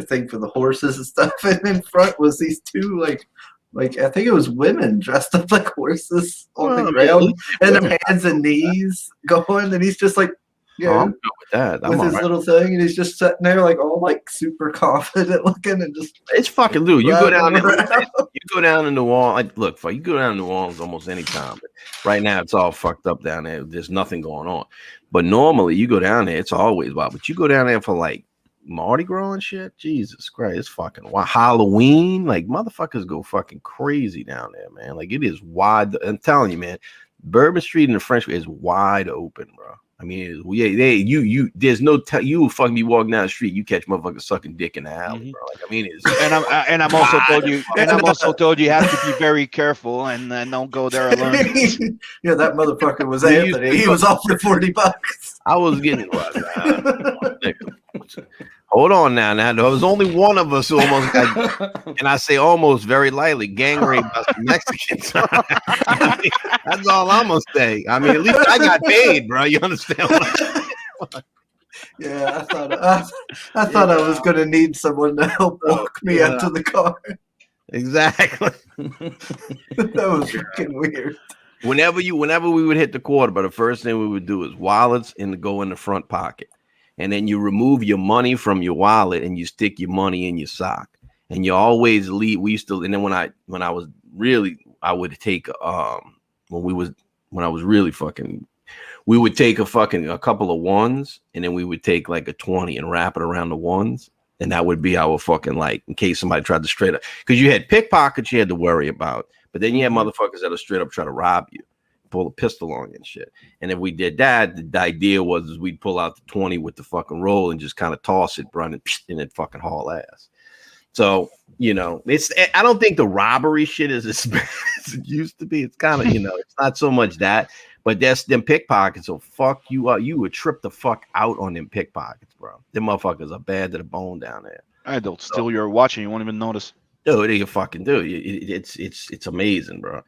thing for the horses and stuff. And in front was these 2 like I think it was women dressed up like horses on the ground, and their hands and knees going, and he's just like. Yeah, I'm good with that. With his little thing, and he's just sitting there like all like super confident looking, and just it's fucking dude. You go down there, you go down to New Orleans. Look, you go down to New Orleans almost any time. But right now, it's all fucked up down there. There's nothing going on. But normally, you go down there, it's always wild. But you go down there for like Mardi Gras and shit. Jesus Christ, it's fucking wild. Halloween, like motherfuckers go fucking crazy down there, man. Like it is wide. I'm telling you, man. Bourbon Street and the French is wide open, bro. I mean, you. There's no you will fucking be walking down the street, you catch motherfuckers sucking dick in the alley, bro. Like, I mean, it's And I'm also told you, you have to be very careful and don't go there alone. Yeah, that motherfucker was Anthony. He was offered $40. I was getting hold on now. There was only one of us who almost got, and I say almost very lightly, gang raped by some Mexicans. I mean, that's all I'm gonna say. I mean, at least I got paid, bro. You understand? Yeah, I thought I was gonna need someone to help walk me out to the car. Exactly. That was freaking weird. Whenever we would hit the quarter, but the first thing we would do is wallets and go in the front pocket. And then you remove your money from your wallet and you stick your money in your sock. And you always leave. We used to, and then when I was really, I would take when I was really fucking, we would take a couple of ones, and then we would take like a 20 and wrap it around the ones. And that would be our fucking, like, in case somebody tried to straight up, because you had pickpockets you had to worry about, but then you had motherfuckers that are straight up try to rob you, pull a pistol on you and shit. And if we did that, the idea was we'd pull out the 20 with the fucking roll and just kind of toss it, run, and it fucking haul ass. So, you know, I don't think the robbery shit is as bad as it used to be. It's kind of, you know, it's not so much that, but that's them pickpockets. So fuck you up. You would trip the fuck out on them pickpockets, bro. Them motherfuckers are bad to the bone down there. They'll steal your watch and you won't even notice. Dude, they fucking do. It's amazing, bro.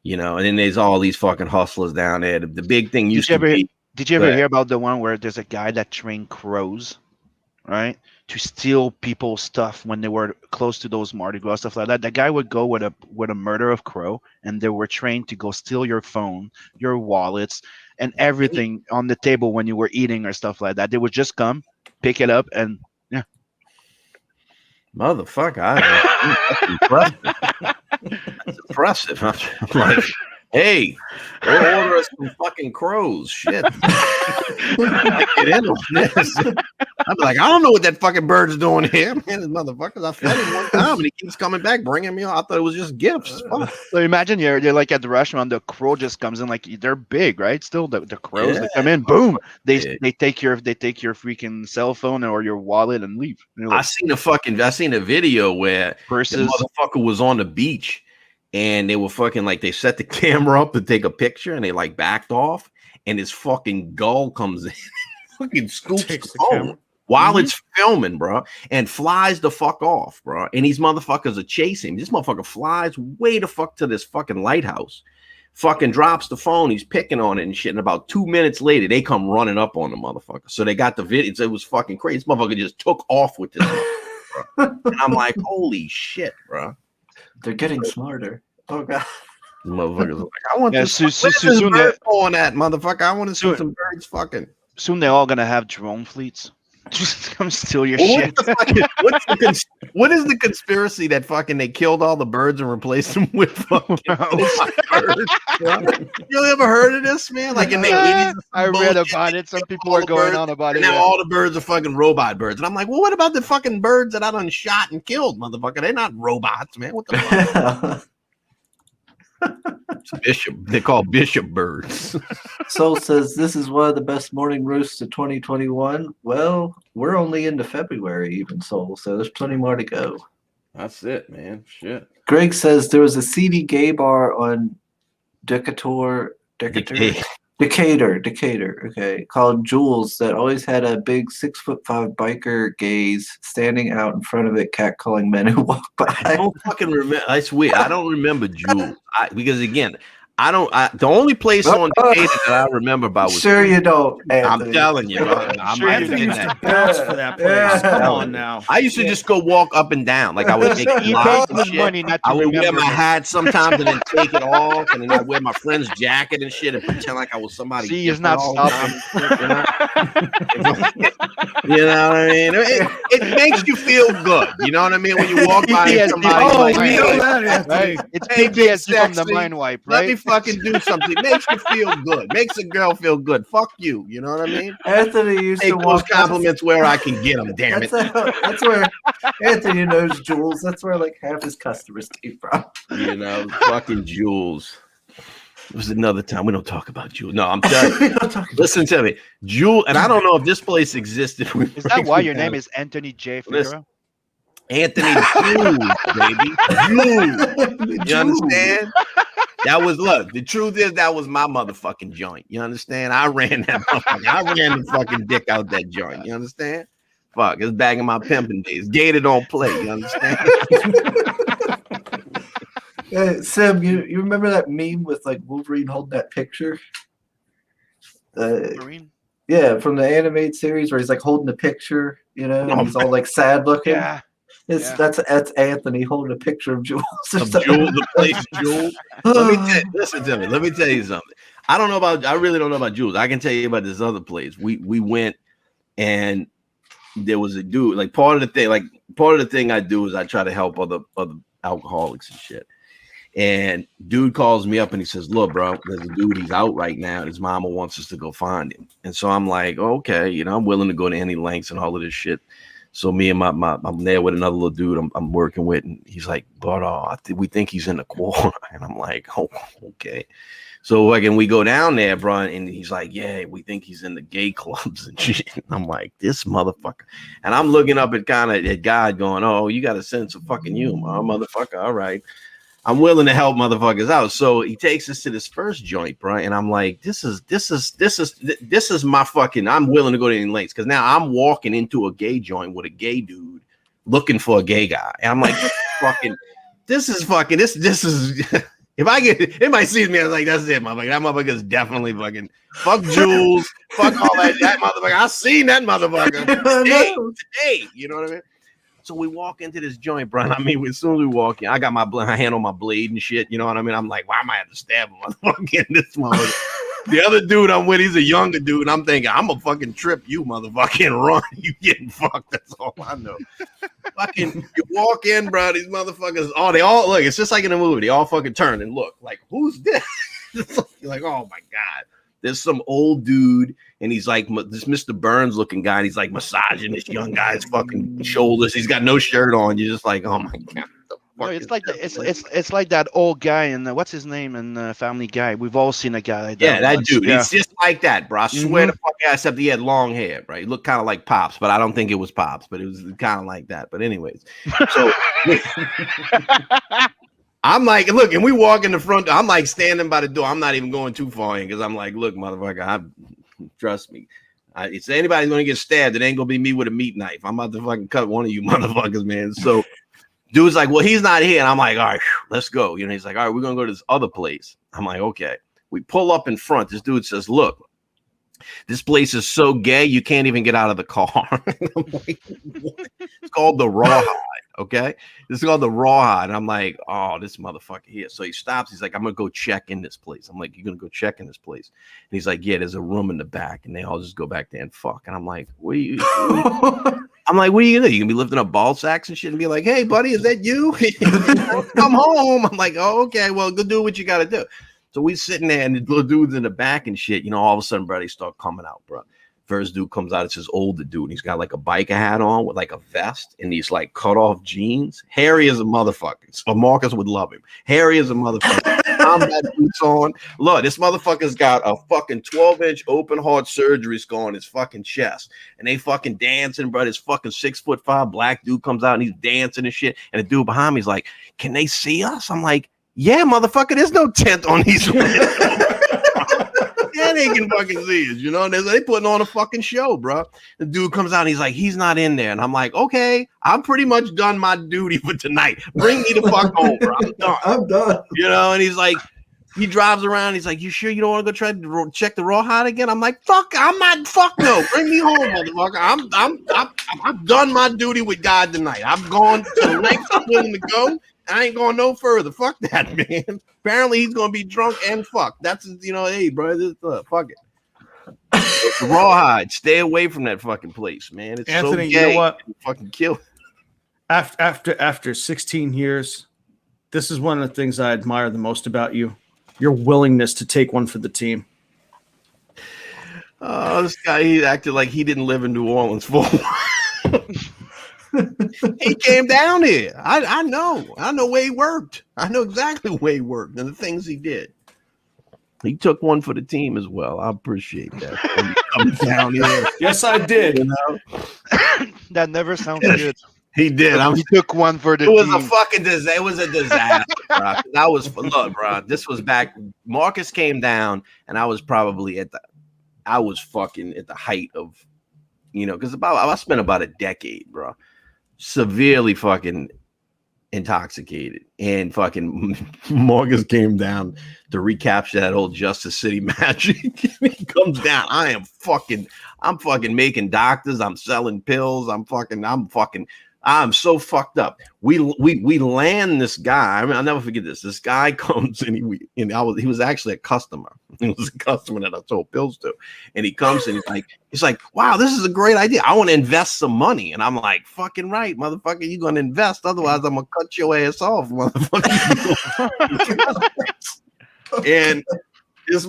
You know, and then there's all these fucking hustlers down there. The big thing used to be. Did you ever hear about the one where there's a guy that trained crows, right, to steal people's stuff when they were close to those Mardi Gras stuff like that? That guy would go with a murder of crow, and they were trained to go steal your phone, your wallets, and everything on the table when you were eating or stuff like that. They would just come, pick it up, and yeah. Motherfucker, that's impressive. That's impressive. I'm like, hey, go order us some fucking crows. Shit. I get in on this. I'm like, I don't know what that fucking bird's doing here, man. This motherfuckers, I fed him one time and he keeps coming back, bringing me. I thought it was just gifts. Fuck. So imagine you're like at the restaurant, the crow just comes in, like they're big, right? Still the crows that come in, boom, they take your freaking cell phone or your wallet and leave. And like, I seen a video where purses. the motherfucker was on the beach and they were fucking like, they set the camera up to take a picture and they like backed off and his fucking gull comes in, fucking scoops the phone while it's filming, bro, and flies the fuck off, bro. And these motherfuckers are chasing him. This motherfucker flies way the fuck to this fucking lighthouse, fucking drops the phone. He's picking on it and shit. And about 2 minutes later, they come running up on the motherfucker. So they got the video. It was fucking crazy. This motherfucker just took off with this, bro. And I'm like, holy shit, bro. They're getting smarter. Oh god. Motherfuckers like, I want this. Soon bird on that motherfucker. I want to see some birds fucking. Soon they're all gonna have drone fleets. Just come steal your shit. What is the conspiracy that fucking they killed all the birds and replaced them with fucking birds? You ever heard of this, man? Like in the 80s, I read about it. Some people are going on about it. Now all the birds are fucking robot birds, and I'm like, well, what about the fucking birds that I done shot and killed, motherfucker? They're not robots, man. What the fuck? Bishop. They call bishop birds. Soul says this is one of the best morning roosts of 2021. Well, we're only into February, even Soul, so there's plenty more to go. That's it, man. Shit. Greg says there was a seedy gay bar on Decatur, okay, called Jules that always had a big 6'5" biker gays standing out in front of it, catcalling men who walk by. I don't fucking remember. I swear, I don't remember Jules. Because again, the only place on Decatur that I remember about was sure you don't. Anthony. I'm telling you, I'm sure Anthony used to bounce for that place. Yeah. Come on now. I used to just go walk up and down, like I would take money not to I would wear remember my him. hat sometimes and then take it off, and then I wear my friend's jacket and shit and pretend like I was somebody. See, he's not stopping. You know what I mean? It makes you feel good. You know what I mean? When you walk by somebody, Right. It's PTSD from the mind wipe, right? Let me fucking do something. It makes you feel good. Makes a girl feel good. Fuck you. You know what I mean? Anthony used Take to those walk compliments where I can get them. Damn it. That's where Anthony knows Jules. That's where like half his customers came from. You know, fucking Jules. It was another time. We don't talk about Jewel. No, I'm telling you. Listen to me. Jewel, and I don't know if this place existed. Is that why your name is Anthony J. Listen. Figaro? Anthony Jewel, baby. Jewel. You understand? That was, look, the truth is that was my motherfucking joint. You understand? I ran that motherfucker. I ran the fucking dick out that joint. You understand? Fuck, it's back in my pimping days. Gator don't play. You understand? Sim, you remember that meme with like Wolverine holding that picture? Wolverine? Yeah, from the animated series where he's like holding the picture, you know, and he's all like sad looking. Yeah. It's that's Anthony holding a picture of Jules. Of Jewel, the place Jewel. Listen to me. Let me tell you something. I really don't know about Jules. I can tell you about this other place. We went and there was a dude. Like part of the thing I do is I try to help other alcoholics and shit. And dude calls me up and he says, "Look, bro, there's a dude. He's out right now. And his mama wants us to go find him." And so I'm like, okay, you know, I'm willing to go to any lengths and all of this shit. So me and I'm there with another little dude I'm working with, and he's like, "But we think he's in the corner." And I'm like, "Oh, okay." So like, and we go down there, bro, and he's like, "Yeah, we think he's in the gay clubs and shit." And I'm like, "This motherfucker." And I'm looking up at God, going, "Oh, you got a sense of fucking humor, huh, motherfucker? All right." I'm willing to help motherfuckers out. So he takes us to this first joint, bro. And I'm like, this is my fucking, I'm willing to go to any lengths. Cause now I'm walking into a gay joint with a gay dude looking for a gay guy. And I'm like, this is if I get, anybody sees me, I was like, that's it, motherfucker. That motherfucker's definitely fucking, fuck Jules, fuck all that motherfucker. I seen that motherfucker. Hey, you know what I mean? So we walk into this joint, bro. I mean, as soon as we walk in, I got my hand on my blade and shit. You know what I mean? I'm like, why am I have to stab him? This motherfucker. The other dude I'm with, he's a younger dude. And I'm thinking, I'm gonna fucking trip you, motherfucker, and run. You getting fucked. That's all I know. Fucking, you walk in, bro. These motherfuckers, they all look. It's just like in a movie. They all fucking turn and look like, who's this? You're like, oh my god. There's some old dude, and he's like this Mr. Burns looking guy, and he's like massaging this young guy's fucking shoulders. He's got no shirt on. You're just like, oh my god. No, it's like it's like that old guy in what's his name in Family Guy. We've all seen a guy like that. Yeah, that once. dude. Yeah. He's just like that, bro. I swear to fuck, except he had long hair, right? He looked kind of like Pops, but I don't think it was Pops, but it was kind of like that. But anyways, so I'm like, look, and we walk in the front. I'm like standing by the door. I'm not even going too far in because I'm like, look, motherfucker, trust me. If anybody's gonna get stabbed, it ain't gonna be me with a meat knife. I'm about to fucking cut one of you motherfuckers, man. So dude's like, well, he's not here. And I'm like, all right, let's go. You know, he's like, all right, we're gonna go to this other place. I'm like, okay. We pull up in front. This dude says, look, this place is so gay, you can't even get out of the car. I'm like, what? It's called the Rawhide. Okay, this is called the Rawhide. I'm like, oh, this motherfucker here. So he stops. He's like, I'm gonna go check in this place. I'm like, you're gonna go check in this place? And he's like, yeah, there's a room in the back, and they all just go back there and fuck. And I'm like, what are you? I'm like, what are you gonna do? You gonna be lifting up ball sacks and shit and be like, hey, buddy, is that you? Come home. I'm like, oh, okay, well, go do what you gotta do. So we sitting there, and the little dudes in the back and shit. You know, all of a sudden, bro, they start coming out, bro. First dude comes out, it's this older dude, and he's got like a biker hat on with like a vest and these like cut off jeans. Hairy as a motherfucker. So Marcus would love him. Hairy as a motherfucker. Combat boots on. Look, this motherfucker's got a fucking 12-inch open heart surgery scar on his fucking chest. And they fucking dancing, bro. This fucking 6'5" black dude comes out and he's dancing and shit. And the dude behind me is like, can they see us? I'm like, yeah, motherfucker, there's no tent on these. Yeah, they can fucking see us, you know. They putting on a fucking show, bro. The dude comes out and he's like, he's not in there. And I'm like, okay, I'm pretty much done my duty for tonight. Bring me the fuck home, bro. I'm done. I'm done. You know, and he's like, he drives around. He's like, you sure you don't want to go try to check the Rawhide again? I'm like, fuck, I'm not. Fuck no. Bring me home, motherfucker. I've done my duty with God tonight. I've gone to the lengths I'm willing to go. I ain't going no further. Fuck that, man. Apparently, he's going to be drunk and fucked. That's, you know, hey, bro, fuck it. The Rawhide. Stay away from that fucking place, man. It's Anthony, so gay. you know what? Fucking kill. After 16 years, this is one of the things I admire the most about you. Your willingness to take one for the team. Oh, this guy, he acted like he didn't live in New Orleans for a while. He came down here. I know where he worked. I know exactly where he worked and the things he did. He took one for the team as well. I appreciate that. Coming down here, Yes, I did. you know, That never sounds good. he did. He took one for the It was a team. fucking disaster. It was a disaster, bro. I was look, bro. This was back. Marcus came down, and I was probably I was fucking at the height of, because I spent about a decade, bro, severely fucking intoxicated, and fucking Marcus came down to recapture that old Justice City magic. He comes down. I'm fucking making doctors. I'm selling pills. I'm so fucked up. We land this guy. I mean, I'll never forget this. This guy comes and he was actually a customer. He was a customer that I sold pills to. And he comes and he's like, wow, this is a great idea. I want to invest some money. And I'm like, fucking right, motherfucker, you're gonna invest. Otherwise, I'm gonna cut your ass off, motherfucker. And this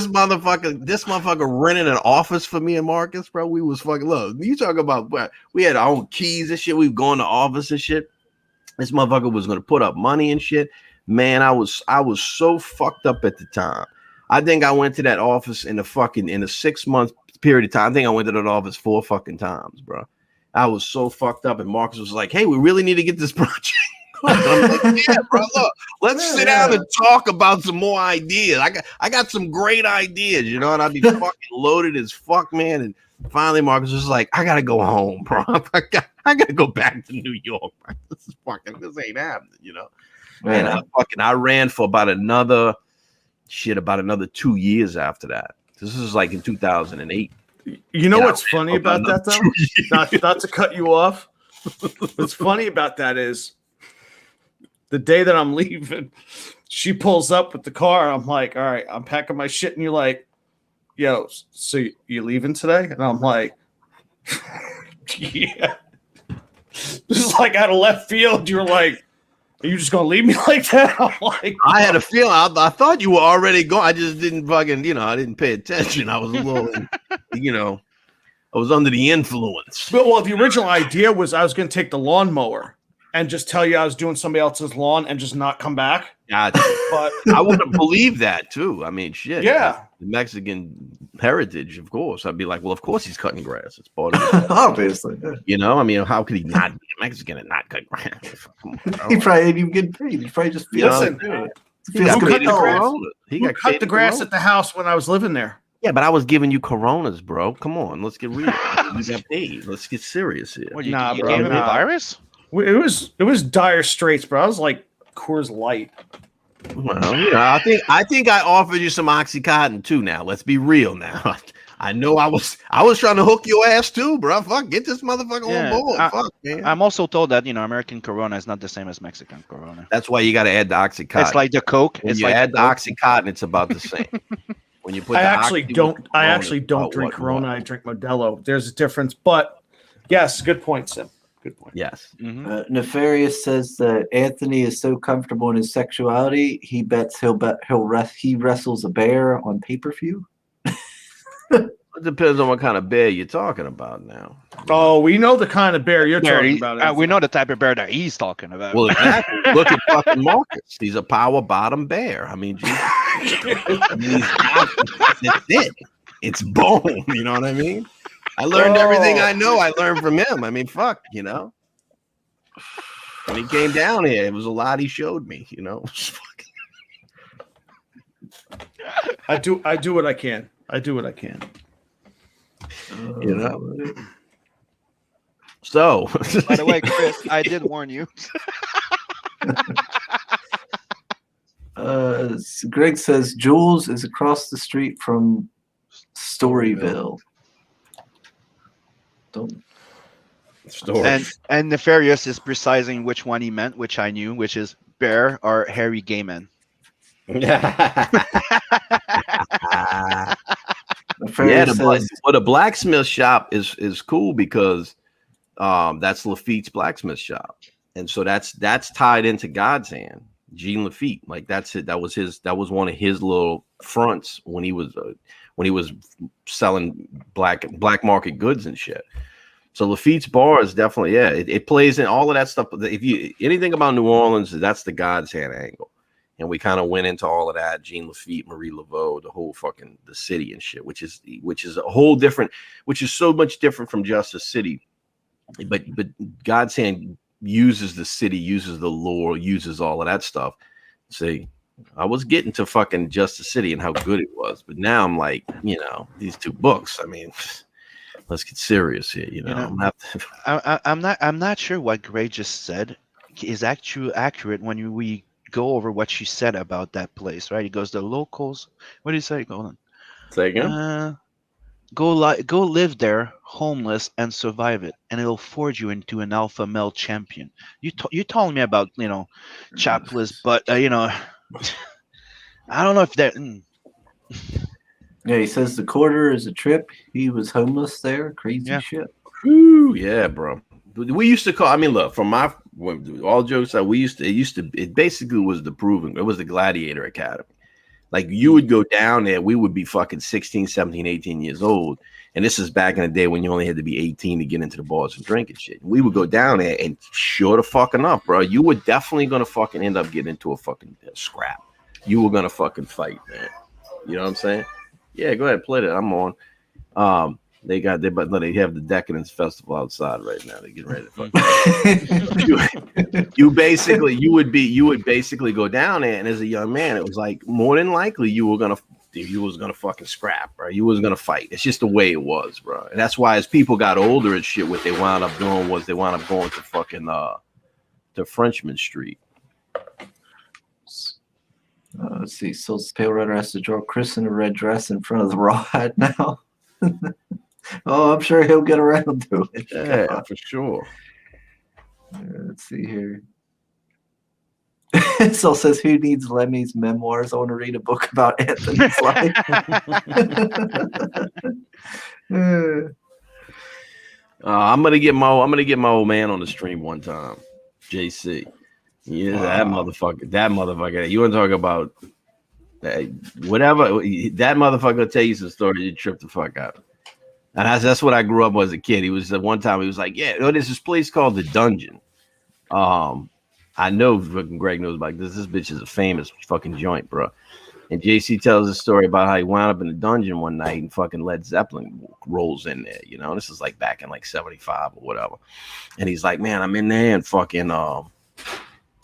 motherfucker rented an office for me and Marcus, bro. We was fucking, look, you talk about, we had our own keys and shit. We were going to office and shit. This motherfucker was going to put up money and shit. Man, I was so fucked up at the time. I think I went to that office in a 6-month period of time. I think I went to that office 4 fucking times, bro. I was so fucked up. And Marcus was like, hey, we really need to get this project. I'm like, yeah, bro, look, let's sit down and talk about some more ideas. I got some great ideas, and I'd be fucking loaded as fuck, man. And finally, Marcus was like, I gotta go home, bro. I gotta go back to New York. This ain't happening, And I ran for about another 2 years after that. This is like in 2008. You know what's funny about that, though? Not to cut you off. What's funny about that is, the day that I'm leaving, she pulls up with the car. I'm like, all right, I'm packing my shit. And you're like, yo, so you leaving today? And I'm like, yeah. Just like out of left field, you're like, are you just going to leave me like that? I'm like, I had a feeling. I thought you were already gone. I just didn't fucking, I didn't pay attention. I was a little, I was under the influence. But, well, the original idea was I was going to take the lawnmower and just tell you I was doing somebody else's lawn and just not come back. Gotcha. But I would have believed that too. I mean, shit. Yeah. The Mexican heritage, of course. I'd be like, well, of course he's cutting grass. It's part of it. Obviously. I mean, how could he not be a Mexican and not cut grass? He probably ain't even getting paid. He probably just feels Listen, He got Who paid in cut the grass? Corona. He who got cut paid the in grass Corona. at the house when I was living there? Yeah, but I was giving you Coronas, bro. Come on, let's get real. You got paid. Let's get serious here. What, you Nah, gave bro, me the nah. virus? It was dire straits, bro. I was like Coors Light. Well, I think I offered you some Oxycontin too. Now, let's be real. Now, I know I was trying to hook your ass too, bro. Fuck, get this motherfucker on board. Fuck, man. I'm also told that American Corona is not the same as Mexican Corona. That's why you got to add the Oxycontin. It's like the Coke. When It's you like add the Oxycontin, it's about the same. When you put I the actually Oxy don't. with the I Corona, actually it's don't about drink what you Corona. want. I drink Modelo. There's a difference, but yes, good point, Sim. Good point. Yes. Mhm. Nefarious says that Anthony is so comfortable in his sexuality, he bets he wrestles a bear on pay-per-view. It depends on what kind of bear you're talking about now. Oh, we know the kind of bear you're Bear, talking about. we know the type of bear that he's talking about. Well, exactly. Look at fucking Marcus. He's a power bottom bear. I mean, Jesus. That's it. It's bone. You know what I mean? I learned everything I know. I learned from him. I mean, fuck, When he came down here, it was a lot he showed me, I do what I can. I do what I can. So, By the way, Chris, I did warn you. Greg says Jules is across the street from Storyville. Don't. story. And Nefarious is precising which one he meant, which I knew, which is bear or hairy gay man. Nefarious says, But a blacksmith shop is cool because that's Lafitte's blacksmith shop, and so that's tied into God's hand. Jean Lafitte, like that's it. That was one of his little fronts when he was selling black market goods and shit. So Lafitte's bar is definitely it plays in all of that stuff. If you anything about New Orleans, that's the God's hand angle. and we kind of went into all of that. Jean Lafitte, Marie Laveau, the whole fucking the city and shit, which is a whole different, which is so much different from Justice City. But God's Hand uses the city, uses the lore, uses all of that stuff. See, I was getting to fucking Justice City and how good it was, but now I'm like, you know, these two books. I mean, let's get serious here. You know, I'm not sure what Gray just said is actually accurate when we go over what she said about that place, right? He goes, the locals. What did he say? Go on. Say again. Go live there, homeless, and survive it, and it'll forge you into an alpha male champion. You told me about, you know, chapless, but you know, I don't know if that. Yeah, he says the quarter is a trip. He was homeless there. Crazy shit. Whew, yeah, bro. We used to call. I mean, look, from my all jokes aside, it basically was the Proving. It was the Gladiator Academy. Like, you would go down there, we would be fucking 16, 17, 18 years old. And this is back in the day when you only had to be 18 to get into the bars and drink and shit. We would go down there and sure to fucking up, bro. You were definitely going to fucking end up getting into a fucking scrap. You were going to fucking fight, man. You know what I'm saying? Yeah, go ahead, play that. I'm on. They have the Decadence Festival outside right now. They're getting ready to fucking. you would basically go down there, and as a young man, it was like more than likely you was gonna fucking scrap, bro. You was gonna fight. It's just the way it was, bro. And that's why as people got older and shit, what they wound up doing was they wound up going to fucking to Frenchman Street. Let's see. So Pale Rider has to draw Chris in a red dress in front of the Rawhide now. Oh, I'm sure he'll get around to it. Yeah, for sure. Let's see here. So says, who needs Lemmy's memoirs? I want to read a book about Anthony's life. I'm gonna get my old man on the stream one time. JC. Yeah, wow. That motherfucker. You want to talk about whatever? That motherfucker will tell you some story. You trip the fuck out. And that's what I grew up with as a kid. He was one time. He was like, "Yeah, there's this place called the Dungeon." I know fucking Greg knows about this. This bitch is a famous fucking joint, bro. And JC tells a story about how he wound up in the dungeon one night and fucking Led Zeppelin rolls in there. You know, this is like back in like 75 or whatever. And he's like, "Man, I'm in there," and fucking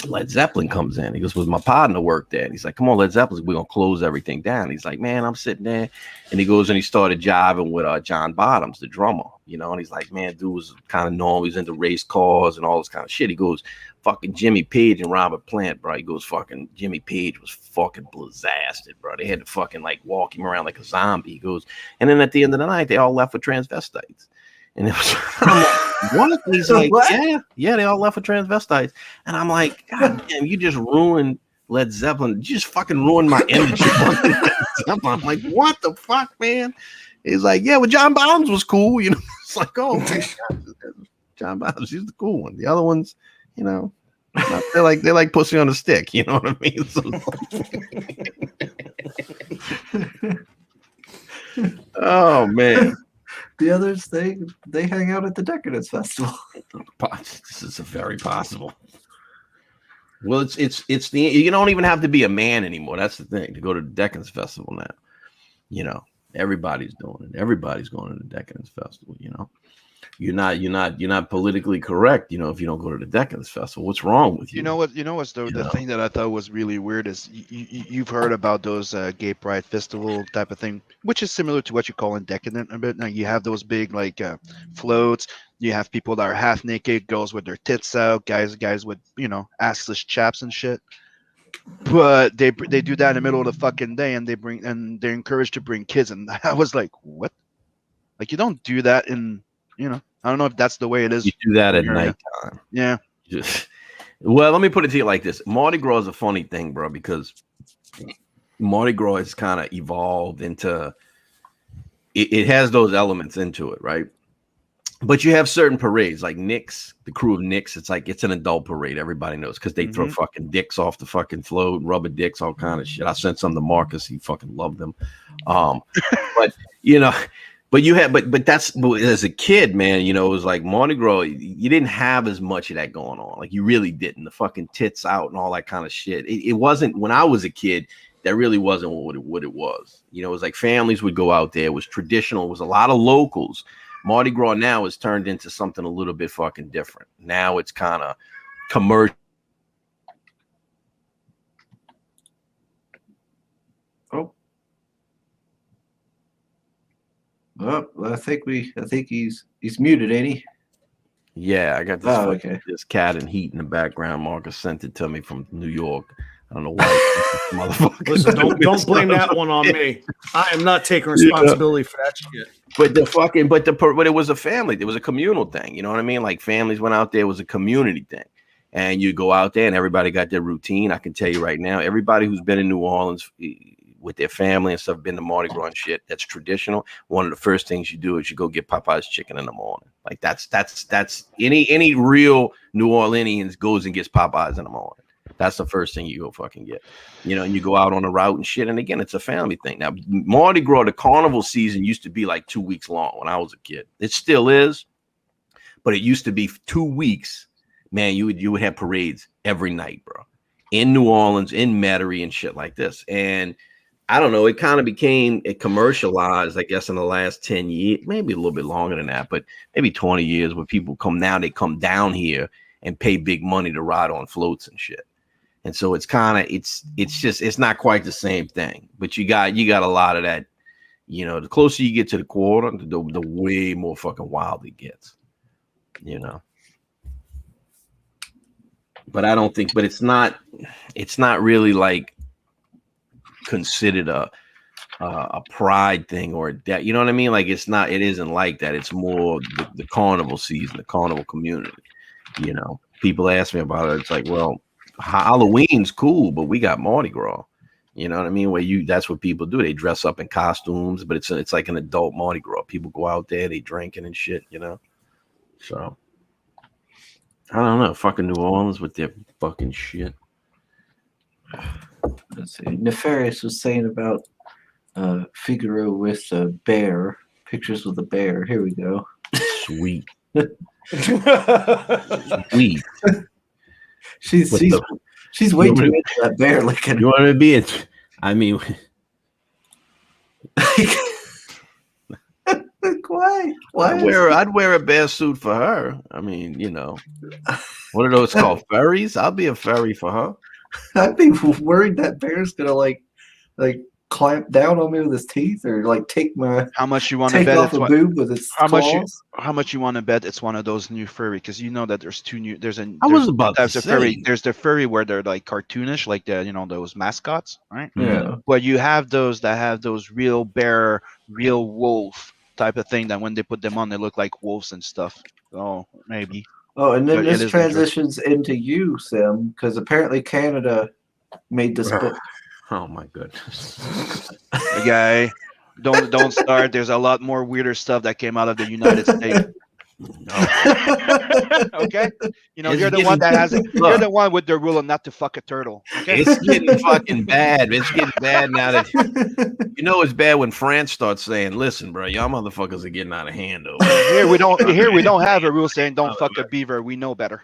Led Zeppelin comes in. He goes, "Was my partner work there?" And he's like, "Come on, Led Zeppelin, we're gonna close everything down." He's like, "Man, I'm sitting there," and he goes and he started jiving with John Bottoms, the drummer, you know. And he's like, "Man, dude was kind of normal. He's into race cars and all this kind of shit." He goes, "Fucking Jimmy Page and Robert Plant, bro." He goes, "Fucking Jimmy Page was fucking blasted, bro. They had to fucking like walk him around like a zombie." He goes, and then at the end of the night, they all left with transvestites. And it was, I'm like, what? And he's like, yeah, they all left with transvestites. And I'm like, God damn, you just ruined Led Zeppelin. You just fucking ruined my image. I'm like, what the fuck, man? He's like, yeah, well, John Bottoms was cool, you know. It's like, oh, man, John Bottoms, he's the cool one. The other ones, you know, they're like pussy on a stick, you know what I mean? So, oh man. The others, they hang out at the Decadence Festival. This is very possible. Well, it's the, you don't even have to be a man anymore. That's the thing, to go to the Decadence Festival now. You know, everybody's doing it. Everybody's going to the Decadence Festival. You know, you're not politically correct. You know, if you don't go to the Decadence Festival, what's wrong with you? You know what's the thing that I thought was really weird is you've heard about those gay pride festival type of thing, which is similar to what you call in Decadent a bit. Now you have those big like floats. You have people that are half naked, girls with their tits out, guys with, you know, assless chaps and shit. But they do that in the middle of the fucking day, and they're encouraged to bring kids. And I was like, what? Like, you don't do that in, you know, I don't know if that's the way it is. You do that at nighttime. Yeah. Well, let me put it to you like this. Mardi Gras is a funny thing, bro, because Mardi Gras has kind of evolved into, it has those elements into it, right? But you have certain parades, like Knicks, the crew of Knicks. It's like, it's an adult parade. Everybody knows, because they throw fucking dicks off the fucking float, rubber dicks, all kind of shit. I sent some to Marcus. He fucking loved them. But, you know, But you had, but as a kid, man, you know, it was like Mardi Gras. You didn't have as much of that going on. Like you really didn't. The fucking tits out and all that kind of shit. It wasn't when I was a kid. That really wasn't what it was. You know, it was like families would go out there. It was traditional. It was a lot of locals. Mardi Gras now has turned into something a little bit fucking different. Now it's kind of commercial. Oh, well, I think he's muted, ain't he? Yeah, I got this, okay. this cat and heat in the background. Marcus sent it to me from New York. I don't know why. Motherfucker. Listen, don't blame that one on me. I am not taking responsibility for that shit. But it was a family. It was a communal thing. You know what I mean? Like families went out there. It was a community thing. And you go out there and everybody got their routine. I can tell you right now, everybody who's been in New Orleans with their family and stuff, been to Mardi Gras and shit, that's traditional. One of the first things you do is you go get Popeye's chicken in the morning. Like that's any real New Orleanians goes and gets Popeyes in the morning. That's the first thing you go fucking get, you know, and you go out on the route and shit. And again, it's a family thing. Now, Mardi Gras, the carnival season used to be like 2 weeks long when I was a kid. It still is, but it used to be 2 weeks. Man, you would have parades every night, bro, in New Orleans, in Metairie and shit like this. And I don't know, it kind of became commercialized, I guess, in the last 10 years, maybe a little bit longer than that, but maybe 20 years where people they come down here and pay big money to ride on floats and shit. And so it's kind of it's not quite the same thing, but you got a lot of that, you know. The closer you get to the quarter, the way more fucking wild it gets, you know. But I don't think, but it's not really like considered a pride thing or that, you know what I mean? Like it isn't like that. It's more the carnival season, the carnival community. You know, people ask me about it. It's like, well, Halloween's cool, but we got Mardi Gras. You know what I mean? Where that's what people do. They dress up in costumes, but it's like an adult Mardi Gras. People go out there, they drinking and shit, you know? So I don't know. Fucking New Orleans with their fucking shit. Let's see. Nefarious was saying about Figaro with a bear. Pictures with a bear. Here we go. Sweet. Sweet. She's way too into that bear licking. You want to be it? I mean, why? I'd wear a bear suit for her. I mean, you know, what are those called? Furries? I'll be a furry for her. I'd be worried that bear's gonna like clamp down on me with his teeth, or like take how much you want to bet off a boob with its claws. How much you want to bet it's one of those new furry, because you know that there's the furry. There's the furry where they're like cartoonish, like those mascots, right? Yeah. But you have those that have those real bear, real wolf type of thing that when they put them on, they look like wolves and stuff. Oh, maybe. Oh, and then But this transitions into you, Sim, because apparently Canada made this book. Oh my goodness. Okay, don't start. There's a lot more weirder stuff that came out of the United States. Okay, you're the one that has it. You're the one with the rule of not to fuck a turtle. Okay? It's getting fucking bad. It's getting bad now that it's bad when France starts saying, "Listen, bro, y'all motherfuckers are getting out of hand over here." We don't have a rule saying don't fuck a beaver. We know better.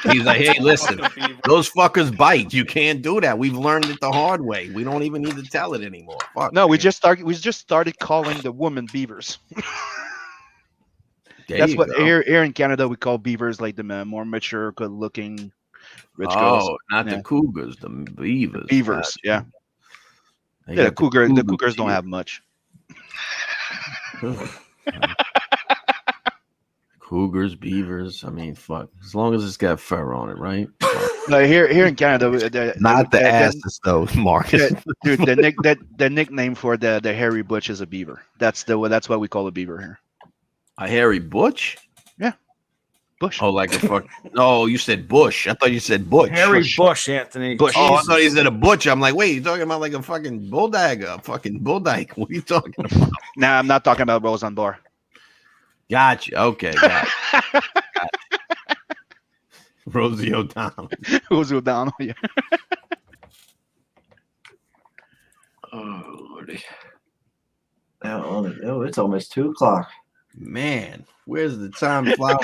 He's like, hey, listen, those fuckers bite. You can't do that. We've learned it the hard way. We don't even need to tell it anymore. Fuck. No, we just started calling the women beavers. That's what here in Canada we call beavers, like the more mature, good-looking, rich girls. Oh, not the cougars, the beavers. Beavers, yeah. The cougars don't have much. Cougars, beavers. I mean, fuck. As long as it's got fur on it, right? No, here in Canada, not the asses though, Marcus. Dude, the nickname for the hairy butch is a beaver. That's what we call a beaver here. A hairy butch? Yeah, bush. Oh, like a fuck. No, you said bush. I thought you said butch. Hairy bush, Anthony. Bush. Oh, I thought you said a butch. I'm like, wait, you're talking about like a fucking bulldog, a fucking bulldyke? What are you talking about? Nah, I'm not talking about Rose on Bar. Gotcha. Okay. Gotcha. Rosie O'Donnell. Rosie O'Donnell, yeah. Oh, Lordy. Now, It's almost 2:00. Man, where's the time fly?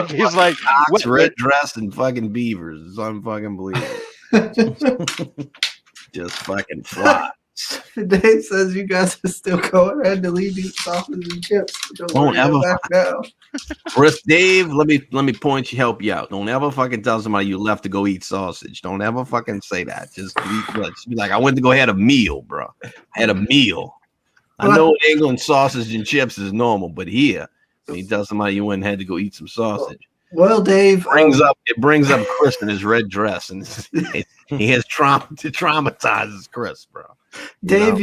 He's like, Ox, what? red dress, and fucking beavers. It's unfucking believable. Just fucking fly. Dave says you guys are still going ahead to leave eat sausage and chips. Don't Don't worry, ever I'm back now. Chris, Dave, let me point you, help you out. Don't ever fucking tell somebody you left to go eat sausage. Don't ever fucking say that. Just be like, I went to go have a meal, bro. I had a meal. I know in England sausage and chips is normal, but here, when you tell somebody you went and had to go eat some sausage, Well, Dave, it brings up Chris in his red dress, and he has traumatizes Chris, bro. Dave,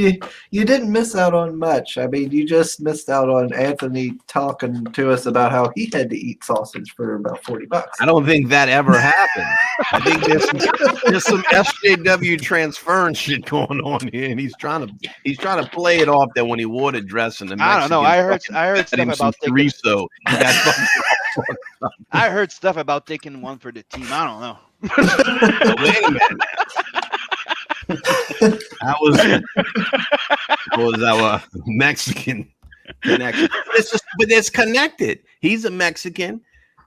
you didn't miss out on much. I mean, you just missed out on Anthony talking to us about how he had to eat sausage for about $40. I don't think that ever happened. I think there's some SJW transference shit going on here, and he's trying to play it off that when he wore the dress and the Mexican, I don't know. I heard stuff about taking. chorizo. I heard stuff about taking one for the team. I don't know. Wait a minute. That was our Mexican connection. But it's connected. He's a Mexican.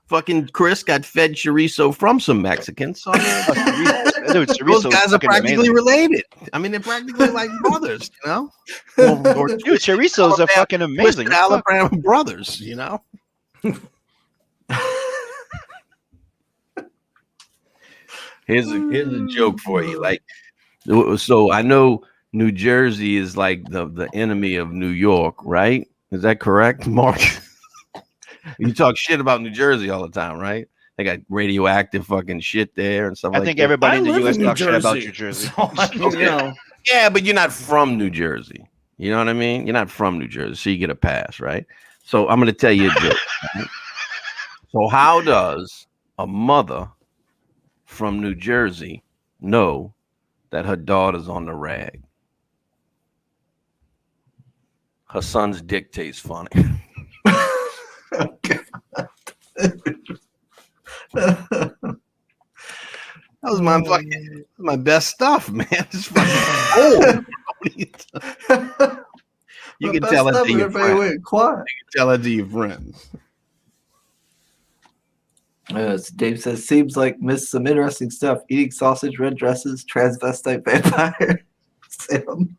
Fucking Chris got fed chorizo from some Mexicans. So Dude, those guys are practically related. I mean, they're practically like brothers, you know? Or Dude, chorizo's are fucking amazing. Alabama brothers, you know? Here's a joke for you. Like, so I know New Jersey is like the enemy of New York, right? Is that correct, Mark? You talk shit about New Jersey all the time, right? They got radioactive fucking shit there and stuff like that. I think everybody in the live U.S. New talks shit about Jersey, New Jersey. so I mean, you know. Yeah, but you're not from New Jersey. You know what I mean? You're not from New Jersey, so you get a pass, right? So I'm going to tell you a joke. Right? So how does a mother from New Jersey know that her daughter's on the rag? Her son's dick tastes funny. That was my best stuff, man. It's fucking old. You can tell it to your friends. Quiet. You can tell it to your friends. Dave says, seems like missed some interesting stuff. Eating sausage, red dresses, transvestite vampire. Sam.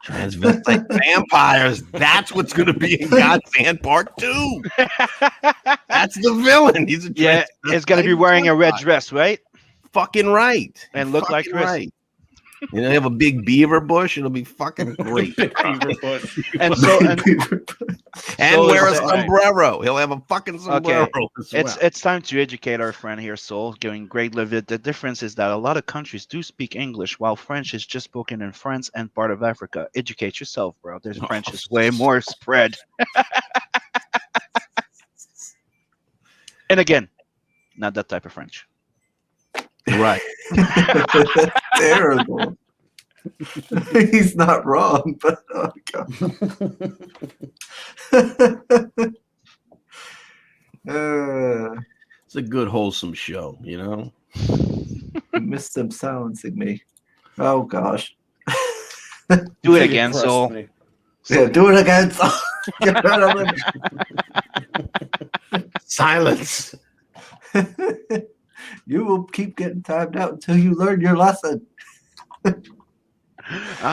Transvestite vampires. That's what's going to be in God's Hand Part 2. That's the villain. He's a it's going to be wearing a red dress, right? Fucking right. And look like Chris. Right. You know, they have a big beaver bush. It'll be fucking great. Beaver bush. And wear a sombrero. He'll have a fucking sombrero. Okay. It's time to educate our friend here, Sol. Going Greg Levitt. The difference is that a lot of countries do speak English, while French is just spoken in France and part of Africa. Educate yourself, bro. There's French is way more spread. And again, not that type of French. Right. Terrible. He's not wrong, but oh god. It's a good wholesome show, you know. You missed them silencing me. Oh gosh. Do it again, Sol. Yeah, do it again, Sol. Silence. You will keep getting timed out until you learn your lesson. I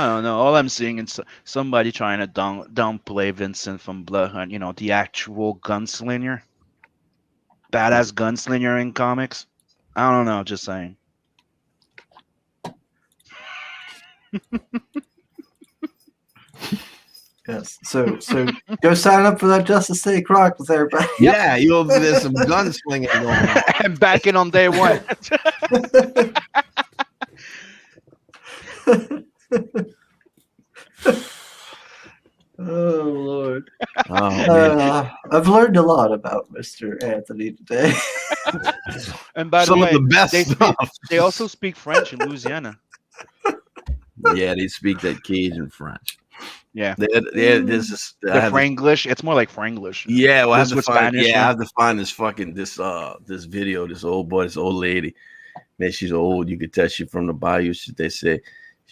don't know. All I'm seeing is somebody trying to downplay Vincent from Blood Hunt. You know, the actual gunslinger, badass gunslinger in comics. I don't know. Just saying. Yes. So go sign up for that Justice City Chronicles, everybody. Yeah, there's some gunslinging going on. And back in on day one. Oh Lord. I've learned a lot about Mr. Anthony today. And by some the way, of the best stuff. They also speak French in Louisiana. Yeah, they speak that Cajun French. Yeah, this is the Franglish. It's more like Franglish. Yeah, well, I have to find. Spanish, I have to find this fucking this video. This old lady. Man, she's old. You could tell she's from the bayou. She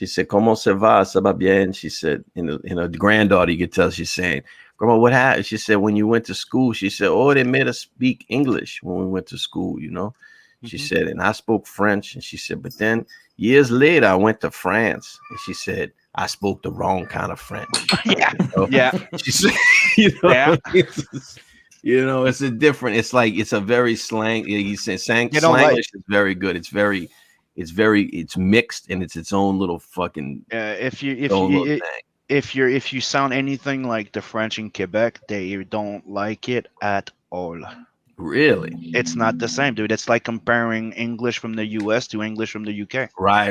said, "Comment ça va? Ça va bien?" She said, the granddaughter, you could tell she's saying, Grandma, what happened? She said, when you went to school, she said, oh, they made us speak English when we went to school, you know? She said, and I spoke French. And she said, but then years later, I went to France. And she said, I spoke the wrong kind of French. Yeah. You know? Yeah. She said, you know, Yeah. it's a different, it's like, it's a very slang. He said, You don't like- Slanglish is very good. It's mixed and it's its own little fucking, if you sound anything like the French in Quebec, they don't like it at all. really. It's not the same, dude. It's like comparing English from the US to English from the UK. Right.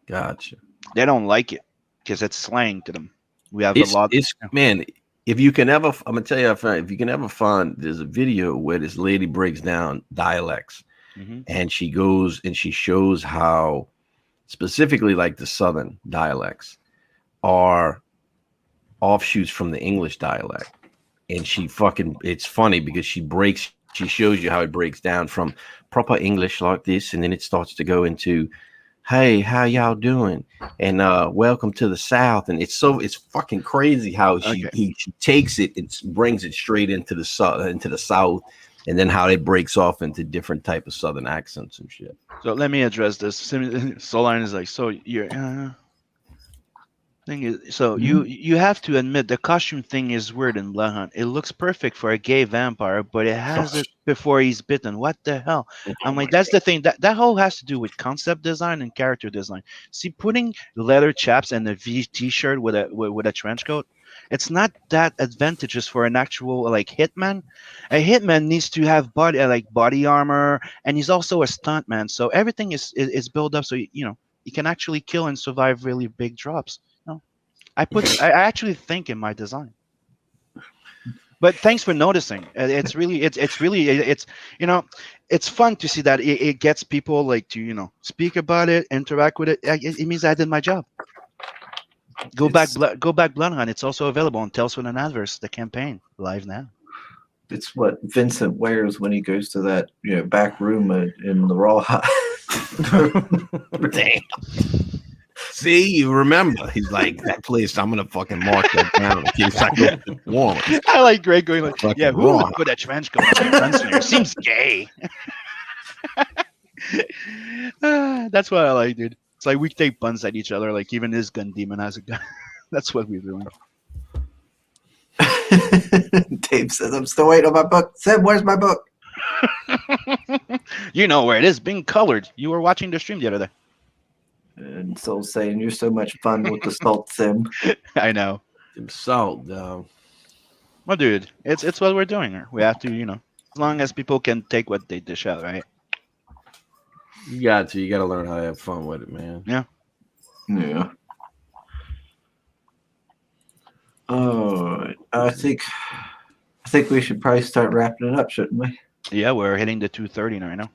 Gotcha. They don't like it because it's slang to them. We have a lot. Man, if you can ever, I'm gonna tell you, if you can ever find, there's a video where this lady breaks down dialects, and she goes and she shows how specifically like the Southern dialects are offshoots from the English dialect. And it's funny because she shows you how it breaks down from proper English like this, and then it starts to go into, hey, how y'all doing? And welcome to the South. And it's fucking crazy how she takes it and brings it straight into the South, and then how it breaks off into different type of Southern accents and shit. So let me address this. Soline is like, so you're thing is, so you have to admit the costume thing is weird in Blood Hunt. It looks perfect for a gay vampire, but it has it before he's bitten. What the hell? I'm like, that's the thing. That whole has to do with concept design and character design. See, putting leather chaps and a V t-shirt with a trench coat, it's not that advantageous for an actual like hitman. A hitman needs to have body armor, and he's also a stuntman. So everything is built up so you can actually kill and survive really big drops. I actually think in my design. But thanks for noticing. It's fun to see that it gets people like to speak about it, interact with it. It means I did my job. Go back Blood Hunt. It's also available on Tales from the Adverse, the campaign, live now. It's what Vincent wears when he goes to that back room in the Raw. Damn. See, you remember? He's like, that place. I'm gonna fucking mark that down in case I go warm. I like Greg going like, Fucking yeah, who raw. would put a trench coat on a gunslinger? Seems gay. That's what I like, dude. It's like we take puns at each other. Like even this gun demon has a gun. That's what we're doing. Dave says, I'm still waiting on my book. Sam, where's my book? You know where it is, being colored. You were watching the stream the other day. And so saying, you're so much fun with the salt, Sim. I know. Some salt, though. Well, dude, it's what we're doing here. We have to, as long as people can take what they dish out, right? You got to learn how to have fun with it, man. Yeah. Yeah. Oh, I think we should probably start wrapping it up, shouldn't we? Yeah, we're hitting the 2:30 right now.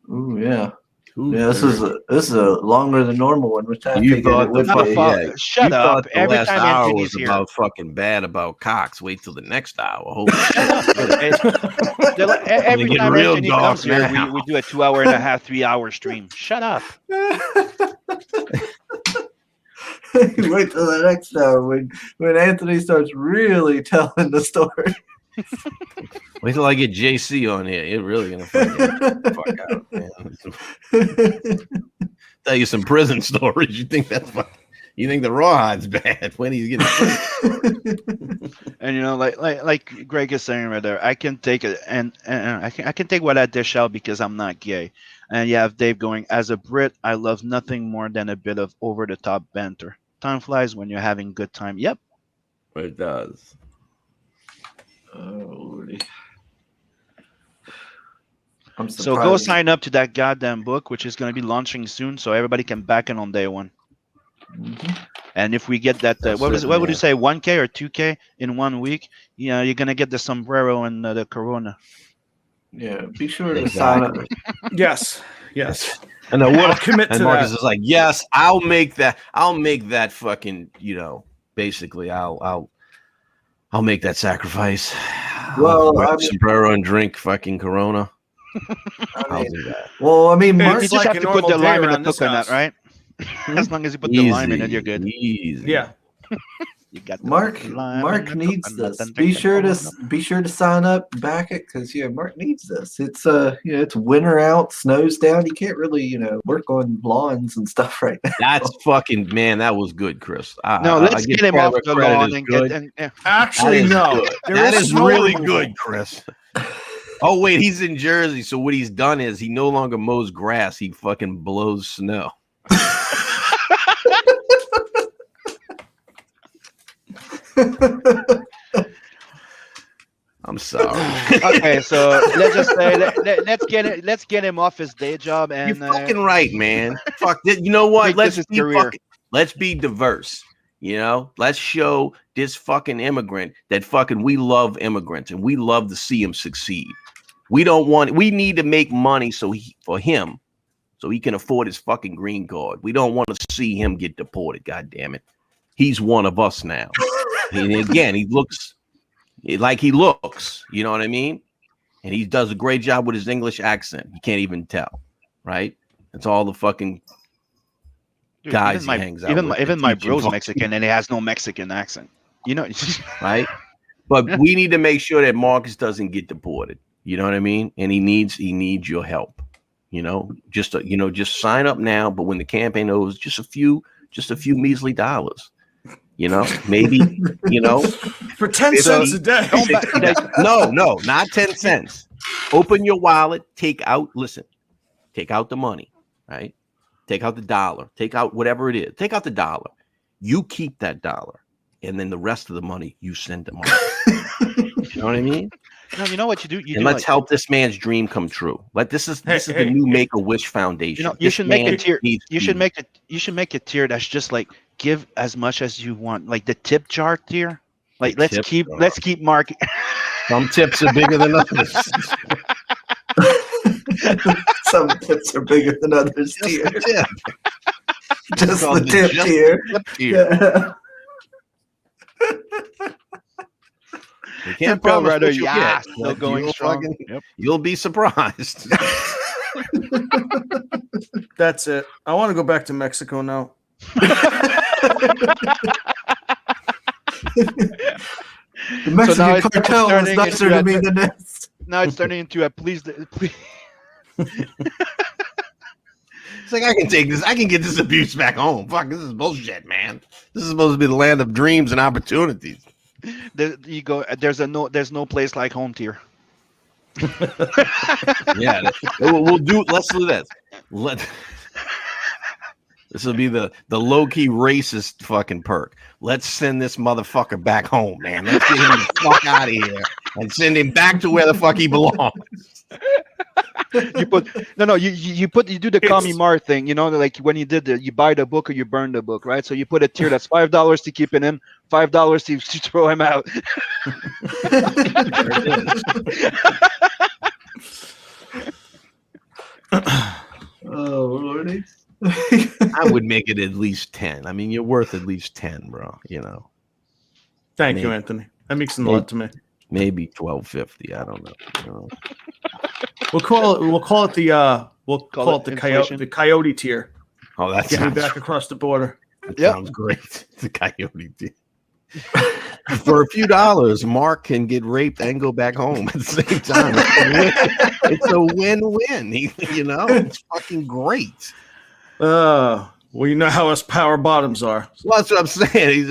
Ooh, yeah. Ooh, Yeah, this is a longer than normal one, which I You figured thought it would the be. fuck- Shut you up! thought the Every last time hour Anthony's was here, about fucking bad about cocks. Wait till the next hour. Holy every Getting time real Anthony dark comes here, now. we do a 2.5, 3-hour stream. Shut up! Wait till the next hour when Anthony starts really telling the story. Wait till I get JC on here. You're really gonna fuck out, man. Tell you some prison stories. You think the rawhide's bad when he's getting And like Greg is saying right there, I can take it, and I can take what I dish out because I'm not gay. And you have Dave going, as a Brit, I love nothing more than a bit of over the top banter. Time flies when you're having good time. Yep. It does. Oh, Lordy. I'm So go sign up to that goddamn book, which is going to be launching soon, so everybody can back it on day one. Mhm. And if we get that, what would you say, 1K or 2K in 1 week? You're gonna get the sombrero and the Corona. Yeah, be sure to sign up. Yes. And then I'll commit to and Marcus that. is like, yes, I'll make that fucking, basically I'll make that sacrifice. Well, I'll I wear mean- sombrero and drink fucking Corona. I'll do that. Well, I mean, Hey, Mark, You It's just like have a to put the normal day lime in around the this coconut, house. right? As long as you put the lime in it, you're good. Easy. Yeah. You got the Mark lime Mark and the needs coconut this. and Be take it sure all to up. be sure to sign up, back it, because Mark needs this. It's it's winter out, snow's down. You can't really work on lawns and stuff right now. That's fucking man. That was good, Chris. No, I let's give get him credit off where the credit lawn is and good. get. And, yeah. Actually, That is no. good. There That is snow really removal. good, Chris. Oh wait, he's in Jersey, so what he's done is he no longer mows grass; he fucking blows snow. I'm sorry. Okay, so let's just say let's get him off his day job You're and fucking right, man. Fuck that. You know what? make this his career. Let's be diverse. Let's show this fucking immigrant that fucking we love immigrants and we love to see him succeed. We need to make money for him so he can afford his fucking green card. We don't want to see him get deported. God damn it. He's one of us now. And again, he looks like he looks, you know what I mean? And he does a great job with his English accent. You can't even tell, right? It's all the fucking guys he hangs out with. Even my bro's Mexican and he has no Mexican accent. Right? But we need to make sure that Marcus doesn't get deported. You know what I mean? And he needs your help. Just sign up now. But when the campaign owes just a few measly dollars. Maybe for 10 cents a day. No, not 10 cents. Open your wallet, take out the money, right? Take out the dollar, take out whatever it is. Take out the dollar. You keep that dollar, and then the rest of the money you send to Mark. You know what I mean? No, you know what you do? Let's help this man's dream come true. This is the new Make-A-Wish Foundation. You should make a tier. You should make a tier that's just like give as much as you want, like the tip jar tier. Like let's keep Mark. Some tips are bigger than others. Some tips are bigger than others. Tier. Just the tip tier. Yeah. You can't promise rather what you get. still going strong. You'll be surprised. That's it. I want to go back to Mexico now. The Mexican cartel is nicer to me than this. Now it's turning into a please. It's like I can take this. I can get this abuse back home. Fuck, this is bullshit, man. This is supposed to be the land of dreams and opportunities. You go. There's no place like home tier. Yeah, we'll do. Let's do this. This will be the low key racist fucking perk. Let's send this motherfucker back home, man. Let's get him the fuck out of here and send him back to where the fuck he belongs. You do the commie Mar thing, like when you did you buy the book or you burn the book, right? So you put a tier that's $5 to keep it in, $5 to throw him out. Oh Lordy. I would make it at least 10. I mean, you're worth at least 10, bro. Thank you, Anthony. That makes a lot to me. Maybe $12.50. I don't know. We'll call it the coyote tier. Oh, that's Get me back across the border. Sounds great. The coyote tier. For a few dollars, Mark can get raped and go back home at the same time. It's a win-win. It's fucking great. Well, you know how us power bottoms are. Well, that's what I'm saying.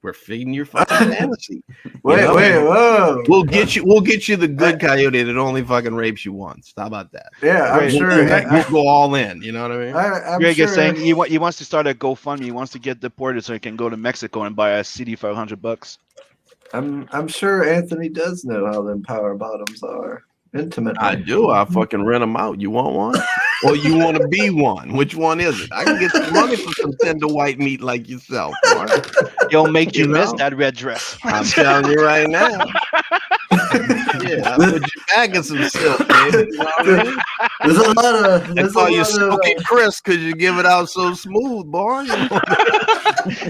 We're feeding your fucking fantasy. Wait, whoa! We'll get you the good coyote that only fucking rapes you once. How about that? Yeah, I'm sure. We'll go all in. You know what I mean? I'm sure. Saying he wants to start a GoFundMe. He wants to get deported so he can go to Mexico and buy a CD for $100. I'm sure Anthony does know how them power bottoms are. Intimately. I do. I fucking rent them out. You want one? Or you want to be one? Which one is it? I can get some money for some tender white meat like yourself. You'll make you miss that red dress. I'm telling you right now. Yeah, I put you back in some silk, baby. You know what I mean? There's a lot of. They call you Silky Chris because you give it out so smooth, boy.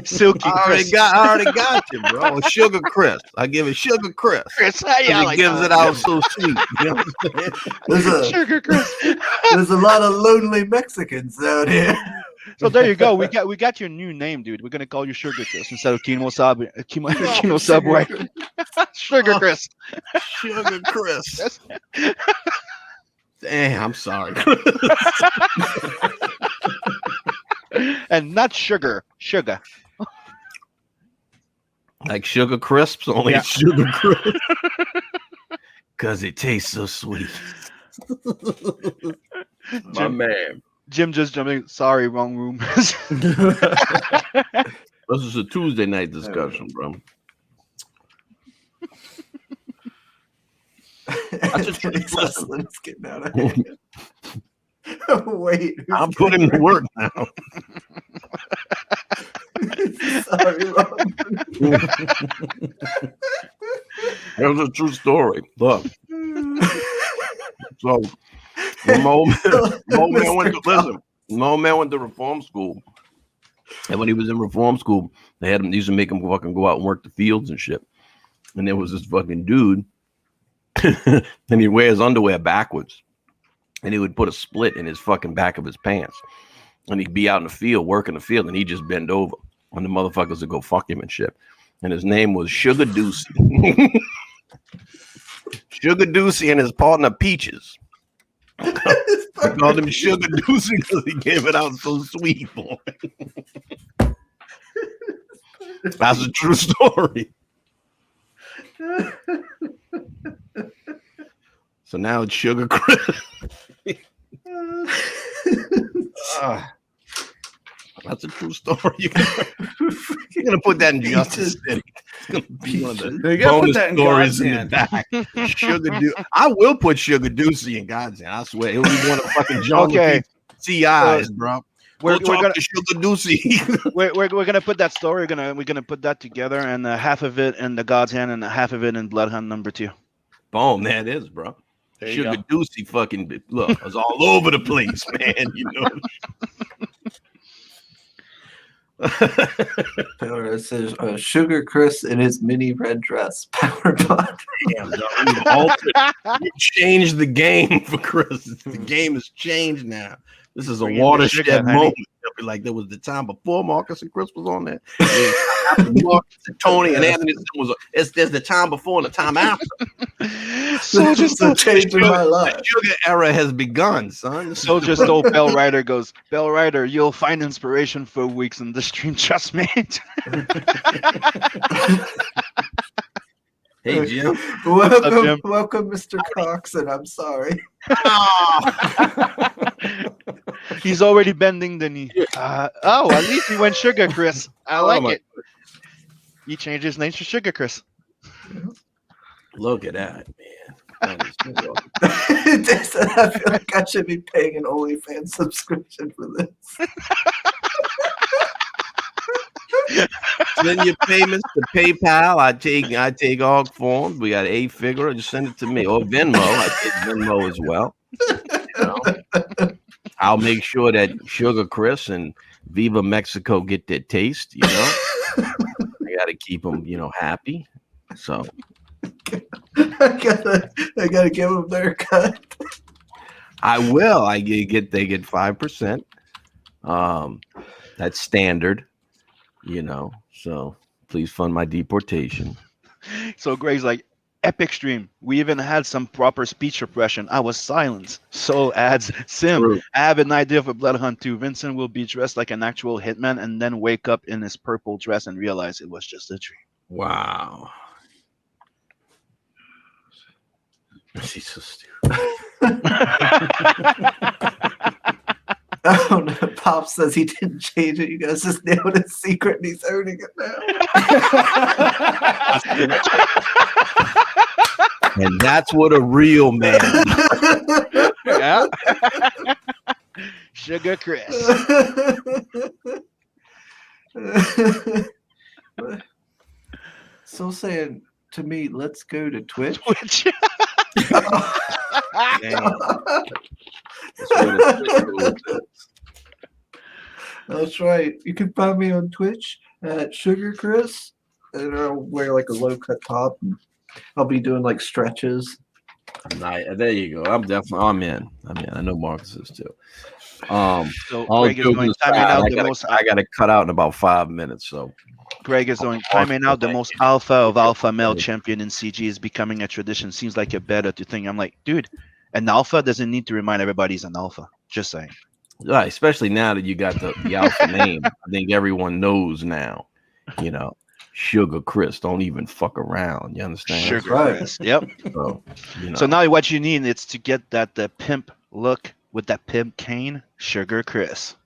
Silky Chris. I already got you, bro. Sugar Chris. I give it Sugar Chris. He gives it out so sweet. You know what I'm saying? Sugar Chris. There's a lot of lonely Mexicans out here. So there you go. We got your new name, dude. We're gonna call you Sugar Chris instead of Kimo Subway. Sugar Chris. Sugar Chris. Damn, I'm sorry. And not sugar. Like Sugar Crisps, only Yeah. it's Sugar Crisp. Because it tastes so sweet. My man. Jim just jumping. Sorry, wrong room. This is a Tuesday night discussion, bro. Anthony Sutherland's getting out of hand. Wait, I'm putting to work now. Sorry, Rob. There's a true story. Look. So, when my old man went to reform school. And when he was in reform school, they used to make him fucking go out and work the fields and shit. And there was this fucking dude, and he'd wear his underwear backwards. And he would put a split in his fucking back of his pants. And he'd be out in the field, working the field, and he'd just bend over. And the motherfuckers would go fuck him and shit. And his name was Sugar Deucey. Sugar Deucey and his partner Peaches. I called him Sugar Deucey because he gave it out so sweet, boy. That's a true story. So now it's Sugar Chris. That's a true story. You're gonna put that in Justice City. It's gonna be one of the bonus stories in the back. Sugar I will put Sugar Deucey in God's hand. I swear, it'll be one of fucking John CIs, bro. We're gonna Sugar Deucey. we're gonna put that story. We're gonna put that together, and half of it in the God's hand, and half of it in Bloodhound number 2. Boom, there it is, bro. Sugar Deucey fucking look, it was all over the place, man. You know. It says Sugar Chris in his mini red dress, powered by. Damn, dog, you've changed the game for Chris. The game has changed now. This is a watershed moment. Like there was the time before Marcus and Chris was on there. Marcus and Tony and Anthony there's the time before and the time after. So just changing my life. The sugar era has begun, son. So just old Bell Rider goes, Bell Rider, you'll find inspiration for weeks in the stream, trust me. Hey Jim. Welcome, Mr. Coxon. I'm sorry. He's already bending the knee. At least he went Sugar Chris. I like it. He changed his name to Sugar Chris. Look at that, man. I feel like I should be paying an OnlyFans subscription for this. Send your payments to PayPal. I take all forms. We got a Figaro. Just send it to me or Venmo. I take Venmo as well. You know? I'll make sure that Sugar Chris and Viva Mexico get their taste. You know, I got to keep them, happy. So I gotta give them their cut. I will. They get 5%. That's standard. So please fund my deportation. So Greg's like, epic stream. We even had some proper speech repression. I was silenced. So adds Sim. True. I have an idea for Blood Hunt 2. Vincent will be dressed like an actual hitman and then wake up in his purple dress and realize it was just a dream. Wow. She's so stupid. Oh no, Pop says he didn't change it. You guys just nailed his secret and he's owning it now. And that's what a real man. Yeah. Sugar Chris. So saying to me, let's go to Twitch. That's right. You can find me on Twitch at Sugar Chris, and I'll wear like a low cut top. And I'll be doing like stretches. There you go. I'm in. I know Marcus is too. So All Greg is joking going aside, timing out the most. I gotta cut out in about 5 minutes. So Greg is doing timing out the most alpha of alpha male champion in CG is becoming a tradition. Seems like a better to think. I'm like, dude, an alpha doesn't need to remind everybody he's an alpha. Just saying. right, especially now that you got the alpha name, I think everyone knows now. Sugar Chris, don't even fuck around. You understand? Sugar right. Chris. Yep. So, So now what you need is to get that the pimp look with that pimp cane, Sugar Chris.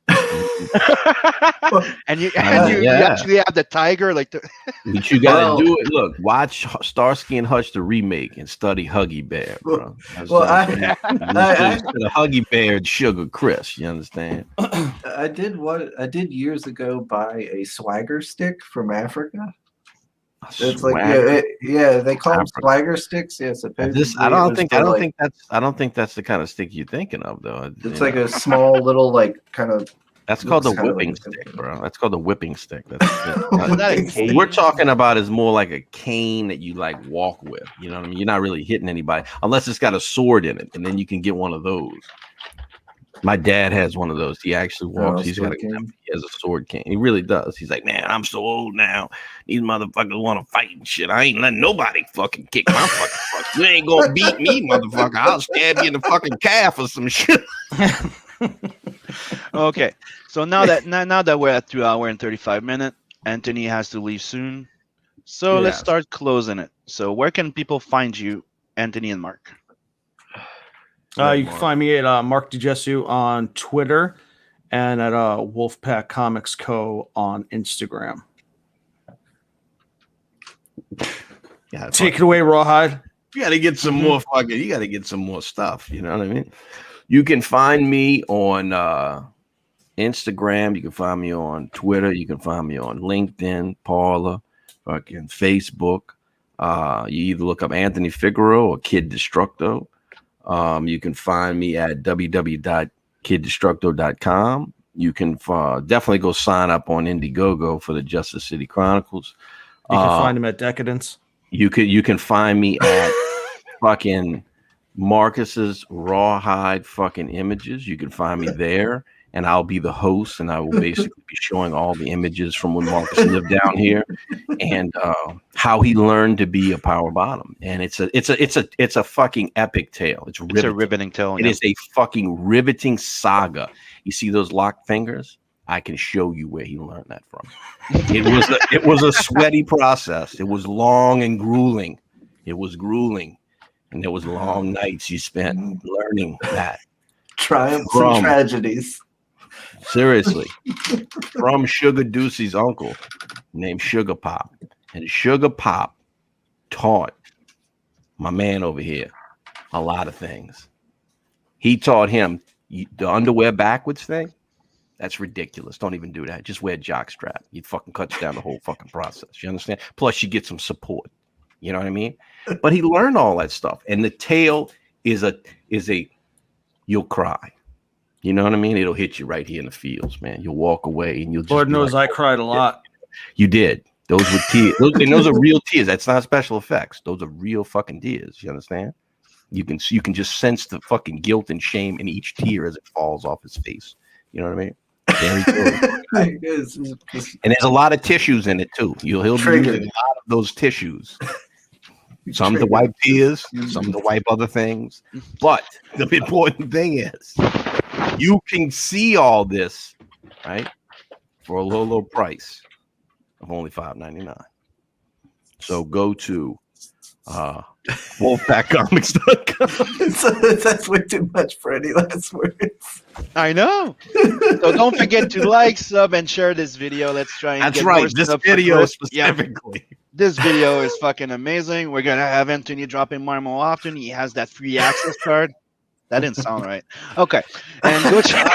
and you actually have the tiger like the But you gotta do it. Look, watch Starsky and Hutch the remake and study Huggy Bear, bro. I The Huggy Bear and Sugar Chris. You understand? I did years ago buy a swagger stick from Africa. It's like they call them swagger sticks. Yeah, supposedly. I don't think that's the kind of stick you're thinking of, though. It's like a small little like kind of. That's called the whipping stick, bro. That's called the whipping stick. We're talking about is more like a cane that you like walk with. You know what I mean? You're not really hitting anybody unless it's got a sword in it, and then you can get one of those. My dad has one of those. He actually walks. He has a sword cane. He really does. He's like, man, I'm so old now. These motherfuckers want to fight and shit. I ain't letting nobody fucking kick my fucking butt. You ain't gonna beat me, motherfucker. I'll stab you in the fucking calf or some shit. Okay. So now that we're at 2 hours and 35 minutes, Anthony has to leave soon. So let's start closing it. So where can people find you, Anthony and Mark? You can find me at Mark DeJesu on Twitter and at Wolfpack Comics Co. on Instagram. Yeah, take it away, Rawhide. You got to get some more fucking. You got to get some more stuff. You know what I mean? You can find me on Instagram. You can find me on Twitter. You can find me on LinkedIn, Parler, fucking Facebook. You either look up Anthony Figaro or Kid Destructo. You can find me at www.kiddestructo.com. You can definitely go sign up on Indiegogo for the Justice City Chronicles. You can find him at Decadence. You can find me at fucking Marcus's Rawhide fucking images. You can find me there, and I'll be the host, and I will basically be showing all the images from when Marcus lived down here and how he learned to be a power bottom. And it's a fucking epic tale. It's a riveting tale. It is a fucking riveting saga. You see those locked fingers? I can show you where he learned that from. It was a sweaty process. It was long and grueling. It was grueling. And there was long nights you spent learning that. Triumphs and tragedies. Seriously. From Sugar Deucey's uncle named Sugar Pop. And Sugar Pop taught my man over here a lot of things. He taught him the underwear backwards thing. That's ridiculous. Don't even do that. Just wear a jock strap. You'd fucking cut down the whole fucking process. You understand? Plus you get some support. You know what I mean? But he learned all that stuff. And the tale is a you'll cry. You know what I mean? It'll hit you right here in the feels, man. You'll walk away and you'll just Lord knows I cried a lot. You did. Those were tears. Those are real tears. That's not special effects. Those are real fucking tears. You understand? You can just sense the fucking guilt and shame in each tear as it falls off his face. You know what I mean? Very good. And there's a lot of tissues in it too. He'll be using a lot of those tissues. Some to wipe tears, some to wipe other things. But the important thing is you can see all this, right? For a low price of only $5.99. So go to wolfpackcomics.com. So that's way too much for any last words. I know. So don't forget to like, sub, and share this video. Let's try and That's get right. more This stuff video for specifically. Yeah. This video is fucking amazing. We're gonna have Anthony dropping more and more often. He has that free access card. That didn't sound right. Okay. And go check.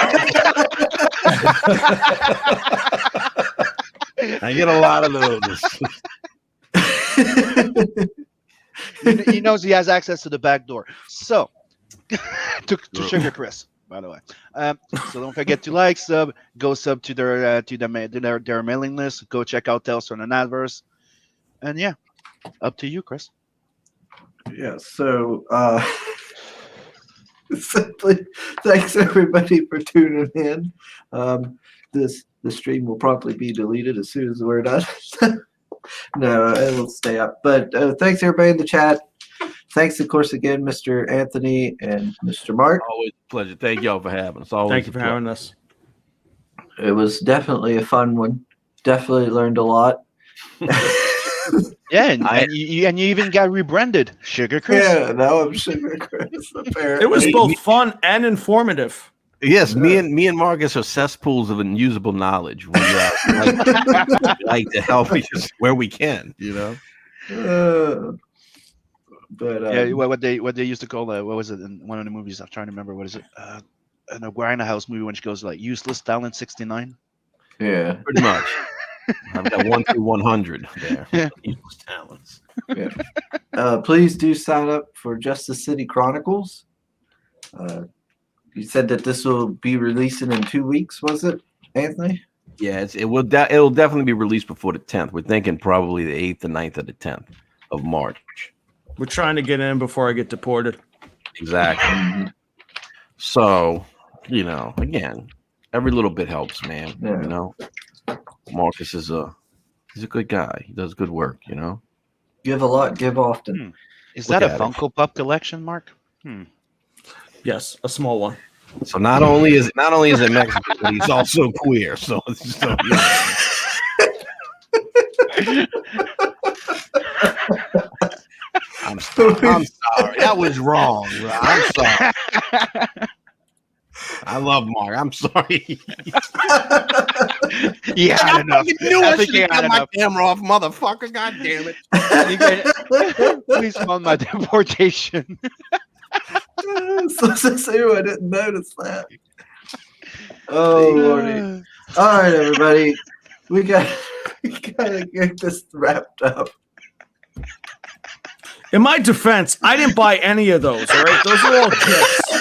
I get a lot of those. He knows he has access to the back door. So, to Sugar Chris, by the way. So don't forget to like, sub, go sub to their mailing list. Go check out Tales from the Adverse. And yeah, up to you, Chris. Yeah. So Simply, thanks everybody for tuning in. The stream will probably be deleted as soon as we're done. No, it'll stay up. But thanks everybody in the chat. Thanks, of course, again, Mr. Anthony and Mr. Mark. Always a pleasure. Thank y'all for having us. Always Thank you a for pleasure. having us. It was definitely a fun one. Definitely learned a lot. Yeah, and you even got rebranded, Sugar Chris. Yeah, now I'm Sugar Chris. Apparently. It was both fun and informative. Yes, me and Marcus are cesspools of unusable knowledge. We like to help each other where we can, you know. But Yeah, what they used to call what was it in one of the movies? I'm trying to remember what is it? In a Grindhouse movie when she goes like useless talent 69. yeah. Pretty much. I've got 1 through 100 there. Yeah. Useless talents. Please do sign up for Justice City Chronicles. You said that this will be releasing in 2 weeks, was it, Anthony? Yeah, it'll definitely be released before the 10th. We're thinking probably the 8th, the 9th, or the 10th of March. We're trying to get in before I get deported. Exactly. So, you know, again, every little bit helps, man. Yeah. You know, Marcus he's a good guy. He does good work. You know. Give a lot, give often. Is Look that a at it. Funko Pop collection, Mark? Yes, a small one. So not only is it Mexican, but he's also queer. So I'm sorry. That was wrong. Bro. I'm sorry. I love Mark. I'm sorry. Yeah, I enough. knew I I think should you have had got my enough. camera off, motherfucker. God damn it. Please fund my deportation. So sincere, I didn't notice that. Oh, Lordy. All right, everybody. We gotta get this wrapped up. In my defense, I didn't buy any of those. All right, those are all gifts.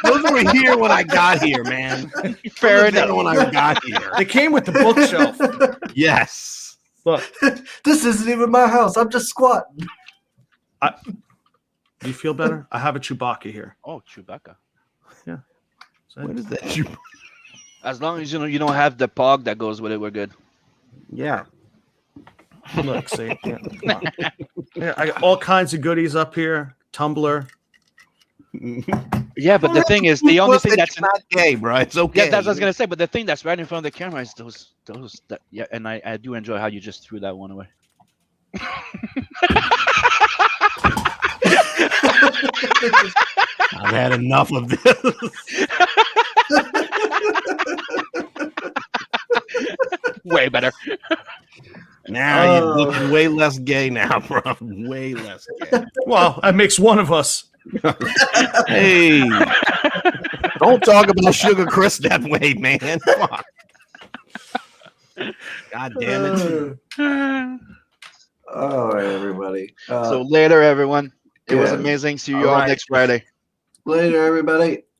Those were here when I got here, man. Fair Those were enough. when I got here. They came with the bookshelf. Yes. Look, This isn't even my house. I'm just squatting. do you feel better? I have a Chewbacca here. Oh, Chewbacca. So- What is that? As long as you don't have the pog that goes with it, we're good. Yeah. Look, see, yeah, come on. Yeah, I got all kinds of goodies up here. Tumbler. Yeah, but the thing is, the only thing that's not gay, bro. It's okay. yeah, that's what I was gonna say. But the thing that's right in front of the camera is those that yeah, and I do enjoy how you just threw that one away. I've had enough of this. Way better. Now you're looking way less gay now, bro. Way less gay. Well, that makes one of us. Hey, don't talk about Sugar Chris that way, man. Fuck. God damn it. All right, everybody. So later, everyone. It was yeah. amazing. See you All all right. next Friday. Later, everybody.